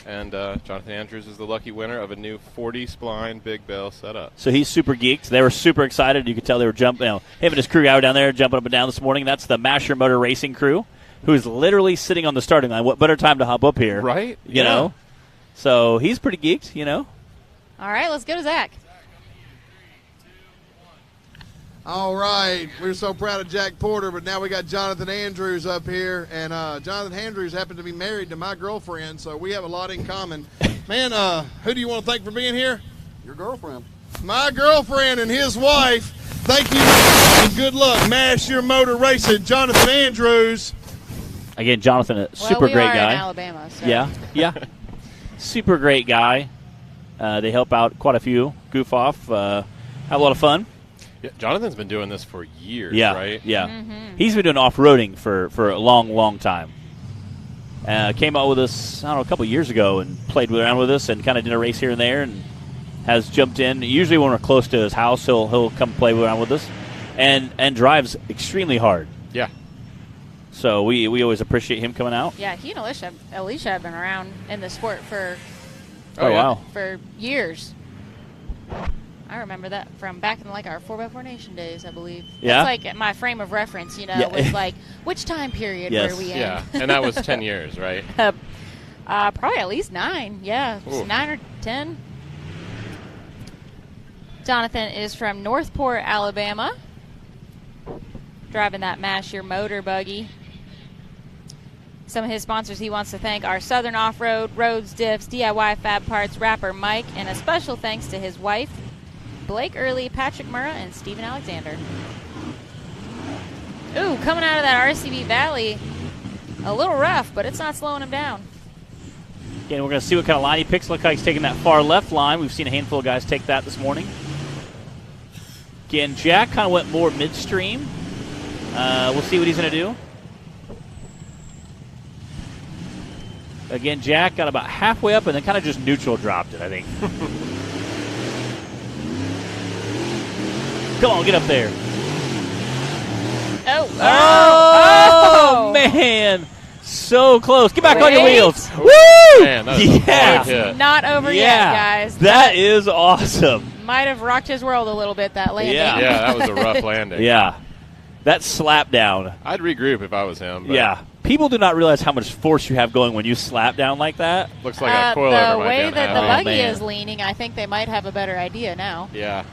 And Jonathan Andrews is the lucky winner of a new 40-spline Big Bell setup. So he's super geeked. They were super excited. You could tell they were jumping. Him and his crew guy were down there jumping up and down this morning. That's the Masher Motor Racing crew, who's literally sitting on the starting line. What better time to hop up here? Right. You know? So he's pretty geeked, you know? All right, let's go to Zach. All right, we're so proud of Jack Porter, but now we got Jonathan Andrews up here, and Jonathan Andrews happened to be married to my girlfriend, so we have a lot in common. Man, who do you want to thank for being here? Your girlfriend. My girlfriend and his wife. Thank you, and good luck. Mash Your Motor Racing, Jonathan Andrews. Again, Jonathan, a super great guy. In Alabama, so. Yeah. Super great guy. They help out quite a few, goof off, have a lot of fun. Yeah, Jonathan's been doing this for years, right? Yeah. Mm-hmm. He's been doing off-roading for a long time. Came out with us, I don't know, a couple years ago and played around with us and kind of did a race here and there and has jumped in. Usually when we're close to his house, he'll come play around with us and drives extremely hard. Yeah. So we always appreciate him coming out. Yeah, he and Alicia have been around in the sport for wow. for years. I remember that from back in like our 4x4 Nation days, I believe. Yeah. It's like my frame of reference, you know, Yeah. with like which time period were we in? Yeah, and that was 10 years, right? Probably at least 9. Yeah, Ooh. 9 or 10. Jonathan is from Northport, Alabama, driving that Mash Your Motor buggy. Some of his sponsors he wants to thank are Southern Off-Road, Roads, Diffs, DIY Fab Parts, Rapper Mike, and a special thanks to his wife, Blake Early, Patrick Murrah, and Steven Alexander. Ooh, coming out of that RCV Valley, a little rough, but it's not slowing him down. Again, we're going to see what kind of line he picks. Looks like he's taking that far left line. We've seen a handful of guys take that this morning. Again, Jack kind of went more midstream. We'll see what he's going to do. Again, Jack got about halfway up and then kind of just neutral dropped it, I think. Come on, get up there. Oh, man. So close. Get back on your Wait. wheels. Ooh. Woo! Man, that was a hard hit. Not over yet, guys. That is awesome. Might have rocked his world a little bit, that landing. Yeah. Yeah, that was a rough landing. Yeah. That slap down. I'd regroup if I was him. But Yeah. People do not realize how much force you have going when you slap down like that. Looks like a coilover The might way be that the unhappy. buggy man. is leaning, I think they might have a better idea now. Yeah,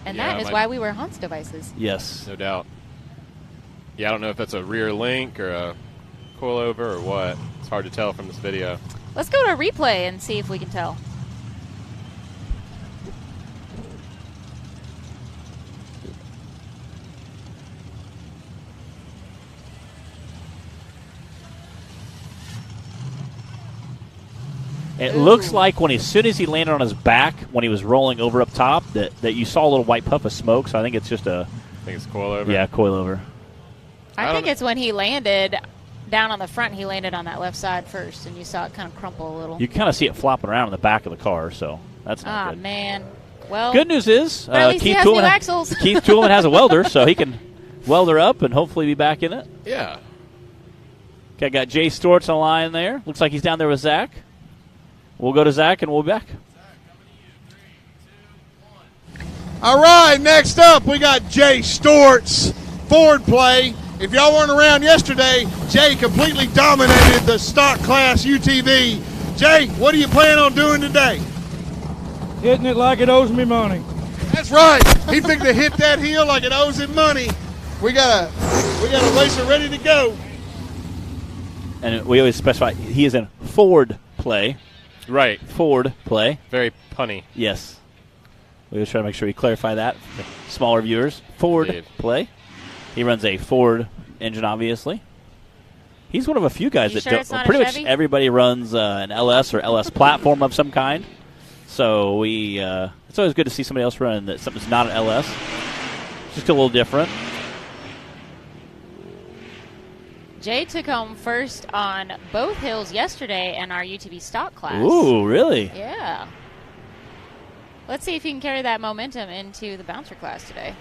And Yeah, that is might- why we wear Hunts devices. Yes. no doubt. Yeah, I don't know if that's a rear link or a coilover or what. It's hard to tell from this video. Let's go to a replay and see if we can tell. It looks like when as soon as he landed on his back, when he was rolling over up top, that you saw a little white puff of smoke. So I think it's just a I think it's coilover. coilover. I think it's when he landed down on the front, he landed on that left side first, and you saw it kind of crumple a little. You kind of see it flopping around in the back of the car, so that's not good. Man. Well, Good news is but at least he has new axles. Keith Toolman has a welder, so he can weld her up and hopefully be back in it. Yeah. Okay, got Jay Stortz on the line there. Looks like he's down there with Zach. We'll go to Zach and we'll be back. All right, next up we got Jay Stortz, Ford play. If y'all weren't around yesterday, Jay completely dominated the stock class UTV. Jay, what are you planning on doing today? Hitting it like it owes me money. That's right. He picked to hit that hill like it owes him money. We got a racer ready to go. And we always specify he is in Ford play. Right. Ford play. Very punny. Yes. We was trying to make sure we clarify that for smaller viewers. Ford Indeed. play. He runs a Ford engine, obviously. He's one of a few guys You that sure it's not a pretty much Chevy? everybody runs an LS or LS platform of some kind. So it's always good to see somebody else running that something's not an LS. Just a little different. Jay took home first on both hills yesterday in our UTV stock class. Ooh, really? Yeah. Let's see if he can carry that momentum into the bouncer class today.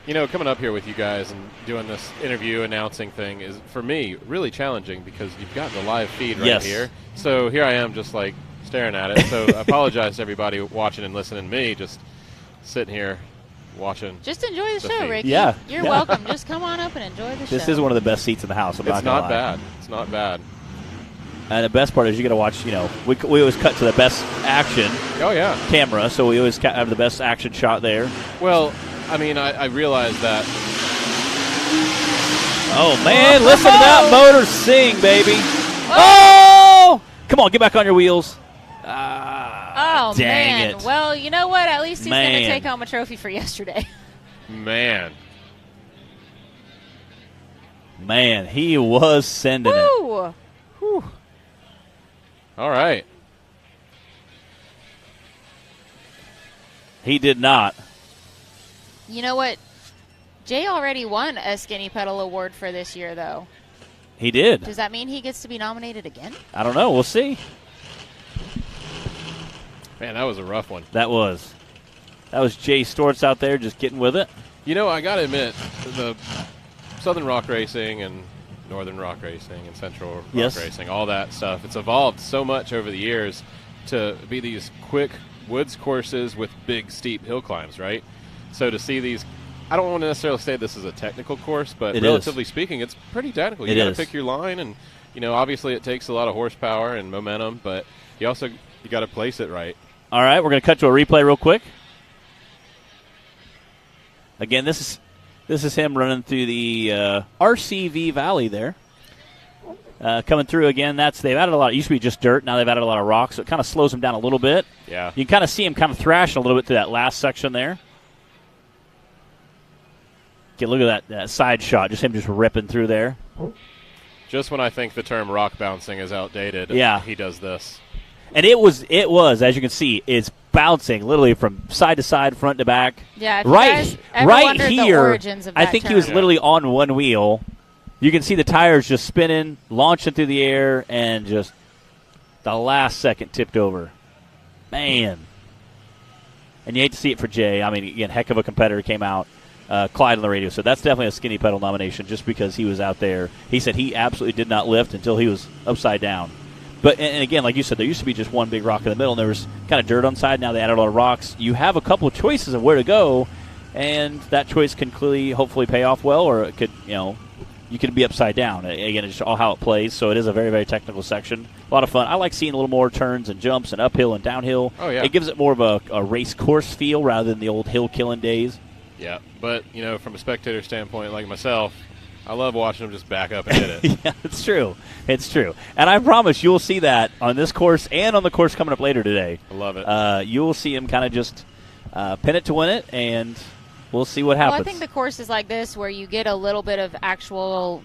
You know, coming up here with you guys and doing this interview announcing thing is, for me, really challenging because you've got the live feed right Yes. here. So here I am just, like, staring at it. So I apologize to everybody watching and listening to me, just sitting here watching. Just enjoy the show, feed. Ricky. Yeah. You're Yeah. welcome. Just come on up and enjoy the show. This is one of the best seats in the house. I'm It's not not gonna lie. bad. It's not bad. And the best part is you got to watch, we always cut to the best action Oh, yeah. camera, so we always have the best action shot there. Well, I mean, I realize that. Oh, man, listen to that motor sing, baby. Oh! Come on, get back on your wheels. Oh, dang man. it. Well, you know what? At least he's going to Man. take home a trophy for yesterday. Man. Man, he was sending it. Woo! All right. He did not. You know what? Jay already won a Skinny Pedal Award for this year, though. He did. Does that mean he gets to be nominated again? I don't know. We'll see. Man, that was a rough one. That was Jay Stortz out there just getting with it. You know, I got to admit, the Southern Rock Racing and Northern Rock Racing and Central Rock Yes. Racing, all that stuff, it's evolved so much over the years to be these quick woods courses with big, steep hill climbs, right? So to see these, I don't want to necessarily say this is a technical course, but It relatively is. speaking, it's pretty technical. You It got to is. pick your line, and, obviously it takes a lot of horsepower and momentum, but you got to place it right. All right, we're going to cut to a replay real quick. Again, this is him running through the RCV Valley there. Coming through again, they've added a lot. It used to be just dirt. Now they've added a lot of rocks, so it kind of slows him down a little bit. Yeah. You can kind of see him kind of thrashing a little bit through that last section there. Okay, look at that side shot. Just him just ripping through there. Just when I think the term rock bouncing is outdated, Yeah. he does this. And it was, as you can see, it's bouncing literally from side to side, front to back. Yeah, if you right, guys ever right wondered the here. origins of I that think he was term. literally on one wheel. You can see the tires just spinning, launching through the air, and just the last second tipped over. Man. And you hate to see it for Jay. I mean, again, heck of a competitor came out. Clyde on the radio. So that's definitely a Skinny Pedal nomination just because he was out there. He said he absolutely did not lift until he was upside down. But, and again, like you said, there used to be just one big rock in the middle, and there was kind of dirt on the side. Now they added a lot of rocks. You have a couple of choices of where to go, and that choice can clearly, hopefully, pay off well, or it could, you could be upside down. Again, it's just all how it plays. So it is a very, very technical section. A lot of fun. I like seeing a little more turns and jumps and uphill and downhill. Oh, yeah. It gives it more of a race course feel rather than the old hill killing days. Yeah, but, from a spectator standpoint, like myself, I love watching them just back up and hit it. Yeah, it's true. It's true. And I promise you'll see that on this course and on the course coming up later today. I love it. You will see him kind of just pin it to win it, and we'll see what happens. Well, I think the course is like this where you get a little bit of actual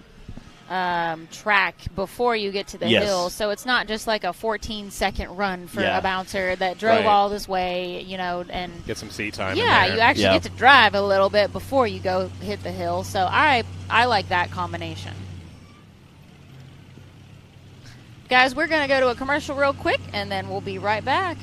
track before you get to the Yes. hill. So it's not just like a 14-second run for Yeah. a bouncer that drove Right. all this way, and Get some seat time in yeah, there. you actually Yeah. get to drive a little bit before you go hit the hill. So I like that combination. Guys, we're going to go to a commercial real quick, and then we'll be right back.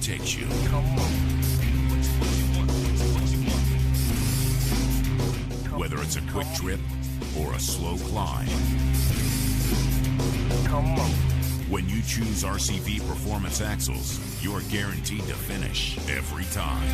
takes you. Whether it's a quick trip or a slow climb. When you choose RCV Performance Axles, you're guaranteed to finish every time.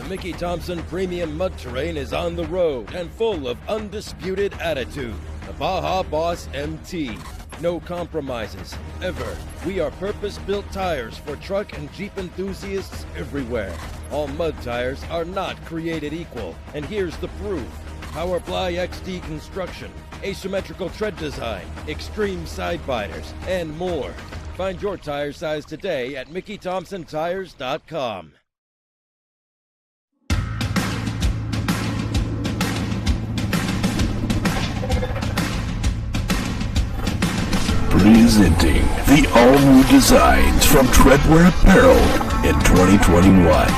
Mickey Thompson Premium Mud Terrain is on the road and full of undisputed attitude. The Baja Boss MT. No compromises, ever. We are purpose-built tires for truck and Jeep enthusiasts everywhere. All mud tires are not created equal, and here's the proof. Powerply XD construction, asymmetrical tread design, extreme side biters, and more. Find your tire size today at MickeyThompsonTires.com. Presenting the all-new designs from Treadwear Apparel in 2021.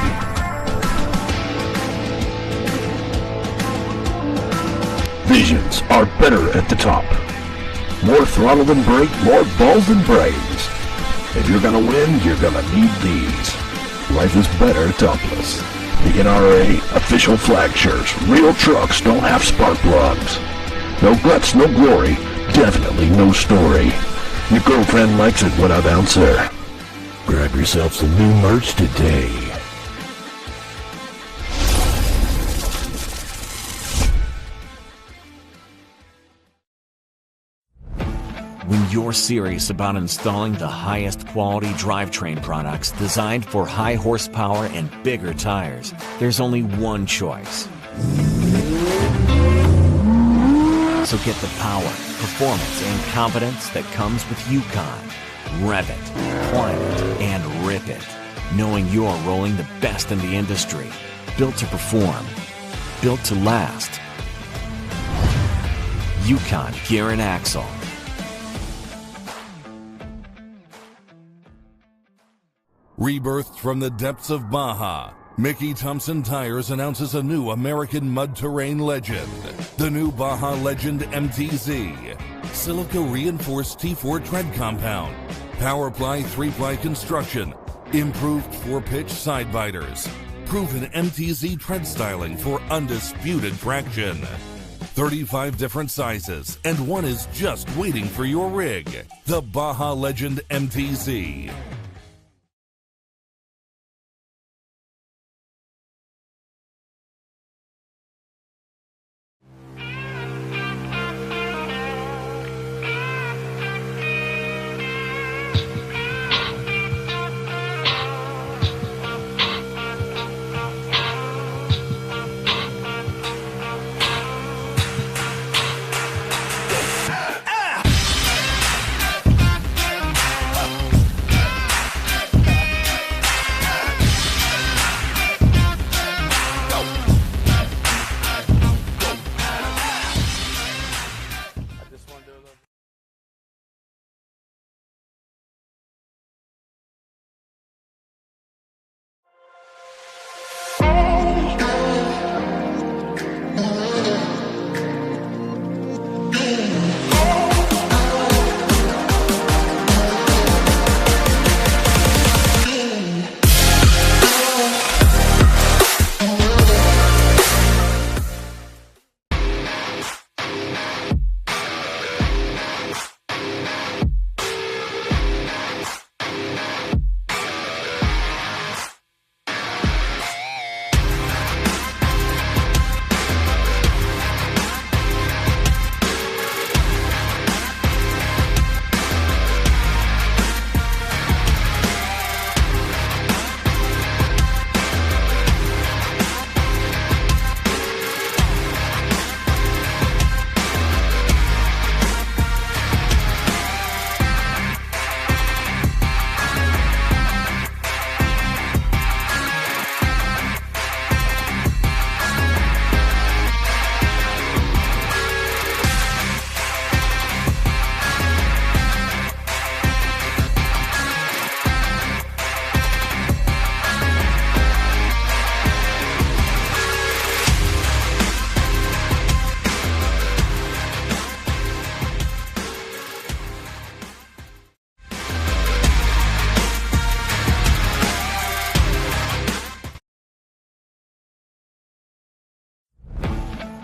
Visions are better at the top. More throttle than brake, more balls than brains. If you're gonna win, you're gonna need these. Life is better topless. The NRA official flag shirts. Real trucks don't have spark plugs. No guts, no glory. Definitely no story. Your girlfriend likes it, what a bouncer. Grab yourself some new merch today. When you're serious about installing the highest quality drivetrain products designed for high horsepower and bigger tires, there's only one choice. So get the power, performance, and confidence that comes with Yukon. Rev it, climb it, and rip it, knowing you're rolling the best in the industry. Built to perform, built to last. Yukon Gear and Axle. Rebirthed from the depths of Baja, Mickey Thompson Tires announces a new American mud terrain legend. The new Baja Legend MTZ. Silica reinforced T4 tread compound. Powerply 3-ply construction. Improved 4-pitch side biters. Proven MTZ tread styling for undisputed traction. 35 different sizes, and one is just waiting for your rig. The Baja Legend MTZ.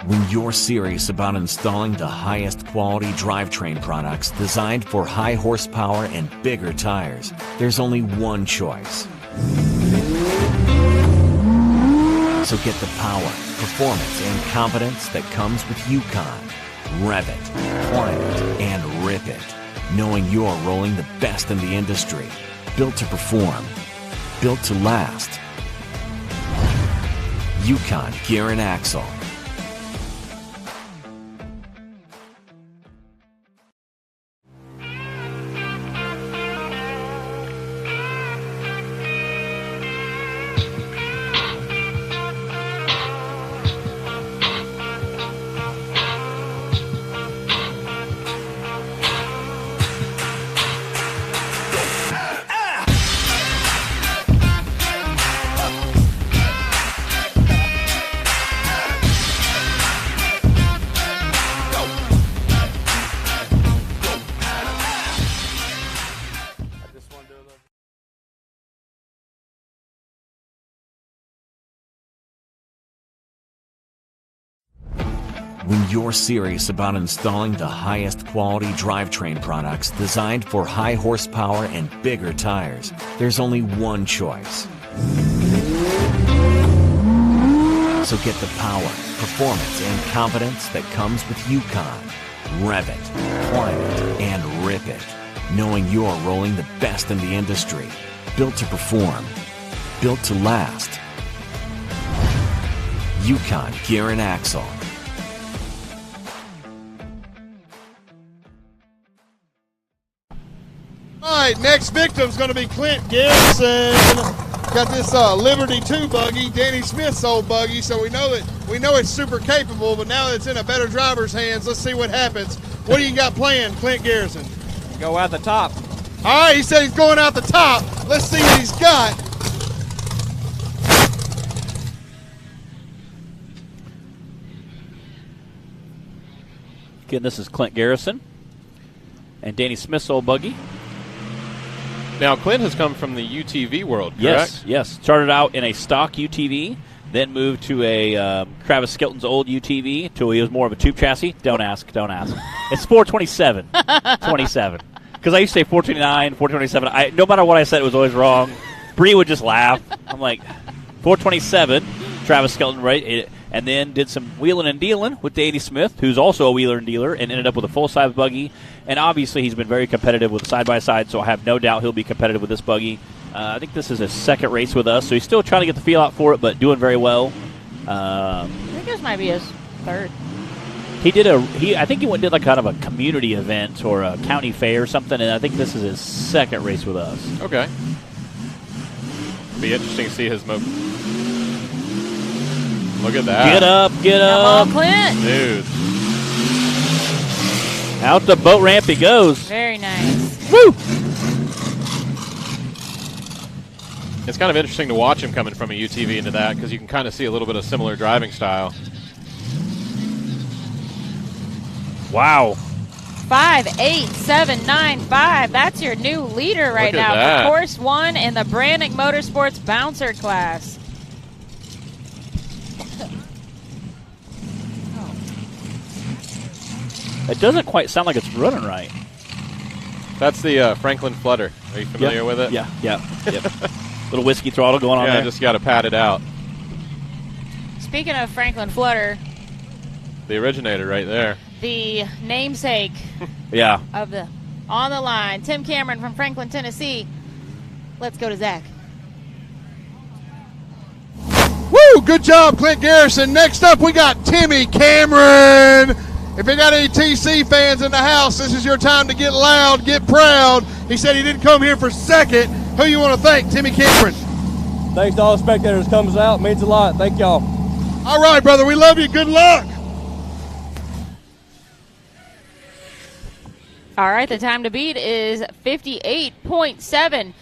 When you're serious about installing the highest quality drivetrain products designed for high horsepower and bigger tires, there's only one choice. So get the power, performance, and confidence that comes with Yukon. Rev it, climb it, and rip it, knowing you're rolling the best in the industry. Built to perform, built to last. Yukon Gear and Axle. When you're serious about installing the highest quality drivetrain products designed for high horsepower and bigger tires, there's only one choice. So get the power, performance, and confidence that comes with Yukon. Rev it, climb it, and rip it, knowing you're rolling the best in the industry. Built to perform, built to last. Yukon Gear and Axle. All right, next victim's going to be Clint Garrison. Got this Liberty 2 buggy, Danny Smith's old buggy, so we know it's super capable, but now it's in a better driver's hands. Let's see what happens. What do you got planned, Clint Garrison? Go out the top. All right, he said he's going out the top. Let's see what he's got. Again, this is Clint Garrison and Danny Smith's old buggy. Now, Clint has come from the UTV world, correct? Yes. Started out in a stock UTV, then moved to a Travis Skelton's old UTV until he was more of a tube chassis. Don't ask. It's 427. 27. Because I used to say 429, 427. No matter what I said, it was always wrong. Bree would just laugh. I'm like, 427, Travis Skelton, right? And then did some wheeling and dealing with Danny Smith, who's also a wheeler and dealer, and ended up with a full-size buggy. And obviously he's been very competitive with side-by-side, so I have no doubt he'll be competitive with this buggy. I think this is his second race with us, so he's still trying to get the feel out for it, but doing very well. I think this might be his third. I think he went and did like kind of a community event or a county fair or something, and I think this is his second race with us. Okay. Be interesting to see his move. Look at that. Get up. Come on, Clint. Dude. Out the boat ramp he goes. Very nice. Woo! It's kind of interesting to watch him coming from a UTV into that because you can kind of see a little bit of similar driving style. Wow. 5.8795. That's your new leader right now for Course 1 in the Brannick Motorsports Bouncer class. It doesn't quite sound like it's running right. That's the Franklin Flutter. Are you familiar with it? Yeah. Little whiskey throttle going on there. Yeah, just got to pat it out. Speaking of Franklin Flutter. The originator right there. The namesake of the On the Line. Tim Cameron from Franklin, Tennessee. Let's go to Zach. Woo! Good job, Clint Garrison. Next up, we got Timmy Cameron. If you got any TC fans in the house, this is your time to get loud, get proud. He said he didn't come here for second. Who you want to thank, Timmy Cameron? Thanks to all the spectators comes out. Means a lot. Thank y'all. All right, brother. We love you. Good luck. All right, the time to beat is 58.7.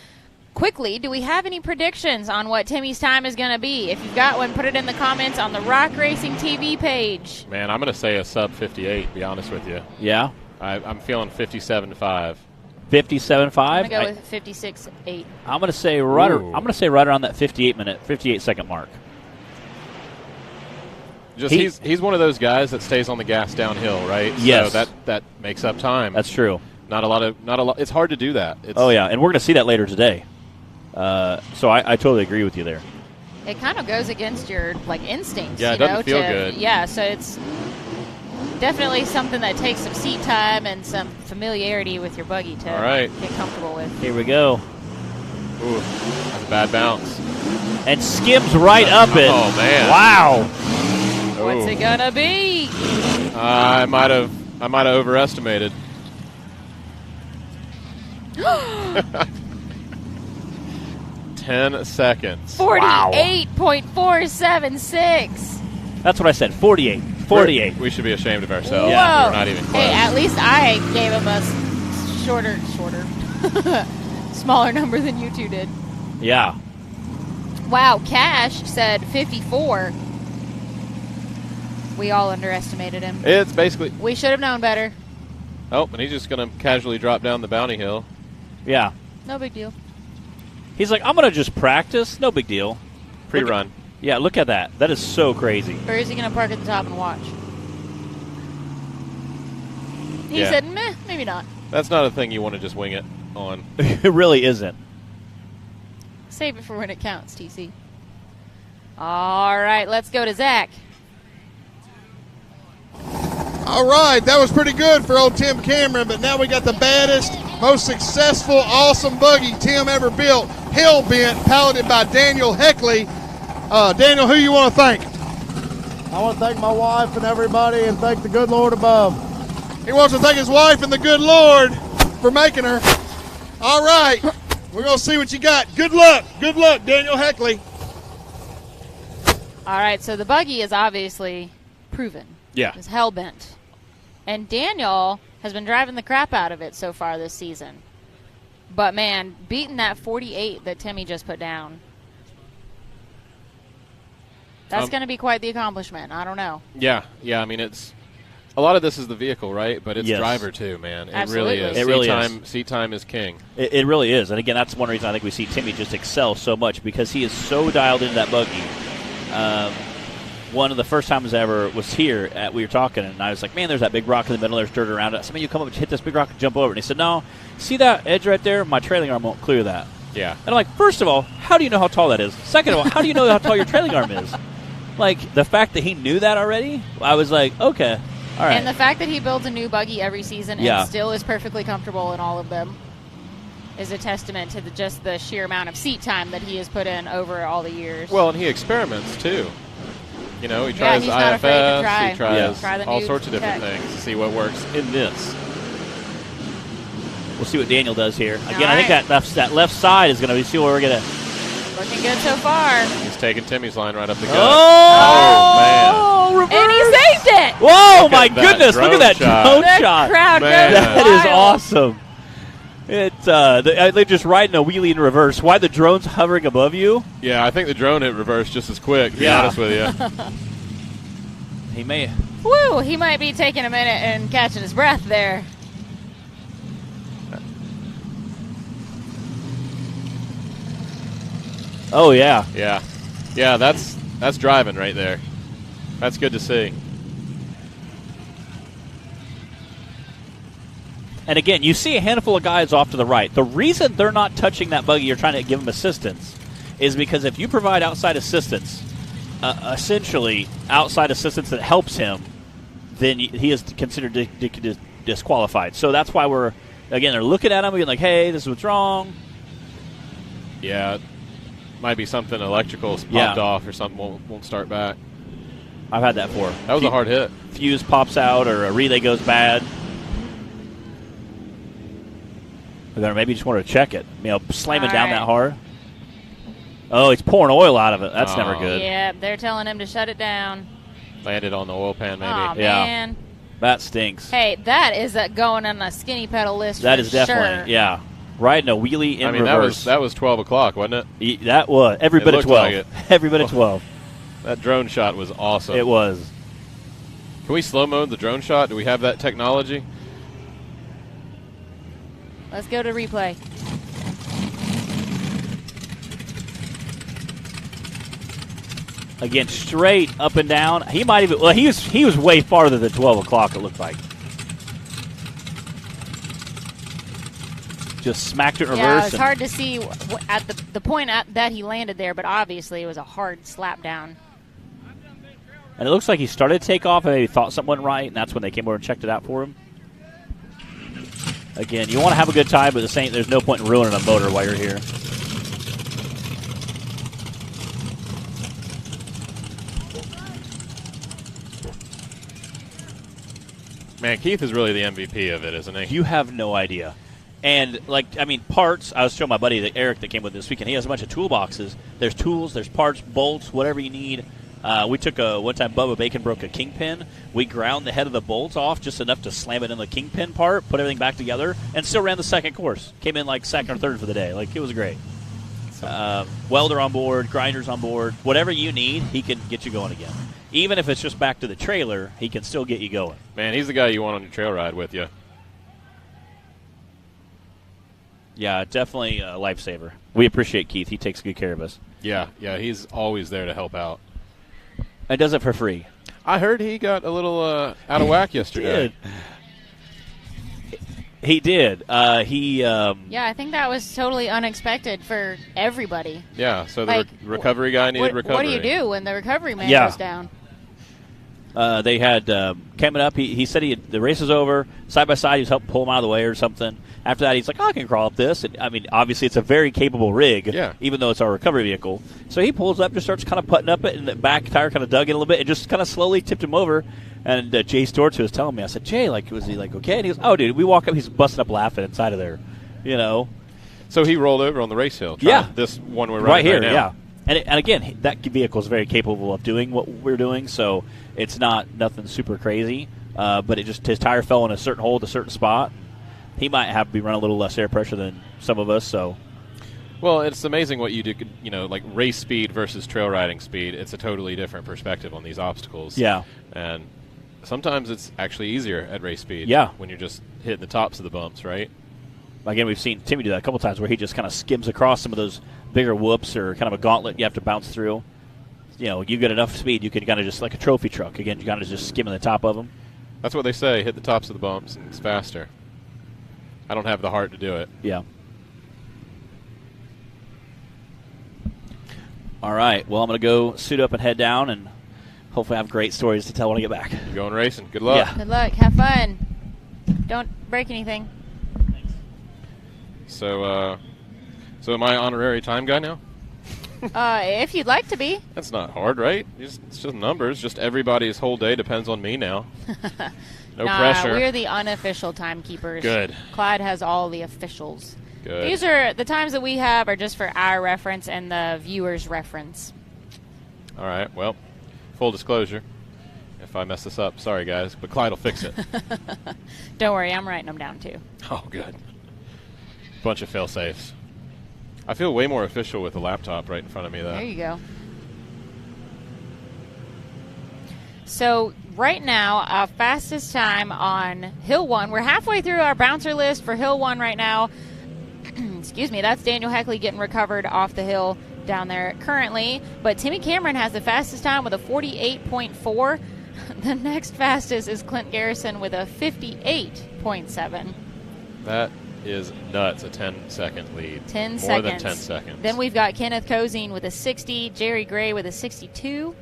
Quickly, do we have any predictions on what Timmy's time is going to be? If you've got one, put it in the comments on the Rock Racing TV page. Man, I'm going to say a sub 58, to be honest with you. Yeah? I'm feeling 57.5. 57.5? I'm going to go with 56.8. I'm going to say right around that 58 second mark. He's one of those guys that stays on the gas downhill, right? Yes. So that makes up time. That's true. Not a lot. It's hard to do that. Oh yeah, and we're going to see that later today. So I totally agree with you there. It kind of goes against your instincts. Yeah, it doesn't feel good. Yeah, so it's definitely something that takes some seat time and some familiarity with your buggy to get comfortable with. Here we go. Ooh, that's a bad bounce. And skims right up it. Oh man! Wow. What's it gonna be? I might have overestimated. 10 seconds. 48.476. That's what I said. 48. 48. We should be ashamed of ourselves. Yeah, we're not even close. Hey, at least I gave him a shorter, smaller number than you two did. Yeah. Wow, Cash said 54. We all underestimated him. It's basically. We should have known better. Oh, and he's just going to casually drop down the bounty hill. Yeah. No big deal. He's like, I'm going to just practice. No big deal. Pre-run. Yeah, look at that. That is so crazy. Or is he going to park at the top and watch? He said, meh, maybe not. That's not a thing you want to just wing it on. It really isn't. Save it for when it counts, TC. All right, let's go to Zach. All right, that was pretty good for old Tim Cameron, but now we got the baddest, most successful, awesome buggy Tim ever built, Hellbent, piloted by Daniel Heckley. Daniel, who you want to thank? I want to thank my wife and everybody and thank the good Lord above. He wants to thank his wife and the good Lord for making her. All right, we're going to see what you got. Good luck, Daniel Heckley. All right, so the buggy is obviously proven. Yeah. It's hell-bent. And Daniel has been driving the crap out of it so far this season. But, man, beating that 48 that Timmy just put down, that's going to be quite the accomplishment. I don't know. Yeah. I mean, it's a lot of this is the vehicle, right? But it's Yes. driver, too, man. It Absolutely. really is. It really is. Seat time is king. It really is. And again, that's one reason I think we see Timmy just excel so much because he is so dialed into that buggy. One of the first times I ever was here, we were talking, and I was like, man, there's that big rock in the middle. There's dirt around it. I said, man, you come up and hit this big rock and jump over it. And he said, no, see that edge right there? My trailing arm won't clear that. Yeah. And I'm like, first of all, how do you know how tall that is? Second of all, how do you know how tall your trailing arm is? Like, the fact that he knew that already, I was like, okay, all right. And the fact that he builds a new buggy every season and still is perfectly comfortable in all of them is a testament to just the sheer amount of seat time that he has put in over all the years. Well, and he experiments, too. You know, he tries he's not afraid to IFS, he tries the all new sorts of different tech. things to see what works in this. We'll see what Daniel does here. Again, All I think that left side is going to be, see what we're going to. Looking good so far. He's taking Timmy's line right up the gut. Oh, man. And he saved it. Whoa, Look my at that goodness. Look at that drone The shot. crowd goes That is wild. awesome. They're just riding a wheelie in reverse. Why the drone's hovering above you? Yeah, I think the drone hit reverse just as quick, to be honest with you. He may. Woo, he might be taking a minute and catching his breath there. Oh, yeah. Yeah, that's driving right there. That's good to see. And again, you see a handful of guys off to the right. The reason they're not touching that buggy or trying to give them assistance is because if you provide outside assistance, essentially outside assistance that helps him, then he is considered disqualified. So that's why they're looking at him being like, hey, this is what's wrong. Yeah, might be something electrical popped off or something won't start back. I've had that before. That was a hard hit. Fuse pops out or a relay goes bad. Or maybe just want to check it. Slam it down that hard. Oh, he's pouring oil out of it. That's never good. Yeah, they're telling him to shut it down. Landed on the oil pan, maybe. Aw, man. That stinks. Hey, that is going on a skinny pedal list. That for is definitely, sure. riding a wheelie in reverse. That was 12 o'clock, wasn't it? That was every bit of 12. Like every bit of 12. That drone shot was awesome. It was. Can we slow mode the drone shot? Do we have that technology? Let's go to replay. Again, straight up and down. He might even. Well, he was way farther than 12 o'clock. It looked like. Just smacked it in reverse. Yeah, it's hard to see at the point that he landed there, but obviously it was a hard slap down. And it looks like he started to take off and maybe thought something went right, and that's when they came over and checked it out for him. Again, you want to have a good time, but there's no point in ruining a motor while you're here. Man, Keith is really the MVP of it, isn't he? You have no idea. And, parts, I was showing my buddy, Eric, that came with this weekend. He has a bunch of toolboxes. There's tools, there's parts, bolts, whatever you need. We took one time Bubba Bacon broke a kingpin. We ground the head of the bolt off just enough to slam it in the kingpin part, put everything back together, and still ran the second course. Came in like second or third for the day. It was great. Welder on board, grinders on board. Whatever you need, he can get you going again. Even if it's just back to the trailer, he can still get you going. Man, he's the guy you want on your trail ride with you. Yeah, definitely a lifesaver. We appreciate Keith. He takes good care of us. Yeah, he's always there to help out. And does it for free. I heard he got a little out of whack yesterday. He did. Yeah, I think that was totally unexpected for everybody. Yeah, so the recovery guy needed recovery. What do you do when the recovery man goes down? They had coming up. He said the race was over. Side by side, he was helping pull him out of the way or something. After that, he's like, I can crawl up this. And, obviously, it's a very capable rig, even though it's our recovery vehicle. So he pulls up, just starts kind of putting up it, and the back tire kind of dug in a little bit, and just kind of slowly tipped him over. And Jay Storch was telling me, I said, Jay, was he okay? And he goes, oh, dude, we walk up, he's busting up laughing inside of there, So he rolled over on the race hill. This one we're right here, now. yeah. And again, that vehicle is very capable of doing what we're doing, so it's nothing super crazy. But his tire fell in a certain hole at a certain spot. He might have to be running a little less air pressure than some of us. So, well, it's amazing what you do. Like race speed versus trail riding speed. It's a totally different perspective on these obstacles. Yeah, and sometimes it's actually easier at race speed. Yeah, when you're just hitting the tops of the bumps, right? Again, we've seen Timmy do that a couple times where he just kind of skims across some of those bigger whoops or kind of a gauntlet you have to bounce through. You get enough speed, you can kind of just like a trophy truck. Again, you kind of just skimming the top of them. That's what they say. Hit the tops of the bumps, and it's faster. I don't have the heart to do it. Yeah. All right. Well, I'm going to go suit up and head down, and hopefully I have great stories to tell when I get back. You're going racing. Good luck. Yeah. Good luck. Have fun. Don't break anything. So am I honorary time guy now? If you'd like to be. That's not hard, right? It's just numbers. Just everybody's whole day depends on me now. No pressure. We're the unofficial timekeepers. Good. Clyde has all the officials. Good. These are the times that we have are just for our reference and the viewers' reference. All right. Well, full disclosure. If I mess this up, sorry guys, but Clyde will fix it. Don't worry, I'm writing them down too. Oh, good. Bunch of fail-safes. I feel way more official with the laptop right in front of me, though. There you go. So right now, our fastest time on Hill 1. We're halfway through our bouncer list for Hill 1 right now. Excuse me, that's Daniel Heckley getting recovered off the hill down there currently. But Timmy Cameron has the fastest time with a 48.4. The next fastest is Clint Garrison with a 58.7. That is nuts, a 10-second lead. 10 More seconds. than 10 seconds. Then we've got Kenneth Cozine with a 60, Jerry Gray with a 62,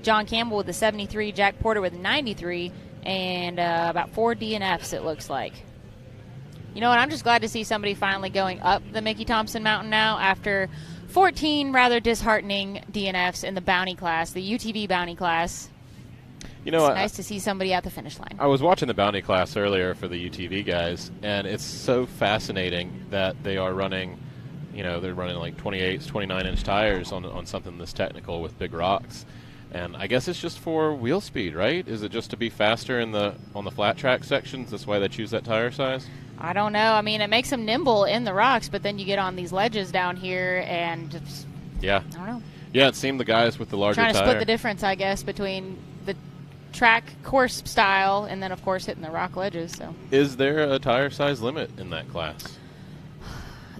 John Campbell with a 73, Jack Porter with a 93, and about 4 DNFs, it looks like. You know what? I'm just glad to see somebody finally going up the Mickey Thompson Mountain now after 14 rather disheartening DNFs in the bounty class, the UTV bounty class. You know, it's nice to see somebody at the finish line. I was watching the bounty class earlier for the UTV guys, and it's so fascinating that they are running, they're running like 28, 29-inch tires on something this technical with big rocks. And I guess it's just for wheel speed, right? Is it just to be faster on the flat track sections? That's why they choose that tire size? I don't know. I mean, it makes them nimble in the rocks, but then you get on these ledges down here and just, yeah. I don't know. Yeah, it seemed the guys with the larger trying to tire. Split the difference, I guess, between the track course style and then, of course, hitting the rock ledges. So, is there a tire size limit in that class?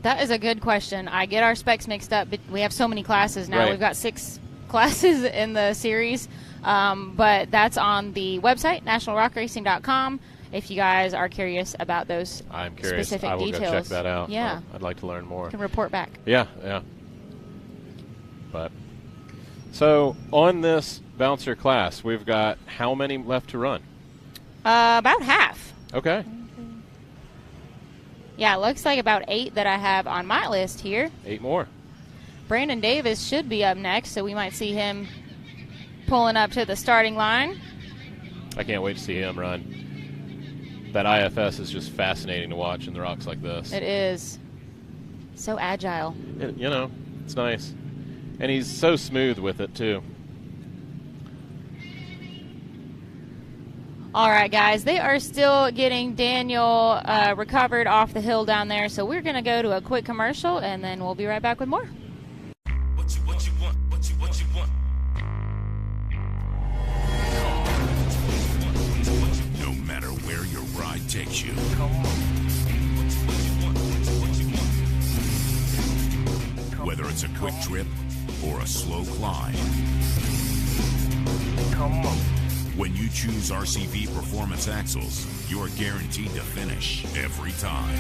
That is a good question. I get our specs mixed up, but we have so many classes now. Right. We've got 6 classes in the series. But that's on the website, nationalrockracing.com, if you guys are curious about those I'm curious. specific I will details. go check that out. Yeah. I'd like to learn more. You can report back. Yeah. But so on this bouncer class, we've got how many left to run? About half. Okay. Yeah, it looks like about 8 that I have on my list here. 8 more. Brandon Davis should be up next, so we might see him pulling up to the starting line. I can't wait to see him run. That IFS is just fascinating to watch in the rocks like this. It is. So agile. It's nice. And he's so smooth with it, too. All right, guys, they are still getting Daniel recovered off the hill down there, so we're going to go to a quick commercial, and then we'll be right back with more. What you want? No matter where your ride takes you. Whether it's a quick trip or a slow climb. When you choose RCV Performance Axles, you're guaranteed to finish every time.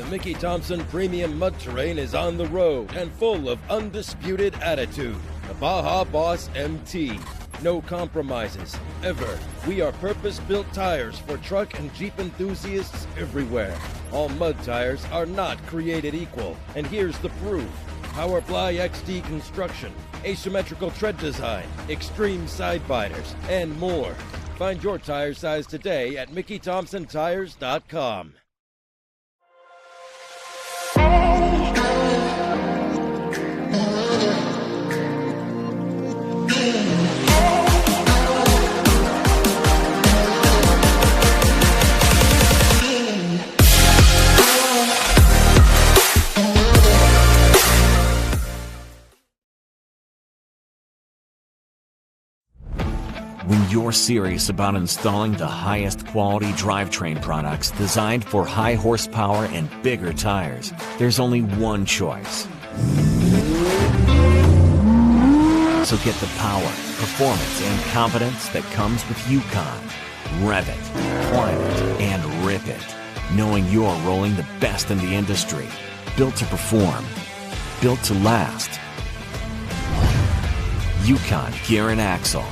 Mickey Thompson Premium Mud Terrain is on the road and full of undisputed attitude. The Baja Boss MT. No compromises, ever. We are purpose-built tires for truck and Jeep enthusiasts everywhere. All mud tires are not created equal, and here's the proof. Powerfly XD construction, asymmetrical tread design, extreme side biters, and more. Find your tire size today at MickeyThompsonTires.com. When you're serious about installing the highest quality drivetrain products designed for high horsepower and bigger tires, there's only one choice. So get the power, performance, and confidence that comes with Yukon. Rev it, climb it, and rip it, knowing you're rolling the best in the industry. Built to perform, built to last. Yukon Gear and Axle.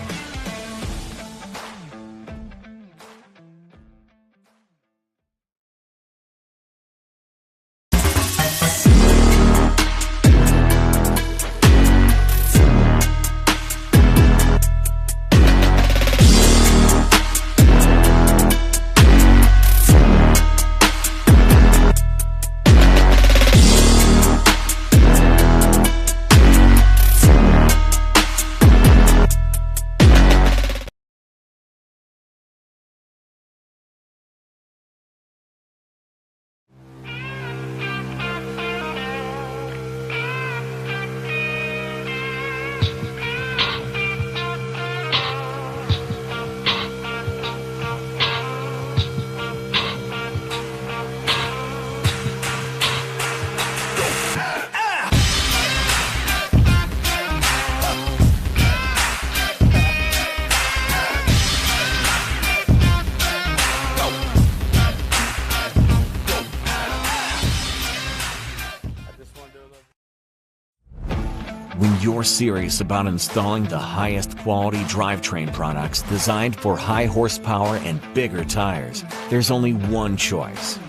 When you're serious about installing the highest quality drivetrain products designed for high horsepower and bigger tires, there's only one choice.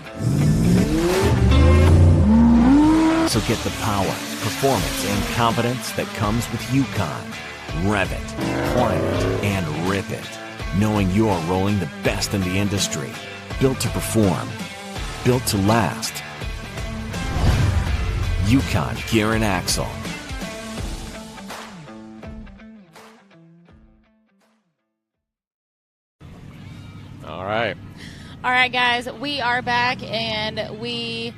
So get the power, performance, and confidence that comes with Yukon. Rev it, climb it, and rip it, knowing you're rolling the best in the industry. Built to perform, built to last. Yukon Gear and Axle. All right, guys, we are back, and we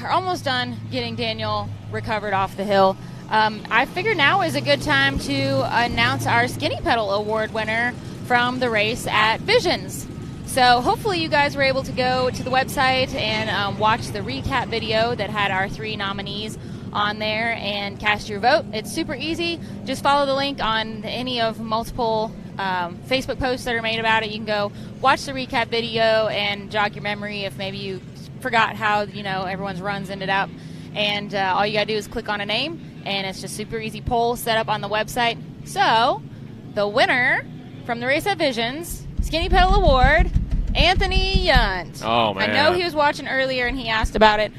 are almost done getting Daniel recovered off the hill. I figure now is a good time to announce our Skinny Pedal Award winner from the race at Visions. So hopefully you guys were able to go to the website and watch the recap video that had our 3 nominees on there and cast your vote. It's super easy. Just follow the link on any of multiple Facebook posts that are made about it. You can go watch the recap video and jog your memory if maybe you forgot how everyone's runs ended up. And all you got to do is click on a name, and it's just super easy poll set up on the website. So the winner from the race at Visions, Skinny Pedal Award, Anthony Yunt. Oh, man. I know he was watching earlier and he asked about it.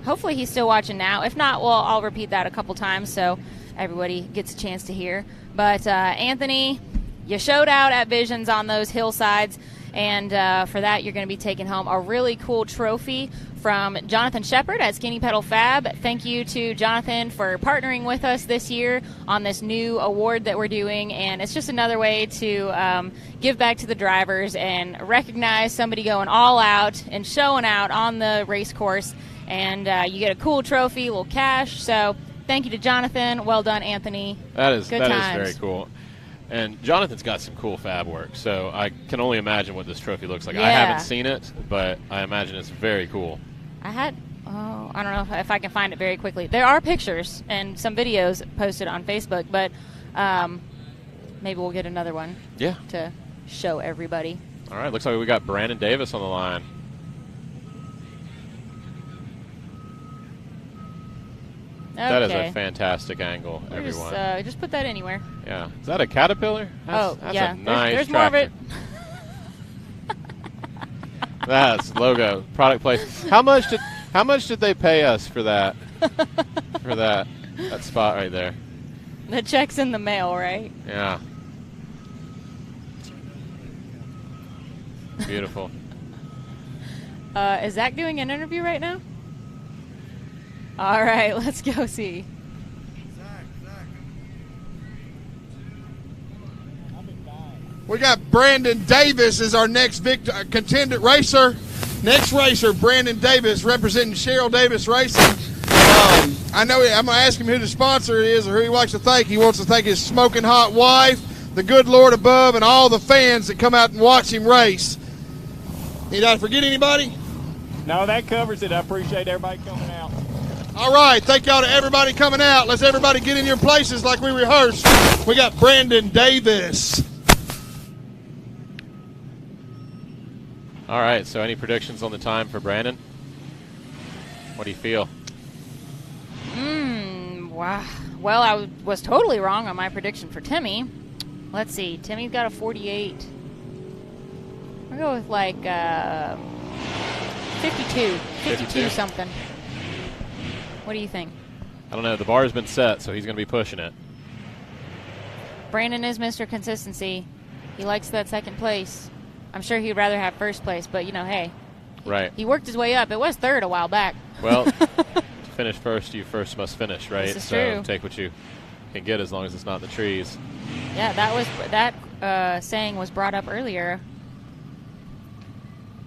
Hopefully he's still watching now. If not, well, I'll repeat that a couple times so everybody gets a chance to hear. But Anthony, you showed out at Visions on those hillsides, and for that you're going to be taking home a really cool trophy from Jonathan Shepard at Skinny Pedal Fab. Thank you to Jonathan for partnering with us this year on this new award that we're doing, and it's just another way to give back to the drivers and recognize somebody going all out and showing out on the race course, and you get a cool trophy, a little cash. So thank you to Jonathan. Well done, Anthony. That is Good times. very cool. And Jonathan's got some cool fab work, so I can only imagine what this trophy looks like. Yeah. I haven't seen it, but I imagine it's very cool. I don't know if I can find it very quickly. There are pictures and some videos posted on Facebook, but maybe we'll get another one to show everybody. All right, looks like we got Brandon Davis on the line. Okay. That is a fantastic angle, We'll everyone. just put that anywhere. Yeah. Is that a Caterpillar? That's yeah. a nice There's more of it. That's logo, product placement. How much did they pay us for that? For that spot right there. The check's in the mail, right? Yeah. Beautiful. Is Zach doing an interview right now? All right, let's go see. We got Brandon Davis as our next contendant racer. Next racer, Brandon Davis, representing Cheryl Davis Racing. I know I'm going to ask him who the sponsor is or who he wants to thank. He wants to thank his smoking hot wife, the good Lord above, and all the fans that come out and watch him race. Did I forget anybody? No, that covers it. I appreciate everybody coming out. All right, thank y'all to everybody coming out. Let's everybody get in your places like we rehearsed. We got Brandon Davis. All right, so any predictions on the time for Brandon? What do you feel? Wow. Well, I was totally wrong on my prediction for Timmy. Let's see. Timmy's got a 48. I'll go with like 52. 52 something. What do you think? I don't know. The bar has been set, so he's going to be pushing it. Brandon is Mr. Consistency. He likes that second place. I'm sure he'd rather have first place, but, hey. Right. He worked his way up. It was third a while back. Well, to finish first, you first must finish, right? This is so true. Take what you can get as long as it's not in the trees. Yeah, that saying was brought up earlier.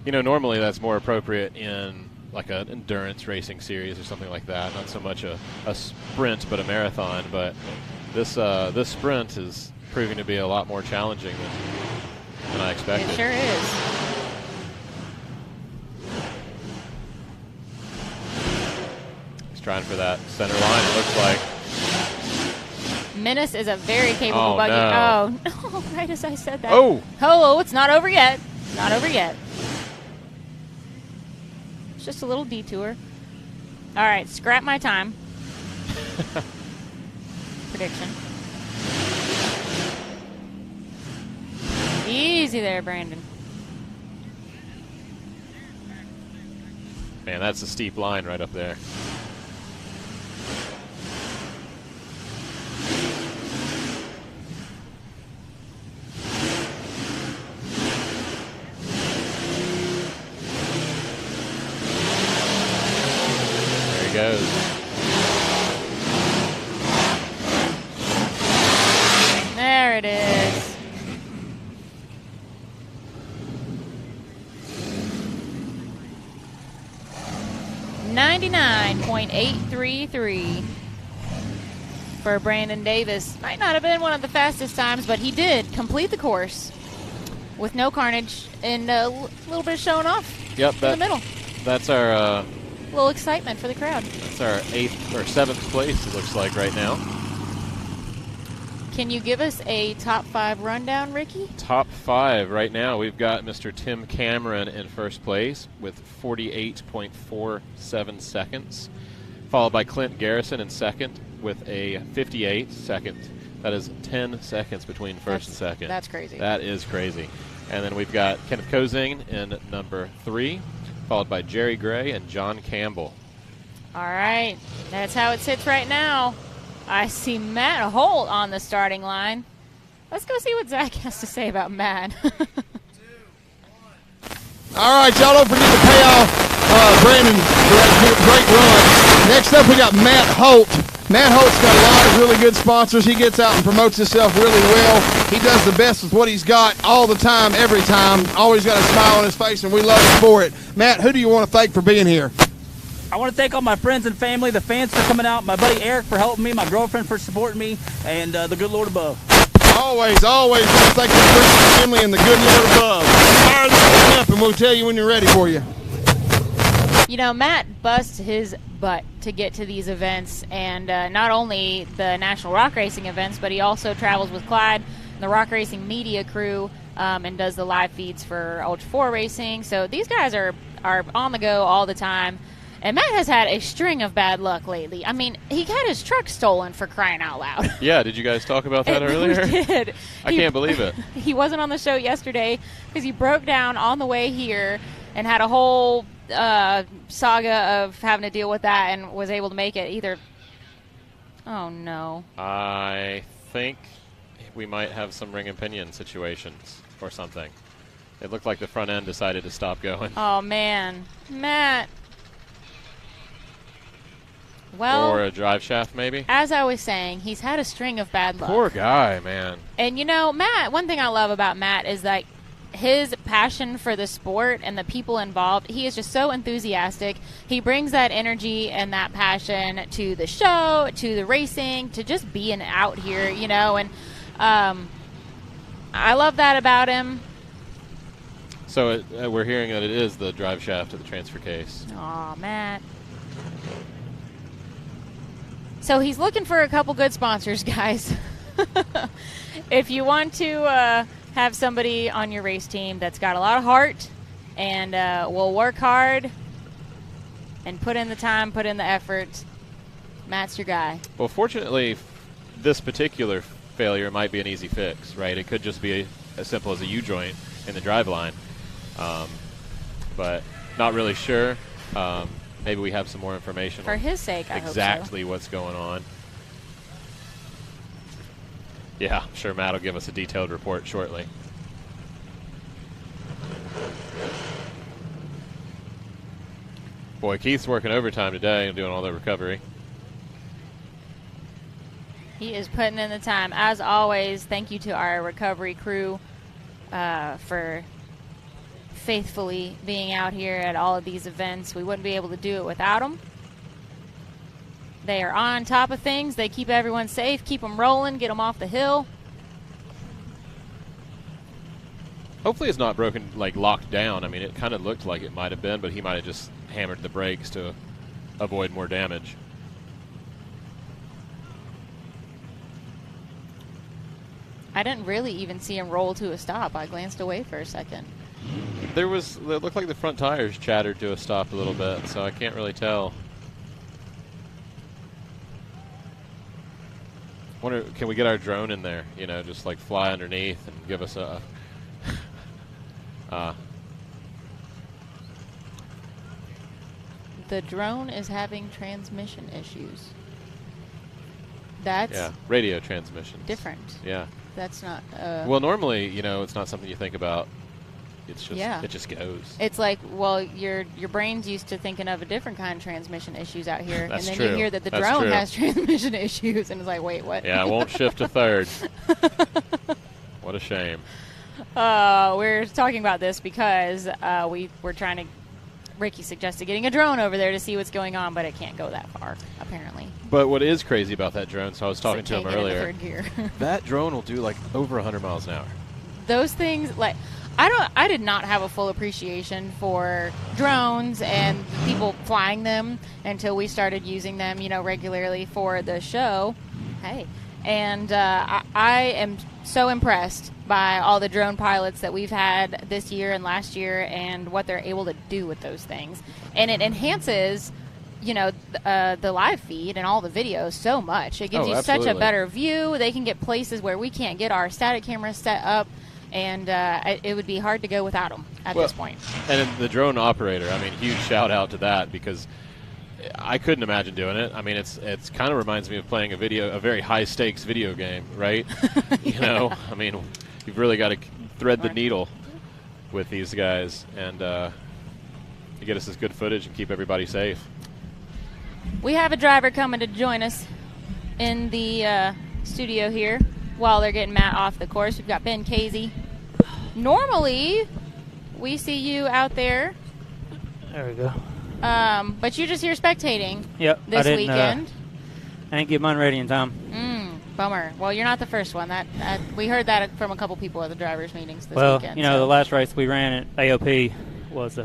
Normally that's more appropriate in like an endurance racing series or something like that. Not so much a sprint, but a marathon. But this sprint is proving to be a lot more challenging than I expected. It sure is. He's trying for that center line, it looks like. Menace is a very capable Oh, buggy. no. Oh, no, right as I said that. Oh. Oh, it's not over yet. Not over yet. It's just a little detour. All right, scrap my time. Prediction. Easy there, Brandon. Man, that's a steep line right up there. There he goes. There it is. 299.833 for Brandon Davis. Might not have been one of the fastest times, but he did complete the course with no carnage and a little bit of showing off in the middle. That's our A little excitement for the crowd. that's our 8th or 7th place, it looks like right now. Can you give us a top 5 rundown, Ricky? Top 5 right now. We've got Mr. Tim Cameron in first place with 48.47 seconds, followed by Clint Garrison in second with a 58 second. That is 10 seconds between first and second. That's crazy. That is crazy. And then we've got Kenneth Kozane in number 3, followed by Jerry Gray and John Campbell. All right, that's how it sits right now. I see Matt Holt on the starting line. Let's go see what Zach has to say about Matt. All right, y'all don't forget to pay off Brandon for that great run. Next up, we got Matt Holt. Matt Holt's got a lot of really good sponsors. He gets out and promotes himself really well. He does the best with what he's got all the time, every time. Always got a smile on his face, and we love him for it. Matt, who do you want to thank for being here? I want to thank all my friends and family, the fans for coming out, my buddy Eric for helping me, my girlfriend for supporting me, and the good Lord above. Always want to thank your friends and family and the good Lord above. Fire this thing up, and we'll tell you when you're ready for you. You know, Matt busts his butt to get to these events, and not only the National Rock Racing events, but he also travels with Clyde, the Rock Racing media crew, and does the live feeds for Ultra 4 Racing. So these guys are on the go all the time. And Matt has had a string of bad luck lately. I mean, he had his truck stolen, for crying out loud. Yeah, did you guys talk about that earlier? We did. I can't believe it. He wasn't on the show yesterday because he broke down on the way here and had a whole saga of having to deal with that and was able to make it either. Oh, no. I think we might have some ring and pinion situations or something. It looked like the front end decided to stop going. Oh, man. Matt. Well, or a drive shaft, maybe? As I was saying, he's had a string of bad luck. Poor guy, man. And, you know, Matt, one thing I love about Matt is that his passion for the sport and the people involved, he is just so enthusiastic. He brings that energy and that passion to the show, to the racing, to just being out here, you know. And I love that about him. So we're hearing that it is the drive shaft of the transfer case. Aw, Matt. So he's looking for a couple good sponsors, guys. If you want to have somebody on your race team that's got a lot of heart and will work hard and put in the time, put in the effort, Matt's your guy. Well, fortunately, this particular failure might be an easy fix, right? It could just be as simple as a U-joint in the drive line. But not really sure. Maybe we have some more information. For his sake, I hope so. Exactly what's going on. Yeah, I'm sure Matt will give us a detailed report shortly. Boy, Keith's working overtime today and doing all the recovery. He is putting in the time. As always, thank you to our recovery crew for faithfully being out here at all of these events. We wouldn't be able to do it without them. They are on top of things. They keep everyone safe, keep them rolling, get them off the hill. Hopefully it's not broken, like locked down. I mean, it kind of looked like it might have been, but he might have just hammered the brakes to avoid more damage. I didn't really even see him roll to a stop. I glanced away for a second. It looked like the front tires chattered to a stop a little bit, so I can't really tell. Wonder, can we get our drone in there? You know, just like fly underneath and give us a. The drone is having transmission issues. That's radio transmissions. Different. Yeah. That's not. Well, normally, you know, it's not something you think about. It's just it just goes. It's like, well, your brain's used to thinking of a different kind of transmission issues out here, That's and then true. you hear that the That's drone true. has transmission issues, and it's like, wait, what? Yeah, it won't shift to third. What a shame. We're talking about this because we're trying to Ricky suggested getting a drone over there to see what's going on, but it can't go that far, apparently. But what is crazy about that drone, so I was talking to him Can't get in the earlier, third gear. that drone will do like over 100 miles an hour. Those things, like, I did not have a full appreciation for drones and people flying them until we started using them, regularly for the show. Hey. And I am so impressed by all the drone pilots that we've had this year and last year and what they're able to do with those things. And it enhances, the live feed and all the videos so much. It gives you such a better view. They can get places where we can't get our static cameras set up. And it would be hard to go without them at this point. And the drone operator, I mean, huge shout out to that, because I couldn't imagine doing it. I mean, it's kind of reminds me of playing a very high stakes video game, right? I mean, you've really got to thread the needle with these guys and to get us this good footage and keep everybody safe. We have a driver coming to join us in the studio here while they're getting Matt off the course. We've got Ben Casey. Normally, we see you out there. There we go. But you're just here spectating. Yep. This weekend. I didn't get mine ready in time. Bummer. Well, you're not the first one. That we heard that from a couple people at the drivers' meetings this weekend. Well, the last race we ran at AOP was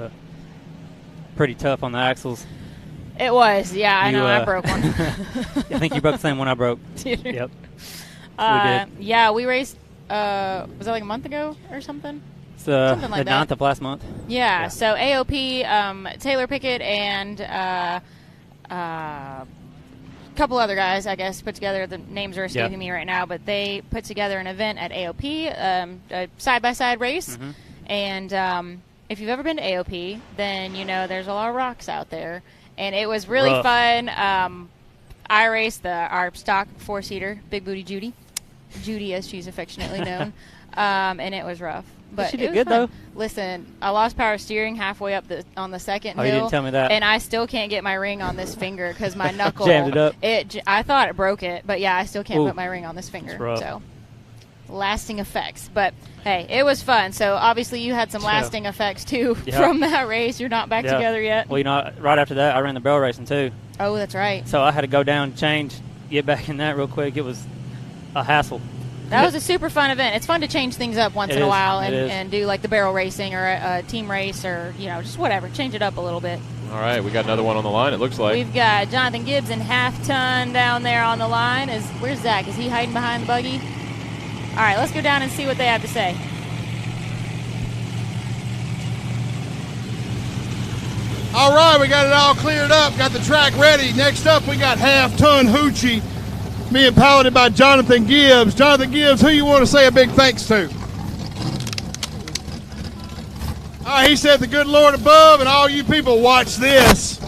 pretty tough on the axles. It was. Yeah, I know. I broke one. I think you broke the same one I broke. Yep. We did. Yeah, we raced. Was that like a month ago or something? Something like the 9th of last month. Yeah, so AOP, Taylor Pickett, and a couple other guys, I guess, put together. The names are escaping me right now, but they put together an event at AOP, a side-by-side race. Mm-hmm. And if you've ever been to AOP, then you know there's a lot of rocks out there. And it was really fun. I raced our stock 4-seater, Big Booty Judy as she's affectionately known, and it was rough. But she did good, though. Listen, I lost power steering halfway up on the second hill. You didn't tell me that. And I still can't get my ring on this finger because my knuckle jammed it up. I thought it broke it, but yeah, I still can't put my ring on this finger. That's rough. So lasting effects. But hey, it was fun. So obviously you had some lasting effects too from that race. You're not back together yet. Well, right after that, I ran the barrel racing too. Oh, that's right. So I had to go down, change, get back in that real quick. It was a hassle. That was a super fun event. It's fun to change things up once in a while and do like the barrel racing or a team race or, just whatever. Change it up a little bit. All right, we got another one on the line, it looks like. We've got Jonathan Gibbs and Half Ton down there on the line. Where's Zach? Is he hiding behind the buggy? All right, let's go down and see what they have to say. All right, we got it all cleared up, got the track ready. Next up, we got Half Ton Hoochie being piloted by Jonathan Gibbs. Jonathan Gibbs, who you want to say a big thanks to? All right, he said the good Lord above, and all you people watch this.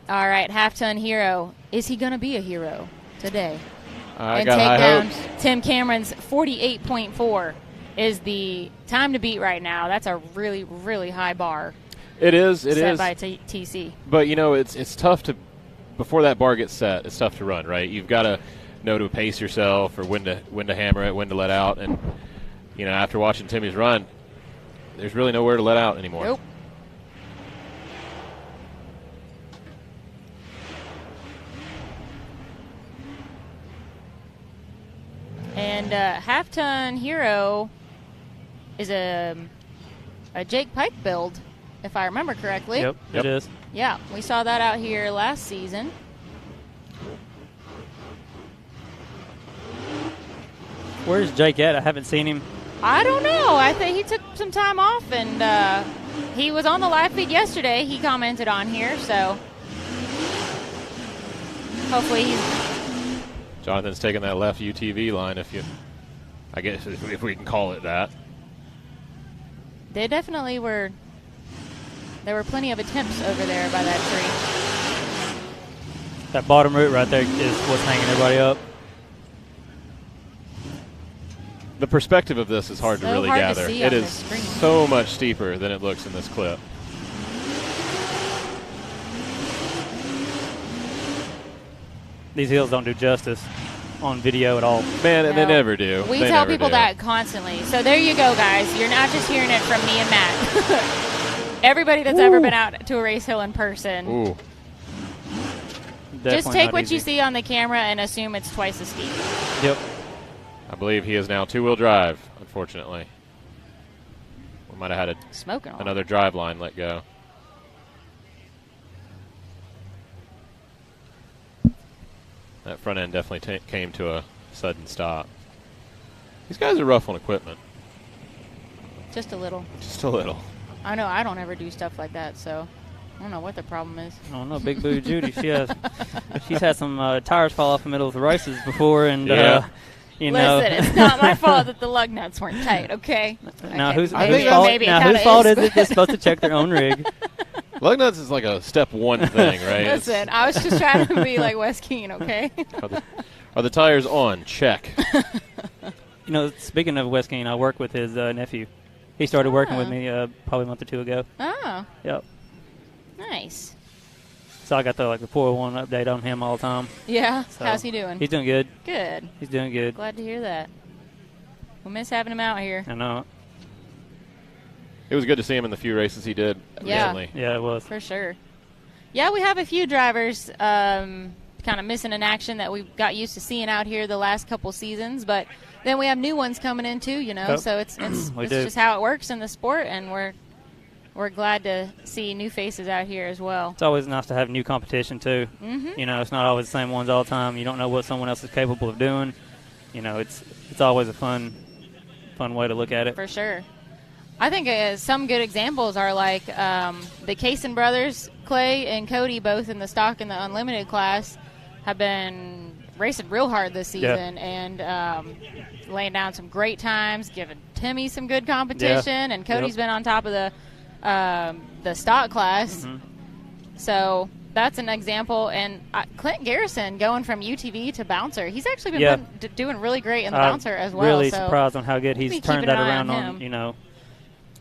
All right, Half Ton Hero. Is he going to be a hero today? I and got take high down hopes. Tim Cameron's 48.4 is the time to beat right now. That's a really, really high bar. It is. Set by TC. But, it's tough to, before that bar gets set, it's tough to run, right? You've got to know to pace yourself or when to hammer it, when to let out. And, after watching Timmy's run, there's really nowhere to let out anymore. Nope. And Half Ton Hero is a Jake Pike build, if I remember correctly. Yep, it is. Yeah, we saw that out here last season. Where's Jake at? I haven't seen him. I don't know. I think he took some time off, and he was on the live feed yesterday. He commented on here, so hopefully he's... Jonathan's taking that left UTV line, I guess if we can call it that. They definitely were. There were plenty of attempts over there by that tree. That bottom root right there is what's hanging everybody up. The perspective of this is hard to really gather. It is so much steeper than it looks in this clip. These hills don't do justice. on video at all. Man, No. they never do. We They tell never people do. that constantly. So there you go, guys. You're not just hearing it from me and Matt. Everybody that's ever been out to a race hill in person, Ooh. just Definitely take not what easy. you see on the camera and assume it's twice as steep. Yep. I believe he is now two-wheel drive, unfortunately. We might have had Smoking on. another drive line let go. That front end definitely came to a sudden stop. These guys are rough on equipment. Just a little. Just a little. I know I don't ever do stuff like that, so I don't know what the problem is. I don't know, Big Boo Judy. She's had some tires fall off in the middle of the races before, and Yeah. you know. Listen, it's not my fault that the lug nuts weren't tight, okay? Now Okay, whose maybe fault? it Now kinda whose fault is. is it? They're supposed to check their own rig. Lug nuts is like a step one thing, right? Listen, I was just trying to be like Wes Keene, okay? Are the tires on? Check. You know, speaking of Wes Keene, I work with his nephew. He started working with me probably a month or two ago. Oh, Yep. nice. So I got the 401 update on him all the time. Yeah, So how's he doing? He's doing good. Good. He's doing good. Glad to hear that. We miss having him out here. I know. It was good to see him in the few races he did Yeah. recently. Yeah, it was. For sure. Yeah, we have a few drivers kind of missing in action that we got used to seeing out here the last couple seasons, but then we have new ones coming in too, you know. Yep. So it's We it's do. just how it works in the sport, and we're glad to see new faces out here as well. It's always nice to have new competition too. Mhm. You know, it's not always the same ones all the time. You don't know what someone else is capable of doing. You know, it's always a fun way to look at it. For sure. I think some good examples are like the Kaysen brothers, Clay and Cody, both in the stock and the unlimited class, have been racing real hard this season and laying down some great times, giving Timmy some good competition, and Cody's been on top of the stock class. Mm-hmm. So that's an example. And Clint Garrison going from UTV to bouncer, he's actually been Yeah. doing really great in the bouncer as well. Really so surprised on how good he's keep turned an that eye around on on, him. you know.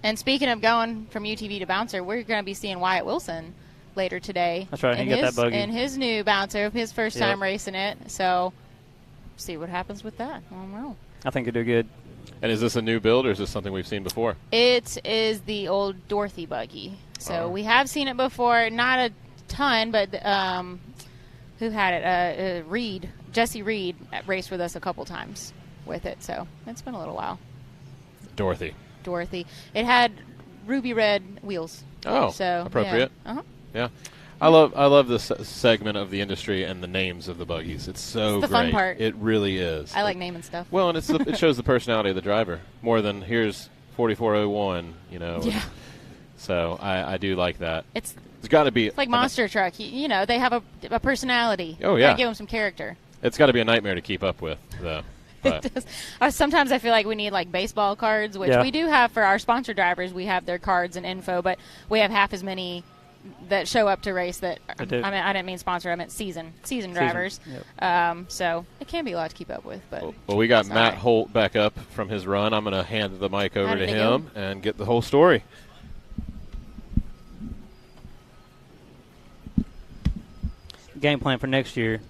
And speaking of going from UTV to bouncer, we're going to be seeing Wyatt Wilson later today. That's right, he in got his, that buggy. in his new bouncer, his first Yep. time racing it. So see what happens with that. I don't know. I think he'll do good. And is this a new build, or is this something we've seen before? It is the old Dorothy buggy. So Oh. we have seen it before, not a ton, but who had it? Reed, Jesse Reed, raced with us a couple times with it. So it's been a little while. Dorothy. It had ruby red wheels. Oh, so appropriate. Yeah. Uh-huh. Yeah. I love this segment of the industry and the names of the buggies. It's so It's the great. fun part. It really is. I like naming stuff. Well, and it shows the personality of the driver more than here's 4401. You know. Yeah. So I do like that. It's got to be. It's like Monster Truck. You know, they have a personality. Oh, yeah. Gotta give them some character. It's got to be a nightmare to keep up with, though. But It does. Sometimes I feel like we need like baseball cards, which Yeah. we do have for our sponsor drivers. We have their cards and info, but we have half as many that show up to race that. I do. I mean, I didn't mean sponsor. I meant season drivers. Yep. So it can be a lot to keep up with, but well, we got it's Matt all right. Holt back up from his run. I'm going to hand the mic How over did to it go? him and get the whole story. Game plan for next year,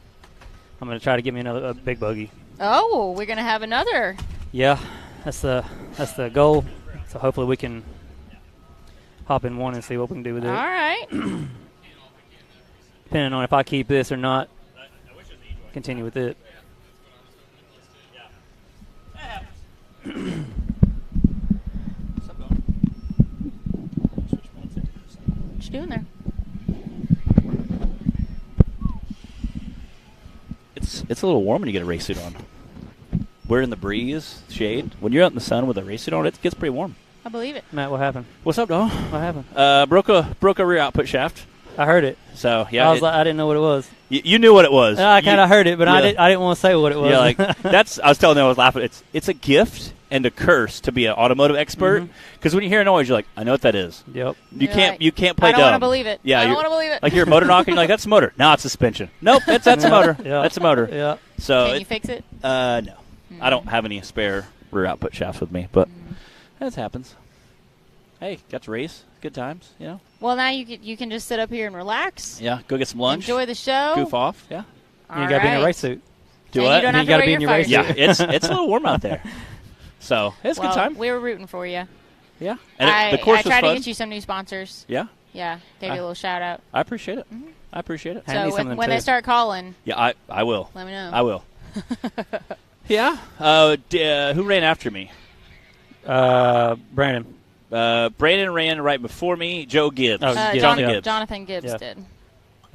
I'm going to try to get me a big buggy. Oh, we're gonna have another. Yeah, that's the goal. So hopefully we can hop in one and see what we can do with it. All right. Depending on if I keep this or not, continue with it. What you doing there? It's a little warm when you get a race suit on. We're in the breeze, shade. When you're out in the sun with a race suit on, it gets pretty warm. I believe it. Matt, what happened? What's up, dog? What happened? Broke a rear output shaft. I heard it. So yeah, I didn't know what it was. You knew what it was. I kind of heard it, but I Yeah. didn't want to say what it was. Yeah, like that's. I was telling them I was laughing. It's a gift and a curse to be an automotive expert because when you hear a noise, you're like, I know what that is. Yep. You You're can't. like, You can't play I don't dumb. wanna believe it. Yeah. I don't you're- wanna believe it. Like you're motor knocking. Like that's a motor. No, it's suspension. Nope. That's a motor. Yeah. That's a motor. Yeah. So Can you fix it? No, I don't have any spare rear output shafts with me, but that happens. Hey, got to race. Good times. You know. Well, now you can just sit up here and relax. Yeah. Go get some lunch. Enjoy the show. Goof off. Yeah. You got to be in a race suit. Do and what? You don't have to gotta wear be your in your fire race suit. Yeah, it's a little warm out there. So it's a Well, good time. We were rooting for you. Yeah. And the course I tried was fun. to get you some new sponsors. Yeah. Yeah, gave you a little shout out. I appreciate it. I appreciate it. Hand me So some of them when they too. start calling, Yeah, I will. let me know. I will. Yeah. Who ran after me? Brandon. Brandon ran right before me. Joe Gibbs. Oh, Uh, yeah. Jonathan, Jonathan Gibbs Yeah. did.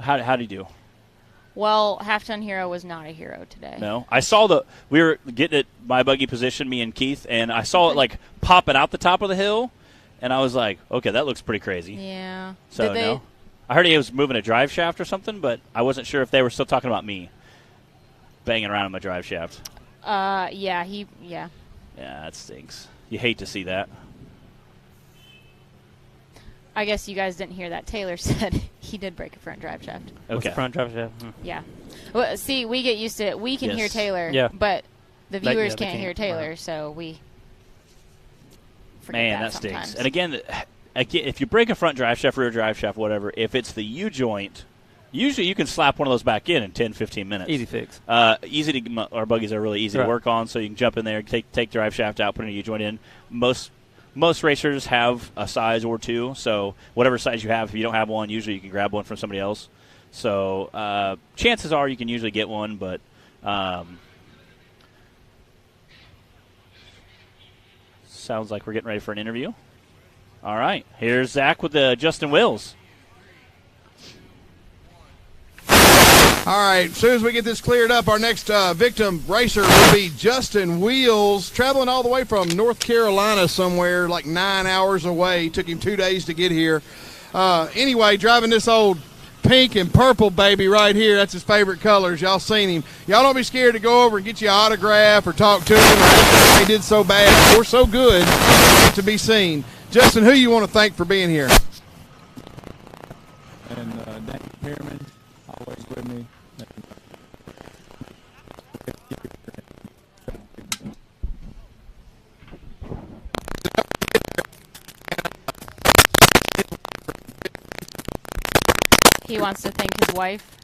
How did he do? Well, Half-Ton Hero was not a hero today. No, I saw we were getting at my buggy position, me and Keith, and I saw it like popping out the top of the hill, and I was like, okay, that looks pretty crazy. Yeah. So Did they, no, I heard he was moving a drive shaft or something, but I wasn't sure if they were still talking about me banging around in my drive shaft. Yeah, Yeah, that stinks. You hate to see that. I guess you guys didn't hear that. Taylor said he did break a front drive shaft. What's the Okay. front drive shaft? Yeah. Well, see, we get used to it. We can Yes. hear Taylor, Yeah. but the They- viewers yeah, they can't hear can't. Taylor, Right. so we forget Man, that sometimes. stinks. And again, if you break a front drive shaft, rear drive shaft, whatever, if it's the U-joint, usually you can slap one of those back in 10, 15 minutes. Easy fix. Easy to. Our buggies are really easy Right. to work on, so you can jump in there, take drive shaft out, put a U-joint in. Most racers have a size or two, so whatever size you have, if you don't have one, usually you can grab one from somebody else. So chances are you can usually get one, but sounds like we're getting ready for an interview. All right, here's Zach with the Justin Wills. All right, as soon as we get this cleared up, our next victim racer will be Justin Wheels, traveling all the way from North Carolina somewhere, like 9 hours away. Took him 2 days to get here. Anyway, driving this old pink and purple baby right here. That's his favorite colors. Y'all seen him. Y'all don't be scared to go over and get you an autograph or talk to him or ask him if they did so bad or so good to be seen. Justin, who you want to thank for being here? And Danny Pearman, always with me. He wants to thank his wife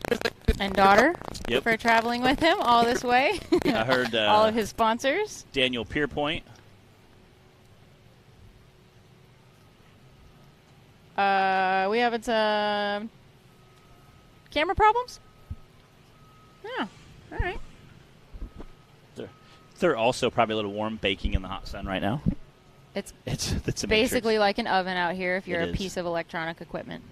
and daughter Yep. for traveling with him all this way. I heard all of his sponsors. Daniel Pierpoint. We having some camera problems? Yeah. All right. They're also probably a little warm, baking in the hot sun right now. It's a basically like an oven out here if you're It a is. piece of electronic equipment.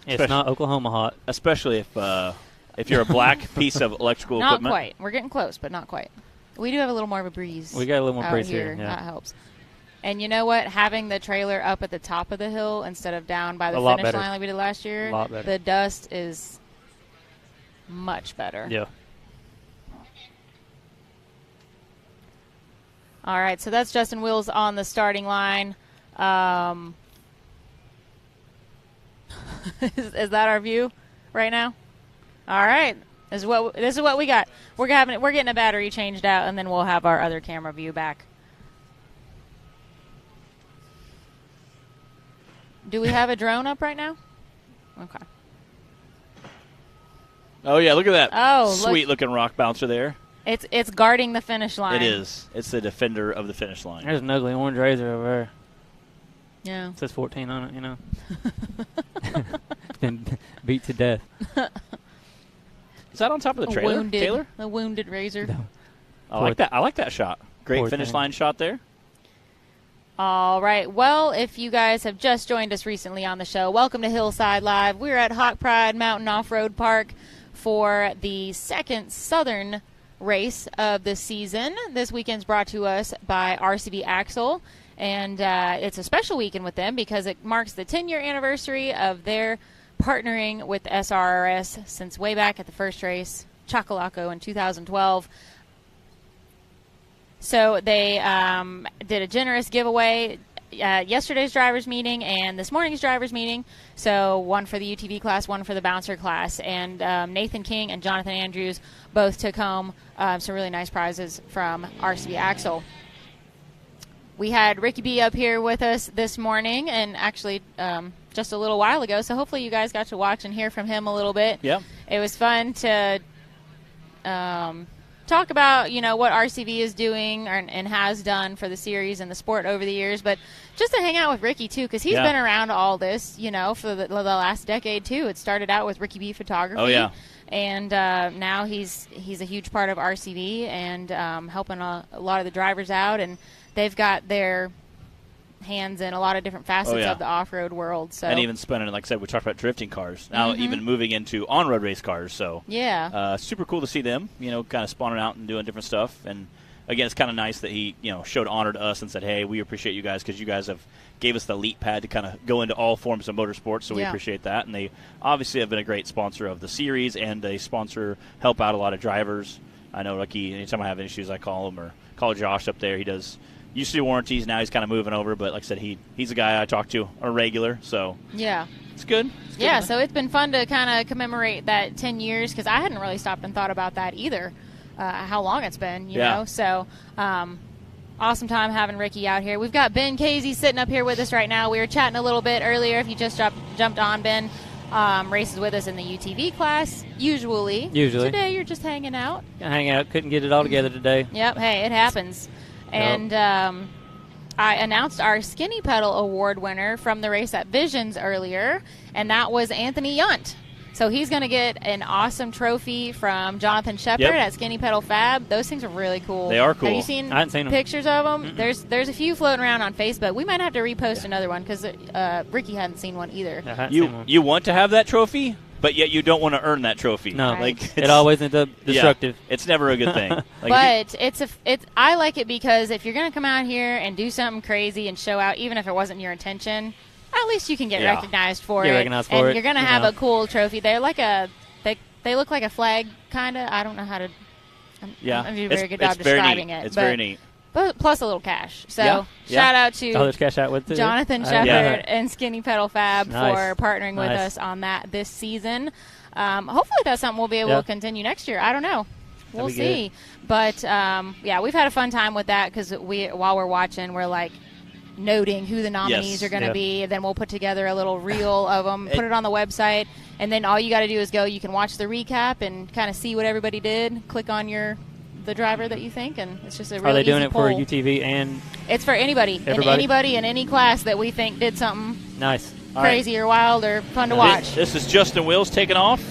It's not Oklahoma hot. Especially if you're a black piece of electrical Not equipment. quite. We're getting close, but not quite. We do have a little more of a breeze. We got a little more out breeze here. here, yeah. That helps. And you know what? Having the trailer up at the top of the hill instead of down by the A lot finish better. line like we did last year, Lot better. the dust is much better. Yeah. All right, so that's Justin Wills on the starting line. Is that our view right now? All right, this is what we got. We're getting a battery changed out, and then we'll have our other camera view back. Do we have a drone up right now? Okay. Oh yeah, look at that. Oh, look. Sweet looking rock bouncer there. It's guarding the finish line. It is. It's the defender of the finish line. There's an ugly orange razor over there. Yeah. It says 14 on it, you know. Been beat to death. Is that on top of the trailer, Taylor? A wounded razor. No. I like that. I like that shot. Great Poor finish thing. line shot there. All right. Well, if you guys have just joined us recently on the show, welcome to Hillside Live. We're at Hawk Pride Mountain Off-Road Park for the second Southern race of the season. This weekend's brought to us by RCV Axle, and it's a special weekend with them because it marks the 10-year anniversary of their partnering with SRRS since way back at the first race, Chocolaco, in 2012. So they did a generous giveaway yesterday's drivers meeting and this morning's drivers meeting. So one for the UTV class, one for the bouncer class. And Nathan King and Jonathan Andrews both took home some really nice prizes from RCV Axle. We had Ricky B up here with us this morning and actually just a little while ago. So hopefully you guys got to watch and hear from him a little bit. Yeah. It was fun to talk about, what RCV is doing and has done for the series and the sport over the years, but just to hang out with Ricky, too, because he's been around all this, for the last decade, too. It started out with Ricky B Photography. Oh, yeah. And now he's a huge part of RCV and helping a lot of the drivers out, and they've got their hands in a lot of different facets of the off-road world. So, and even spending, like I said, we talked about drifting cars. Now even moving into on-road race cars. So super cool to see them, kind of spawning out and doing different stuff. And again, it's kind of nice that he, showed honor to us and said, hey, we appreciate you guys because you guys have gave us the elite pad to kind of go into all forms of motorsports. So we appreciate that. And they obviously have been a great sponsor of the series, and they help out a lot of drivers. I know, Ricky, anytime I have issues, I call him or call Josh up there. He used to do warranties. Now he's kind of moving over, but like I said, he's a guy I talk to on a regular. So it's good. So it's been fun to kind of commemorate that 10 years because I hadn't really stopped and thought about that either, how long it's been, you know. So awesome time having Ricky out here. We've got Ben Casey sitting up here with us right now. We were chatting a little bit earlier. If you just jumped on, Ben races with us in the UTV class, usually. Today you're just hanging out. Couldn't get it all together today. Yep, hey, it happens. And I announced our Skinny Pedal Award winner from the race at Visions earlier, and that was Anthony Yunt. So he's going to get an awesome trophy from Jonathan Shepard at Skinny Pedal Fab. Those things are really cool. They are cool. Have you seen, I haven't seen them. Pictures of them? Mm-mm. There's a few floating around on Facebook. We might have to repost another one because Ricky hadn't seen one either. You want to have that trophy, but yet you don't want to earn that trophy. No, it always ends up destructive. It's never a good thing. But I like it because if you're going to come out here and do something crazy and show out, even if it wasn't your intention, at least you can get recognized for it. You're going to have a cool trophy. They're like they look like a flag, kind of. I don't know how to. I'm doing a very good job describing it. It's very neat. But plus a little cash. So shout out to there's cash out with Jonathan Shepard and Skinny Pedal Fab for partnering with us on that this season. Hopefully that's something we'll be able to continue next year. I don't know. We'll see. Good. But, we've had a fun time with that because while we're watching, we're like noting who the nominees are going to be. And then we'll put together a little reel of them, put it on the website. And then all you got to do is go. You can watch the recap and kind of see what everybody did. Click on the driver that you think, and it's just a really Are they doing easy it poll. for UTV and? It's for anybody. Anybody in any class that we think did something crazy or wild or fun to watch. This is Justin Wills taking off.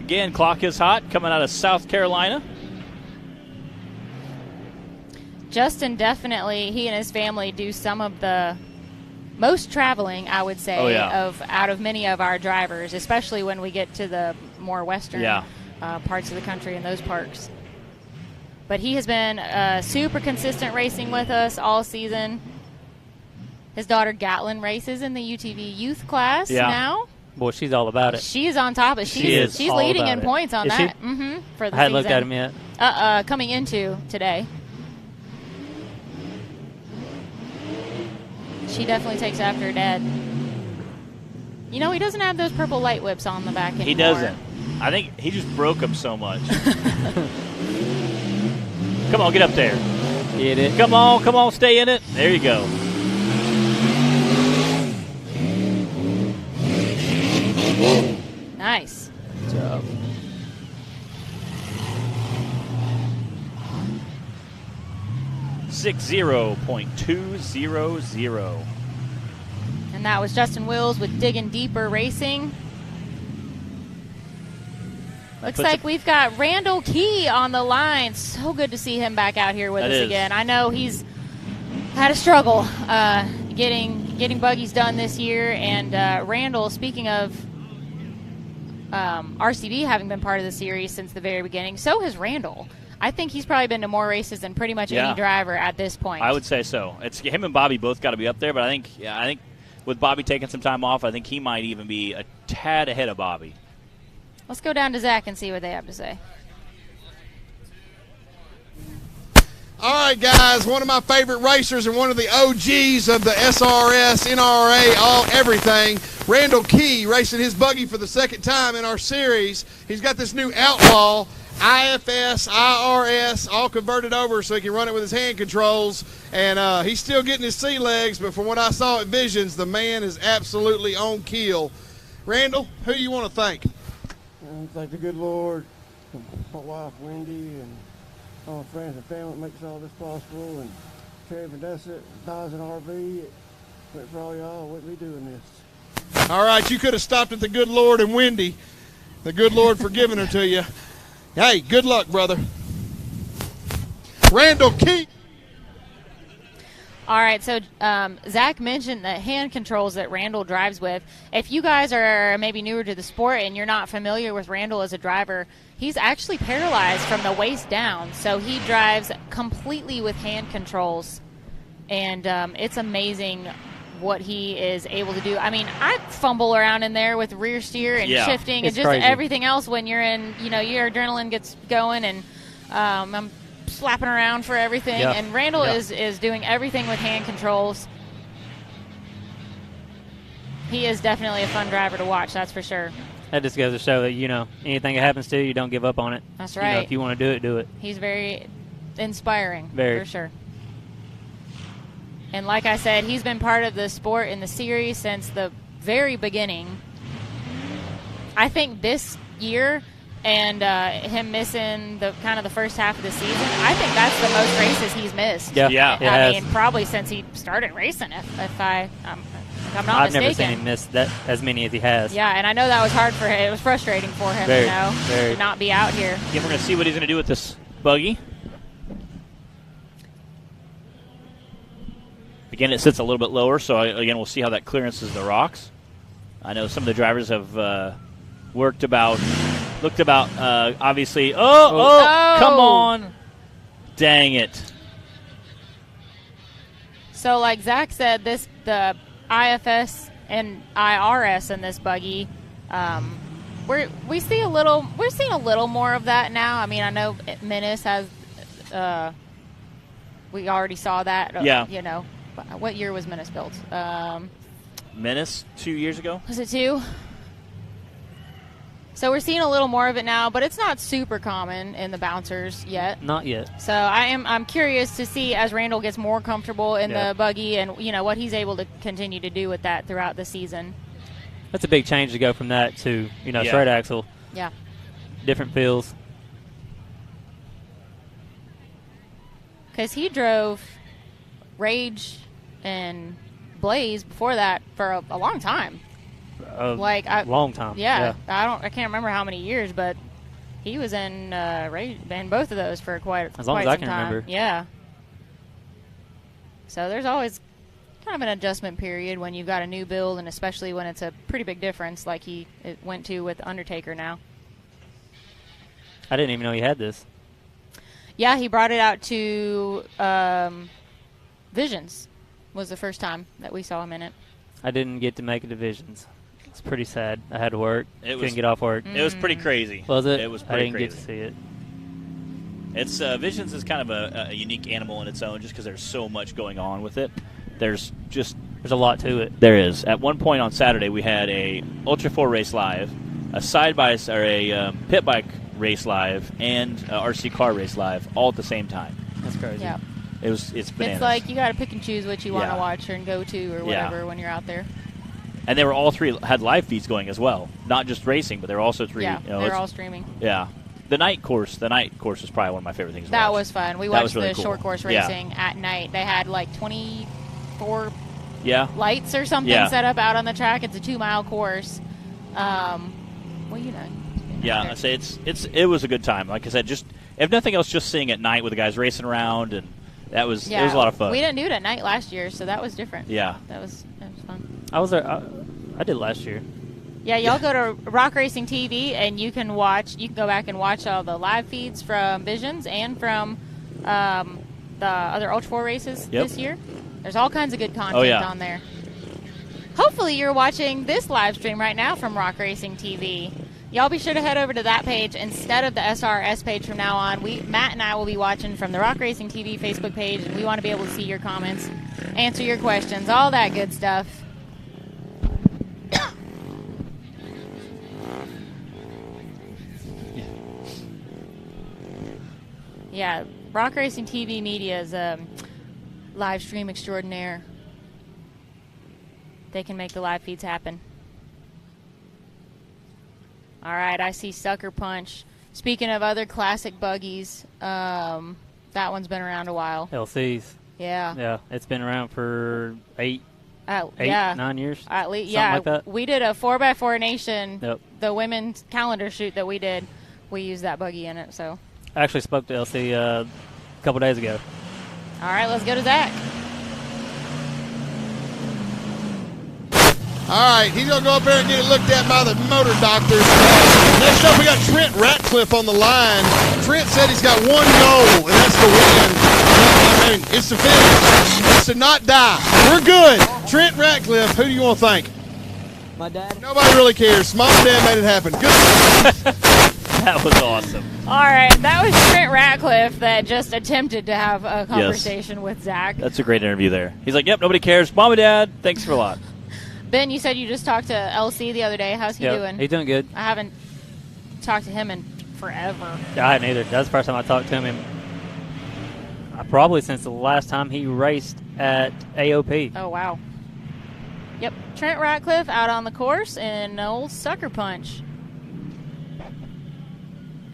Again, clock is hot, coming out of South Carolina. Justin definitely, he and his family do some of the most traveling, I would say, out of many of our drivers, especially when we get to the more western parts of the country and those parks. But he has been super consistent racing with us all season. His daughter Gatlin races in the UTV youth class now. Boy, she's all about it. She's on top of it. She's leading in points on that. For the I hadn't looked at him yet. Coming into today. She definitely takes after her dad. He doesn't have those purple light whips on the back anymore. He doesn't. I think he just broke them so much. Come on, get up there. Get it. Come on, stay in it. There you go. Nice. Good job. .200. And that was Justin Wills with Digging Deeper Racing. Looks like we've got Randall Key on the line. So good to see him back out here with us again. I know he's had a struggle getting buggies done this year. And Randall, speaking of RCV having been part of the series since the very beginning, so has Randall. I think he's probably been to more races than pretty much any driver at this point. I would say so. It's him and Bobby both got to be up there, but I think with Bobby taking some time off, I think he might even be a tad ahead of Bobby. Let's go down to Zach and see what they have to say. All right, guys, one of my favorite racers and one of the OGs of the SRS, NRA, everything, Randall Key, racing his buggy for the second time in our series. He's got this new Outlaw, IFS, IRS, all converted over so he can run it with his hand controls. And he's still getting his sea legs, but from what I saw at Visions, the man is absolutely on keel. Randall, who you want to thank? Thank the good Lord, my wife Wendy, and all my friends and family that makes all this possible, and Terry Vendessa, Dodge and RV. But for all y'all, wouldn't be doing this. All right, you could have stopped at the good Lord and Wendy. The good Lord for giving her to you. Hey, good luck, brother. Randall Keith. All right, so Zach mentioned the hand controls that Randall drives with. If you guys are maybe newer to the sport and you're not familiar with Randall as a driver, he's actually paralyzed from the waist down. So he drives completely with hand controls. And it's amazing what he is able to do. I mean, I fumble around in there with rear steer and shifting and just crazy. Everything else when you're in, your adrenaline gets going, and I'm slapping around for everything. Yeah. And Randall Yeah. is doing everything with hand controls. He is definitely a fun driver to watch, that's for sure. That just goes to show that, anything that happens to you, you don't give up on it. That's You right. know, if you want to do it, do it. He's very inspiring, Very. for sure. And like I said, he's been part of the sport in the series since the very beginning. I think this year and him missing the first half of the season, I think that's the most races he's missed. Yeah. It I has. mean, probably since he started racing, if I'm not I've mistaken. never seen him miss that as many as he has. Yeah, and I know that was hard for him. It was frustrating for him, Very, to not be out here. Again, we're going to see what he's going to do with this buggy. Again, it sits a little bit lower, so again, we'll see how that clearances the rocks. I know some of the drivers have looked about, obviously. Oh, come on. Dang it. So, like Zach said, the IFS and IRS in this buggy, we're seeing a little more of that now. I mean, I know Menace has. We already saw that. Yeah. What year was Menace built? Menace 2 years ago. Was it 2? So we're seeing a little more of it now, but it's not super common in the bouncers yet. Not yet. So I'm curious to see as Randall gets more comfortable in the buggy and what he's able to continue to do with that throughout the season. That's a big change to go from that to, straight axle. Yeah. Different feels. Because he drove Rage and Blaze before that for a long time. Long time. Yeah, I can't remember how many years, but he was in both of those for quite as long quite as I some can time. remember. Yeah. So there's always kind of an adjustment period when you've got a new build, and especially when it's a pretty big difference, like it went to with Undertaker now. I didn't even know he had this. Yeah, he brought it out to Visions. Was the first time that we saw him in it. I didn't get to make it to Visions. It's pretty sad. I had to work. Couldn't get off work. It was pretty crazy. Was it? It was I pretty didn't crazy. get to see it. It's Visions is kind of a unique animal in its own, just because there's so much going on with it. There's a lot to it. There is. At one point on Saturday, we had a Ultra 4 race live, a pit bike race live, and a RC car race live, all at the same time. That's crazy. Yeah. It's bananas. It's like you got to pick and choose what you want to Yeah. watch and go to or whatever when you're out there. And they were all three had live feeds going as well, not just racing, but they were also three. Yeah, they're all streaming. Yeah, the night course was probably one of my favorite things. That to watch. was fun. We That watched was really the cool. short course Yeah. racing at night. They had like 24 lights or something set up out on the track. It's a 2-mile course. Yeah, I say it was a good time. Like I said, just if nothing else, just seeing at night with the guys racing around, and it was a lot of fun. We didn't do it at night last year, so that was different. Yeah, that was fun. I was there. I did last year. Yeah, y'all go to Rock Racing TV, and you can go back and watch all the live feeds from Visions and from the other Ultra 4 races this year. There's all kinds of good content on there. Hopefully you're watching this live stream right now from Rock Racing TV. Y'all be sure to head over to that page instead of the SRS page from now on. Matt and I will be watching from the Rock Racing TV Facebook page, and we want to be able to see your comments, answer your questions, all that good stuff. Yeah, Rock Racing TV Media is a live stream extraordinaire. They can make the live feeds happen. All right, I see Sucker Punch Speaking of other classic buggies, that one's been around a while. LC's. Yeah. Yeah, it's been around for 8, yeah. 9 years. At least, something like that. We did a 4x4 Nation, Yep. the women's calendar shoot that we did. We used that buggy in it. So. I actually spoke to LC a couple days ago. All right, let's go to Zach. All right, he's going to go up there and get it looked at by the motor doctors. Next up, we got Trent Ratcliffe on the line. Trent said he's got one goal, and that's to win. I mean, it's to finish. It's to not die. We're good. Trent Ratcliffe, who do you want to thank? My dad. Nobody really cares. Mom and Dad made it happen. Good. That was awesome. All right, that was Trent Ratcliffe that just attempted to have a conversation with Zach. That's a great interview there. He's like, yep, nobody cares. Mom and Dad, thanks for a lot. Ben, you said you just talked to LC the other day. How's he doing? He's doing good. I haven't talked to him in forever. I hadn't either. That's the first time I talked to him. Probably since the last time he raced at AOP. Oh, wow. Yep, Trent Ratcliffe out on the course in old Sucker Punch.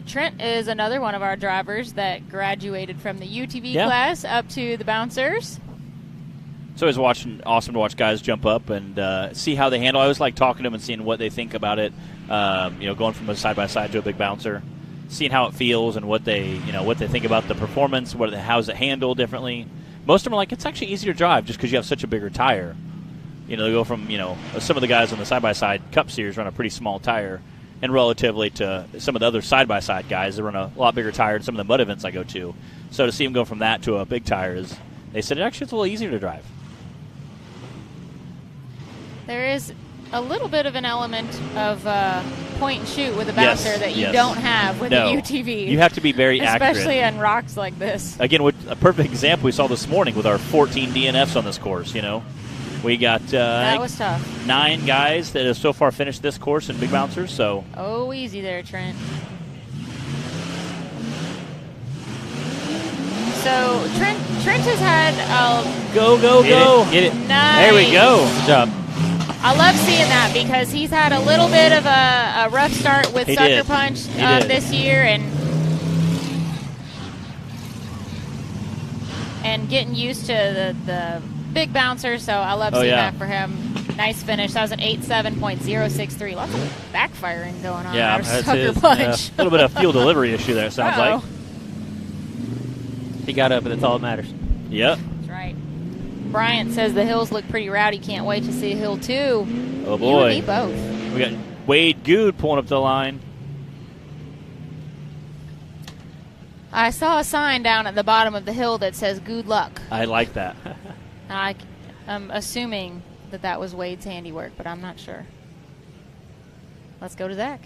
Trent is another one of our drivers that graduated from the UTV class up to the Bouncers. So it's awesome to watch guys jump up and see how they handle. I always like talking to them and seeing what they think about it. Going from a side-by-side to a big bouncer, seeing how it feels and what they think about the performance, how's it handled differently. Most of them are like, it's actually easier to drive just because you have such a bigger tire. They go from, some of the guys on the side-by-side Cup Series run a pretty small tire, and relatively to some of the other side-by-side guys that run a lot bigger tire than some of the mud events I go to. So to see them go from that to a big tire they said it's a little easier to drive. There is a little bit of an element of point and shoot with a bouncer that you don't have with a UTV. You have to be very accurate. Especially on rocks like this. Again, a perfect example we saw this morning with our 14 DNFs on this course, We got that was tough. 9 guys that have so far finished this course in big bouncers. So easy there, Trent. So Trent has had go. Get it. Nice. There we go. Good job. I love seeing that because he's had a little bit of a rough start with Sucker Punch this year and getting used to the big bouncer, so I love seeing that for him. Nice finish. That was an 87.063. Lots of backfiring going on. Yeah, Sucker Punch. A little bit of fuel delivery issue there, it sounds like. He got up, and that's all that matters. Yep. That's right. Bryant says the hills look pretty rowdy. Can't wait to see Hill 2. Oh, boy. You and me both. We got Wade Good pulling up the line. I saw a sign down at the bottom of the hill that says good luck. I like that. I'm assuming that was Wade's handiwork, but I'm not sure. Let's go to Zach.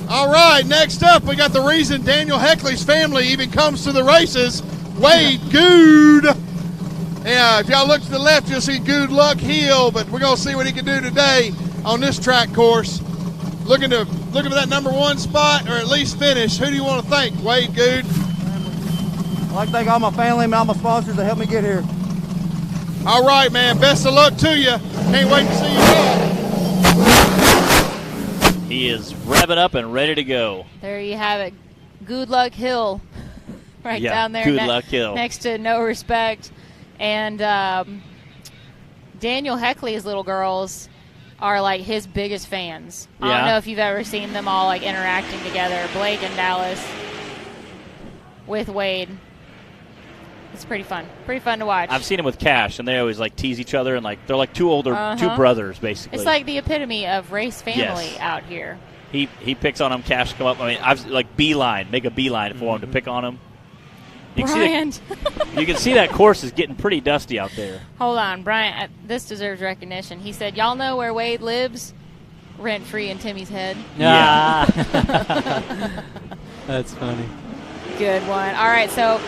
All right, next up, we got the reason Daniel Heckley's family even comes to the races, Wade Good. Yeah, if y'all look to the left, you'll see Good Luck Hill, but we're going to see what he can do today on this track course. Looking for that number 1 spot or at least finish. Who do you want to thank, Wade Good? I'd like to thank all my family and all my sponsors that helped me get here. All right, man. Best of luck to you. Can't wait to see you back. He is revving up and ready to go. There you have it. Good Luck Hill. Right down there. Good Luck Hill. Next to No Respect. And Daniel Heckley's little girls are like his biggest fans. I don't know if you've ever seen them all like interacting together. Blake and Dallas with Wade. It's pretty fun. Pretty fun to watch. I've seen them with Cash, and they always like tease each other, and like they're like two brothers basically. It's like the epitome of race family out here. He picks on him. Cash come up. I mean, I've like make a beeline for him to pick on him. You can see that course is getting pretty dusty out there. Hold on, Brian. This deserves recognition. He said, "Y'all know where Wade lives? Rent free in Timmy's head." Yeah. That's funny. Good one. All right, so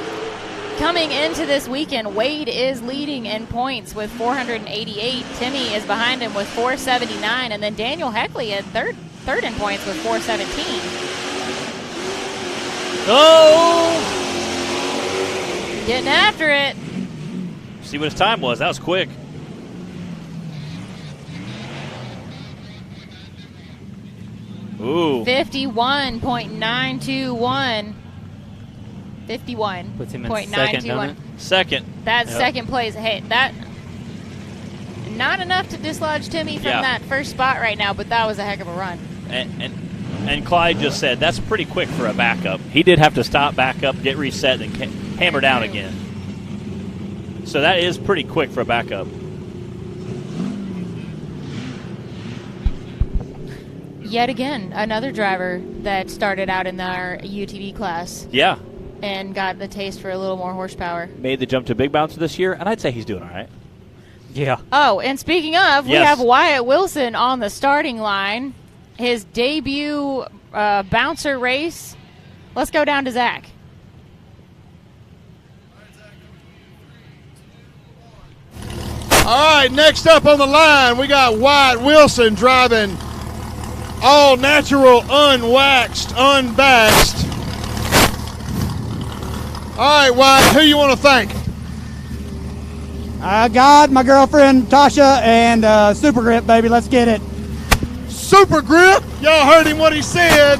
coming into this weekend, Wade is leading in points with 488. Timmy is behind him with 479, and then Daniel Heckley at third in points with 417. Oh! Getting after it. See what his time was. That was quick. Ooh. 51.921. 51.921. Puts him in second, doesn't it? Second. That's Yep. second place. Hey, that not enough to dislodge Timmy from that first spot right now, but that was a heck of a run. And Clyde just said that's pretty quick for a backup. He did have to stop, back up, get reset, and hammer down again. So that is pretty quick for a backup. Yet again, another driver that started out in our UTV class. Yeah. And got the taste for a little more horsepower. Made the jump to big bouncer this year, and I'd say he's doing all right. Yeah. Oh, and speaking of, we have Wyatt Wilson on the starting line. His debut bouncer race. Let's go down to Zach. All right, next up on the line, we got Wyatt Wilson driving all natural, unwaxed, unbaxed. All right, Wyatt, who you want to thank? God, my girlfriend, Tasha, and Super Grip, baby. Let's get it. Super Grip? Y'all heard him what he said.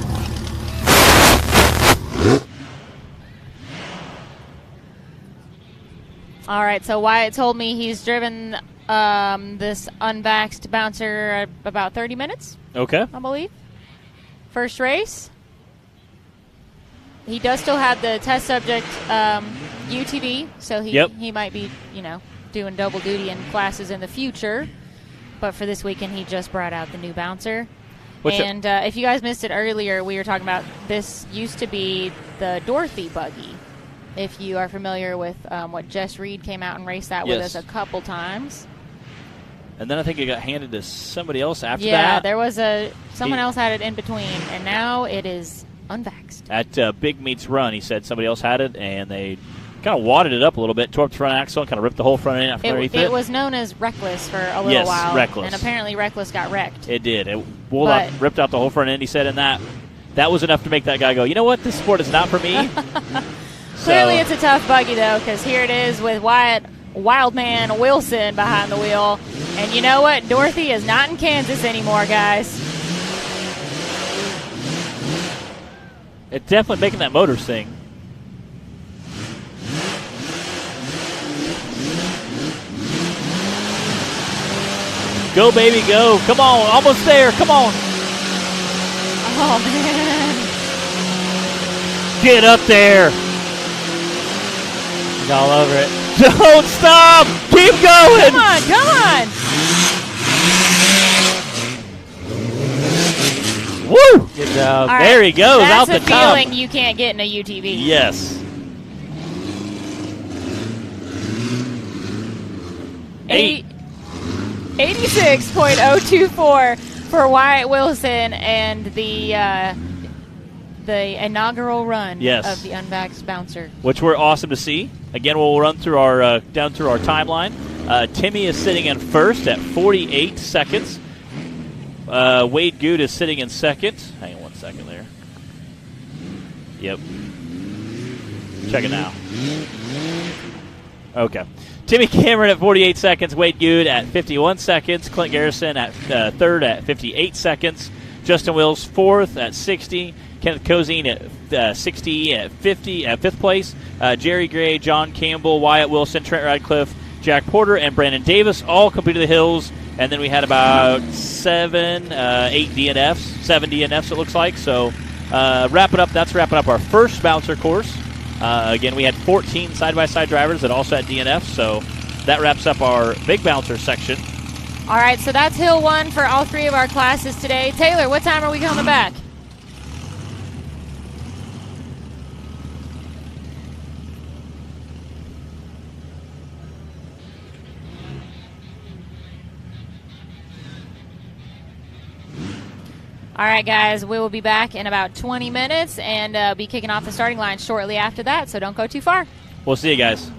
All right, so Wyatt told me he's driven this unvaxxed bouncer about 30 minutes. Okay. I believe. First race. He does still have the test subject UTV, so he might be, doing double duty in classes in the future. But for this weekend, he just brought out the new bouncer. And if you guys missed it earlier, we were talking about this used to be the Dorothy buggy. If you are familiar with what Jess Reed came out and raced that with us a couple times. And then I think it got handed to somebody else after that. Yeah, there was someone else had it in between, and now it is unvaxxed. At Big Meats Run, he said somebody else had it, and they kind of wadded it up a little bit, tore up the front axle, and kind of ripped the whole front end out from underneath it. It was known as Reckless for a little while. Yes, Reckless. And apparently Reckless got wrecked. It did. Ripped out the whole front end, he said, and that was enough to make that guy go, you know what, this sport is not for me. Clearly it's a tough buggy, though, because here it is with Wyatt Wildman Wilson behind the wheel. And you know what? Dorothy is not in Kansas anymore, guys. It's definitely making that motor sing. Go, baby, go. Come on. Almost there. Come on. Oh, man. Get up there. He's all over it. Don't stop. Keep going. Come on. Come on. Woo. Good job. All there he goes. That's out the a top. feeling you can't get in a UTV. Yes. 86.024 for Wyatt Wilson and the inaugural run of the unvaxxed bouncer. Which we're awesome to see. Again, we'll run through our down through our timeline. Timmy is sitting in first at 48 seconds. Wade Good is sitting in second. Hang on 1 second there. Yep. Check it now. Okay. Timmy Cameron at 48 seconds. Wade Good at 51 seconds. Clint Garrison at third at 58 seconds. Justin Wills fourth at 60. Kenneth Cozine at 60 at 50 at fifth place. Jerry Gray, John Campbell, Wyatt Wilson, Trent Radcliffe, Jack Porter, and Brandon Davis all completed the hills. And then we had about 7 DNFs, it looks like. So that's wrapping up our first bouncer course. Again, we had 14 side-by-side drivers that also had DNFs. So that wraps up our big bouncer section. All right, so that's Hill 1 for all three of our classes today. Taylor, what time are we coming back? All right, guys, we will be back in about 20 minutes and be kicking off the starting line shortly after that, so don't go too far. We'll see you guys.